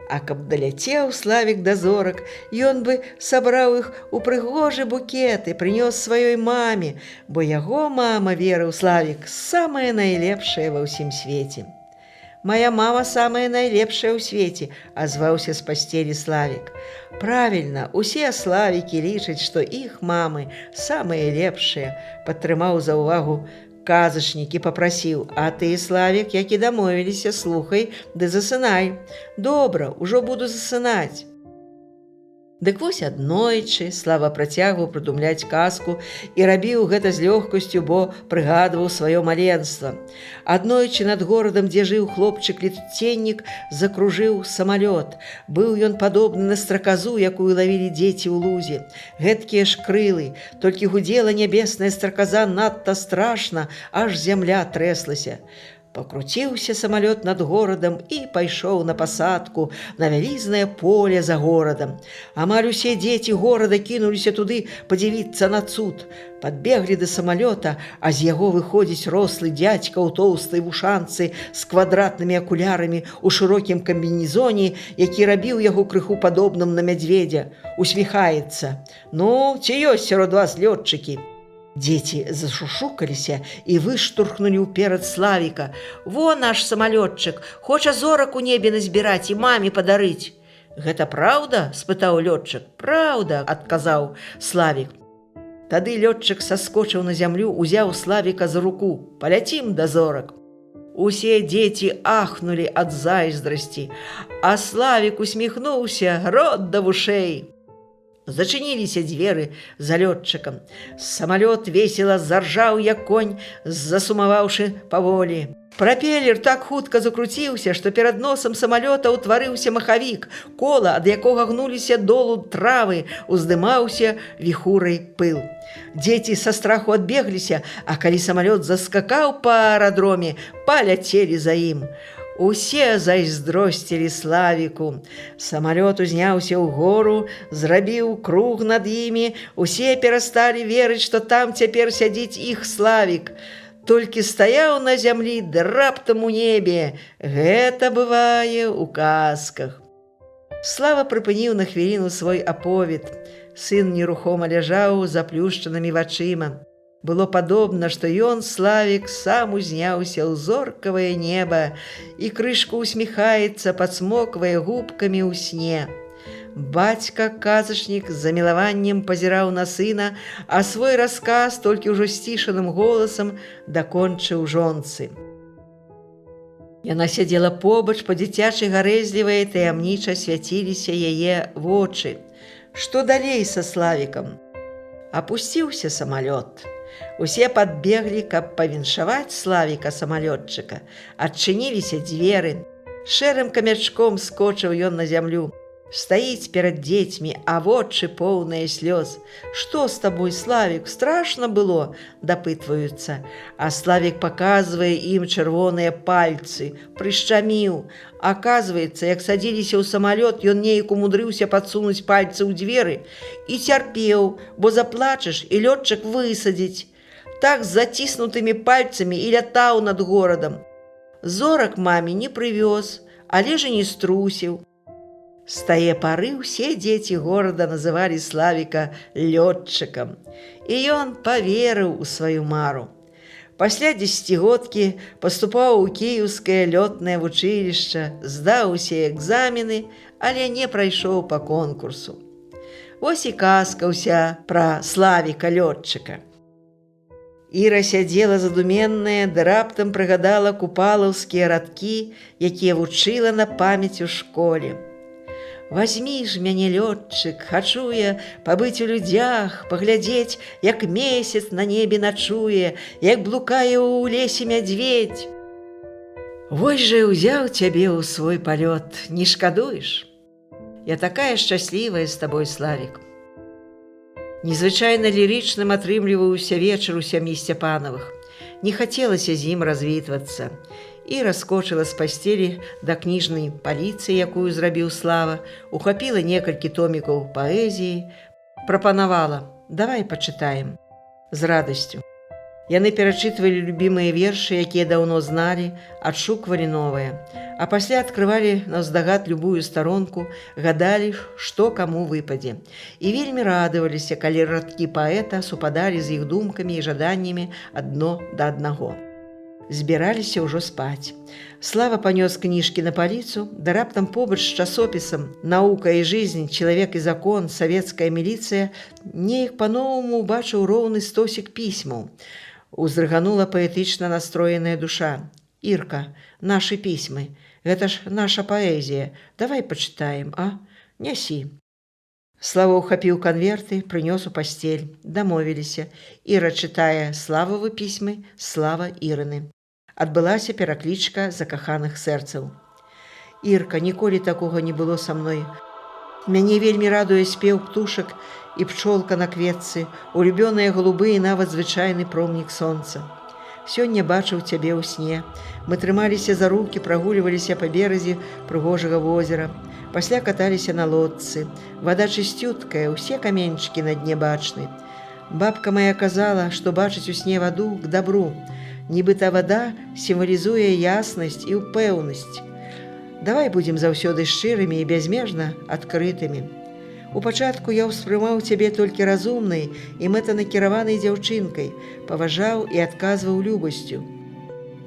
А каб даляцеў Славік да зорак, ён бы сабраў іх у прыгожы букет і прынёс сваёй маме, бо яго мама, верыў Славік, самая найлепшая ва ўсім свеце. Моя мама самая найлепшая ў свеце, азваўся з пасцелі Славік. Правільна, усе Славікі лічаць, што іх мамы самыя лепшыя, падтрымаў за ўвагу казачнік і папрасіў: «А ты, Славік, як і дамовіліся, слухай ды засынай». «Добра, ужо буду засынаць». Дык вось аднойчы Слава працягваў прыдумляць казку і рабіў гэта з лёгкасцю, бо прыгадваў сваё маленства. Аднойчы над горадам, дзе жыў хлопчык-летуценнік, закружыў самалёт. Быў ён падобны на страказу, якую лавілі дзеці ў лузе. Гэткія ж крылы, толькі гудзела нябесная страказа надта страшна, аж зямля трэслася. Пакруціўся самалёт над горадам і пайшоў на пасадку на вялізнае поле за горадам. Амаль усе дзеці горада кінуліся туды падзівіцца на цуд. Падбеглі да самалёта, а з яго выходзіць рослы дзядзька ў тоўстай вушанцы з квадратнымі акулярамі ў шырокім камбінезоне, які рабіў яго крыху падобным на мядзведзя. Усміхаецца: «Ну, ці ёсць сярод вас лётчыкі?» Дзеці зашушукаліся і выштурхнулі ўперад Славіка. «Во наш самалётчык, хоча зорак у небе назбіраць і маме падарыць». «Гэта праўда?» – спытаў лётчык. «Праўда», – адказаў Славік. Тады лётчык саскочыў на зямлю, узяў Славіка за руку. «Паляцім да зорак». Усе дзеці ахнулі ад зайздрасці, а Славік усміхнуўся рот да вушэй. Зачыніліся дзверы за лётчыкам. Самалёт весела заржаў, як конь, засумаваўшы паволі. Прапелер так хутка закруціўся, што перад носам самалёта ўтварыўся махавік, кола, ад якога гнуліся долу травы, уздымаўся віхурай пыл. Дзеці са страху адбегліся, а калі самалёт заскакаў па аэрадроме, паляцелі за ім. Усе зайздросцілі Славіку. Самалёт узняўся ў гору, зрабіў круг над імі. Усе перасталі верыць, што там цяпер сядзіць іх Славік. Толькі стаяў на зямлі, ды раптам у небе. Гэта бывае ў казках. Слава прыпыніў на хвіліну свой аповед. Сын нерухома ляжаў з заплюшчанымі вачыма. Было падобна, што ён, Славік, сам узняўся ў зоркавае неба і крышку усміхаецца, падсмоквае губкамі ў сне. Бацька-казачнік з замілаваннем пазіраў на сына, а свой расказ толькі ўжо сцішаным голасам дакончыў жонцы. Яна сядзела побач, па-дзіцячы гарэзлівая, таямніча свяціліся яе вочы. Што далей са Славікам? Апусціўся самалёт. Усе падбеглі, каб павіншаваць Славіка самалётчыка. Адчыніліся дзверы. Шэрым камячком скочыў ён на зямлю. Стаіць перад дзецьмі, а вочы поўныя слёз. «Што з табой, Славік, страшна было?» – дапытваюцца. А Славік паказвае ім чырвоныя пальцы, прышчаміў. Аказваецца, як садзіліся ў самалёт, ён неяк умудрыўся падсунуць пальцы ў дзверы і цярпеў, бо заплачаш, і лётчык высадзіць. Так з заціснутымі пальцамі і лятаў над горадам. Зорак маме не прывёз, але ж і не струсіў. З тае пары ўсе дзеці горада называлі Славіка лётчыкам, і ён паверыў у сваю мару. Пасля дзесяцігодкі паступаў у кіеўскае лётнае вучылішча, здаў усе экзамены, але не прайшоў па конкурсу. Вось і казка ўся пра Славіка-лётчыка. Іра сядзела задуменная, ды раптам прыгадала купалаўскія радкі, якія вучыла на памяць у школе. «Вазьмі ж мяне, лётчык, хачу я пабыць у людзях, паглядзець, як месяц на небе начуе, як блукае ў лесе мядзведь. Вось жа ўзяў цябе ў свой палёт, не шкадуеш? Я такая шчаслівая з табой, Славік». Незвычайна лірычным атрымліваўся вечар у сям'і Сцяпанавых. Не хацелася з ім развітвацца. Іра скочыла з пасцелі да кніжнай паліцы, якую зрабіў Слава, ухапіла некалькі томікаў паэзіі, прапанавала: «Давай пачытаем». З радасцю. Яны перачытвалі любімыя вершы, якія даўно зналі, адшуквалі новыя, а пасля адкрывалі наўздагад любую старонку, гадалі, што каму выпадзе. І вельмі радаваліся, калі радкі паэта супадалі з іх думкамі і жаданнямі адно да аднаго. Збіраліся ўжо спаць. Слава панёс кніжкі на паліцу, да раптам побач з часопісам «Наука і жизнь», «Чалавек і закон», «Савецкая міліцыя» неяк па-новаму ўбачыў роўны стосік пісьмаў. Уздрыганула паэтычна настроеная душа. «Ирка, наши пісьмы, гэта ж наша паэзія, давай пачытаем, а? Нясі». Слава ўхапіў канверты, прынёс у пасцель. Дамовіліся. Іра чытае Слававы пісьмы, Слава Ірыны. Адбылася пераклічка закаханых сэрцаў. «Ірка, ніколі такога не было са мной. Мяне вельмі радуе спеў птушак і пчолка на кветцы, улюбёныя голубы і нават звычайны промнік сонца. Сёння бачыў цябе ў сне. Мы трымаліся за рукі, прагульваліся па беразе прыгожага возера. Пасля каталіся на лодцы. Вада чысцюткая, усе каменьчыкі на дне бачны. Бабка моя казала, што бачыць у сне ваду к добру. Нібыта вада сімвалізуе яснасць і ўпэўнасць. Давай будзем заўсёды шчырымі і бязмежна адкрытымі. У пачатку я ўспрымаў цябе толькі разумнай і мэтанакіраванай дзяўчынкай, паважаў і адказваў любасцю.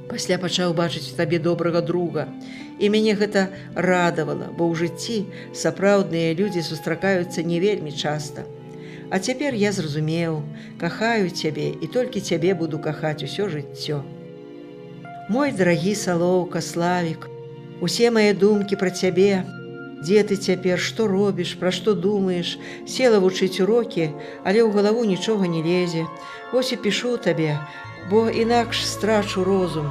Пасля пачаў бачыць у табе добрага друга, і мяне гэта радавала, бо ў жыцці сапраўдныя людзі сустракаюцца не вельмі часта. А цяпер я зразумеў, кахаю цябе і толькі цябе буду кахаць усё жыццё. Мой дарагі Салоўка, Славік, усе мае думкі пра цябе. Дзе ты цяпер, што робіш, пра што думаеш? Села вучыць урокі, але ў галаву нічога не лезе. Вось і пішу табе, бо інакш страчу розум.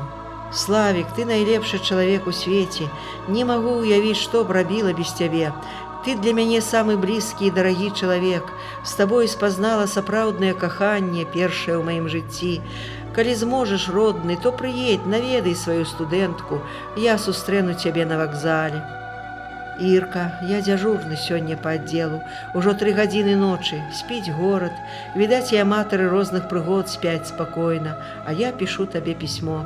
Славік, ты найлепшы чалавек у свеце. Не магу ўявіць, што б рабіла без цябе. Ты для мяне самы блізкі і дарагі чалавек. З табой спазнала сапраўднае каханне, першае ў маім жыцці. Калі зможаш, родны, то прыедь, наведай сваю студэнтку. Я сустрэну цябе на вакзале. Ірка, я дзяжурны сёння па аддзелу. Ужо 3 гадзіны ночы, спіць горад. Відаць, і аматары розных прыгод спяць спакойна, а я пішу табе пісьмо.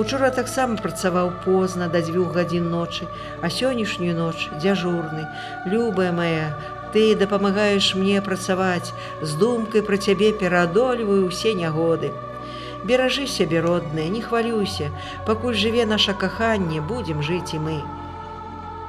Учора таксама працаваў позна, да 2 гадзін ночы, а сённяшнюю ноч дзяжурны. Любая моя, ты дапамагаеш мне працаваць, з думкай пра цябе пераадольваю ўсе нягоды. Беражы сябе, родная, не хвалюйся, пакуль жыве наша каханне, будзем жыць і мы.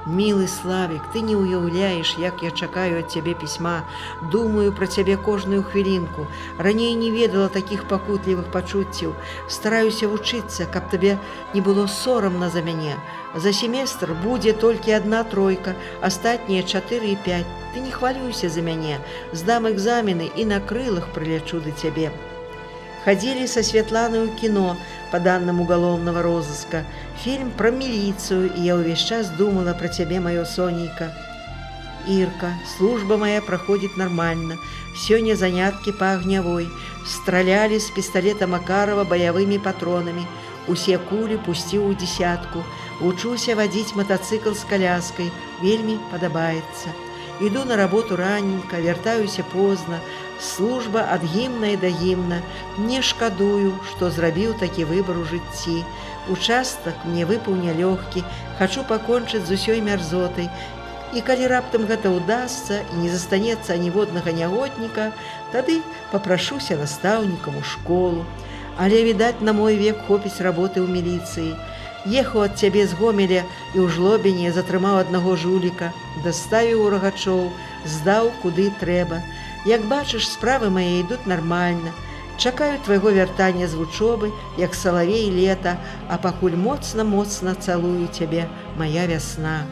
Мілы Славік, ты не ўяўляеш, як я чакаю ад цябе пісьма, думаю пра цябе кожную хвілінку. Раней не ведала такіх пакутлівых пачуццяў. Стараюся вучыцца, каб табе не было сорамна за мяне. За семестр будзе толькі 1 тройка, астатнія 4 і 5. Ты не хвалюйся за мяне, здам экзамены і на крылах прылячу да цябе. Ходили со Светланой у кино по данным уголовного розыска. Фильм про милицию, и я увесь час думала про тебя, моё Сонейка. Ирка, служба моя проходит нормально. Сегодня занятки по огневой. Стреляли с пистолета Макарова боевыми патронами. Усе кулі пусціў у 10. Учуся водить мотоцикл с коляской. Вельми подобается. Иду на работу раненько, вертаюся поздно. Служба ад гімна і да гімна. Не шкадую, што зрабіў такі выбар у жыцці. Участак мне выпаў нялёгкі, хачу пакончыць з усёй мярзотай. І калі раптам гэта ўдасца і не застанецца аніводнага нягодніка, тады папрашуся настаўнікам у школу. Але, відаць, на мой век хопіць работы ў міліцыі. Ехаў ад цябе з Гомеля і ў Жлобіне затрымаў аднаго жуліка, даставіў у Рагачоў, здаў куды трэба. Як бачыш, справы мае ідуць нармальна. Чакаю твайго вяртання з вучобы, як салавей лета, а пакуль моцна-моцна цалую цябе, моя вясна.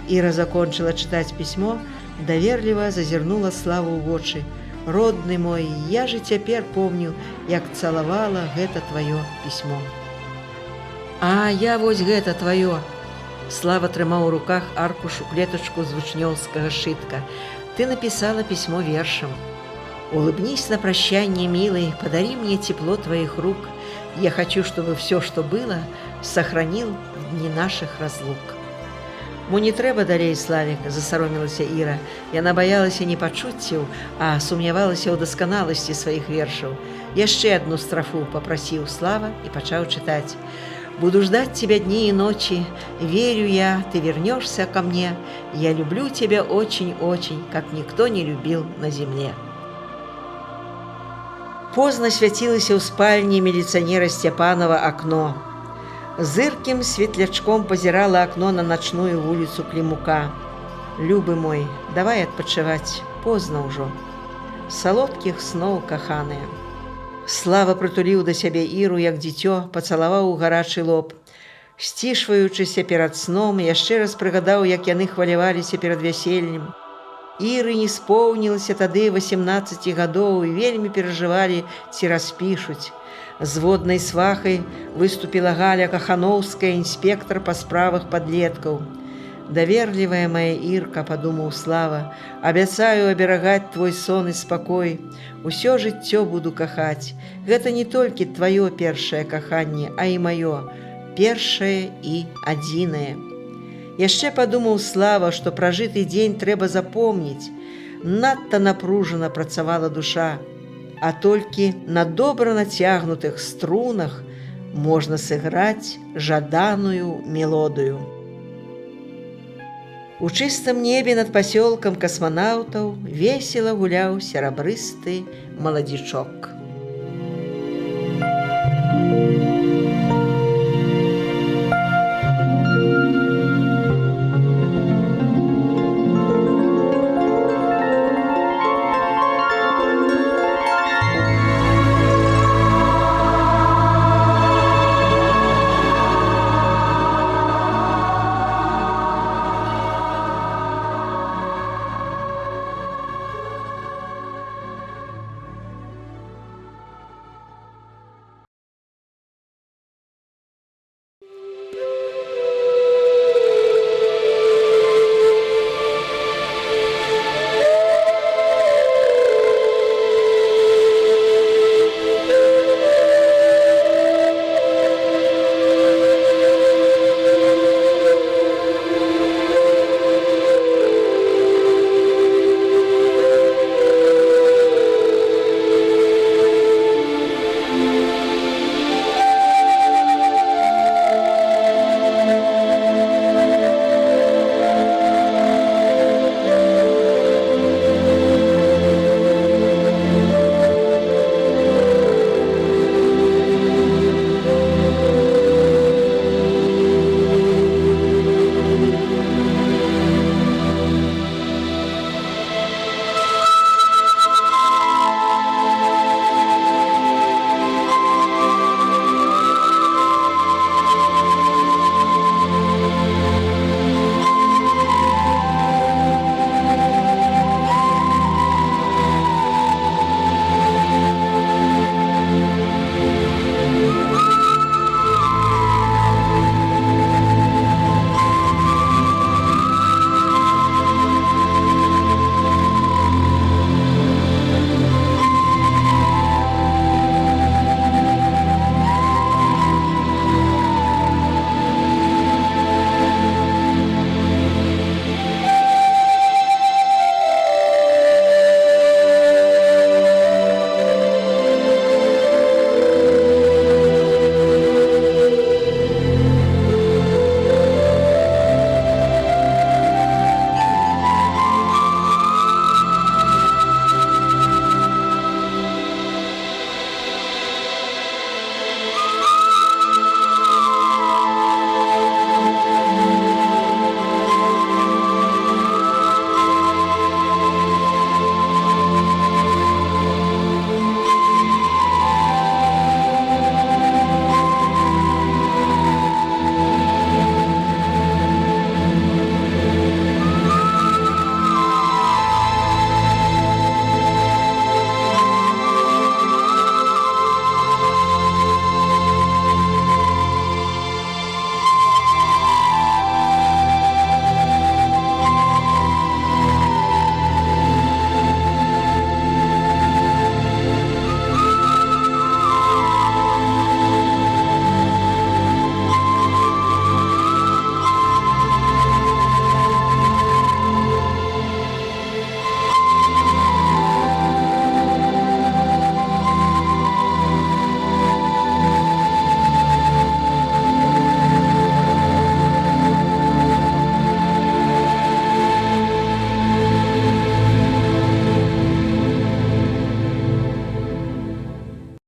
Іра закончыла чытаць пісьмо, даверліва зазірнула Славу ў вочы. Родны мой, я же цяпер помню, як цалавала гэта тваё пісьмо. А я вось гэта тваё. Слава трымаў у руках аркушу клетачку з вучнёўскага сшытка. Ты написала письмо вершем. Улыбнись на прощание, милый, подари мне тепло твоих рук. Я хочу, чтобы все, что было, сохранил в дни наших разлук. Мо не трэба далей, Славік, засаромілася Іра. Яна баялася не пачуццяў, а сумнявалася ў дасканаласці сваіх вершаў. Яшчэ одну строфу попросил Слава и пачаў читать. Буду ждать тебя дни и ночи, верю я, ты вернешься ко мне. Я люблю тебя очень-очень, как никто не любил на земле. Поздно свяцілася ў спальні міліцыянера Сцяпанова акно. Зыркім светлячком пазірала акно на начную вуліцу Клімука. Любы мой, давай адпачываць, позна ўжо. Салодкіх сноў, каханыя. Слава прытуліў да сябе Іру, як дзіцё, пацалаваў у гарачы лоб. Сцішваючыся перад сном, яшчэ раз прыгадаў, як яны хваляваліся перад вяселлем. Іры не споўнілася тады 18 гадоў і вельмі перажывалі, ці распішуць. Зводнай свахай выступіла Галя Кахановская, інспектар па справах падлеткаў. «Даверлівая моя Ірка», – падумаў Слава, – «абяцаю аберагаць твой сон і спакой. Усё жыццё буду кахаць. Гэта не толькі тваё першае каханне, а і маё, першае і адзінае». Яшчэ падумаў Слава, што пражыты дзень трэба запомніць. Надта напружана працавала душа, а толькі на добра нацягнутых струнах можна сыграць жаданую мелодыю. У чыстым небе над пасёлкам касманаўтаў весела гуляў серабрысты маладзічок.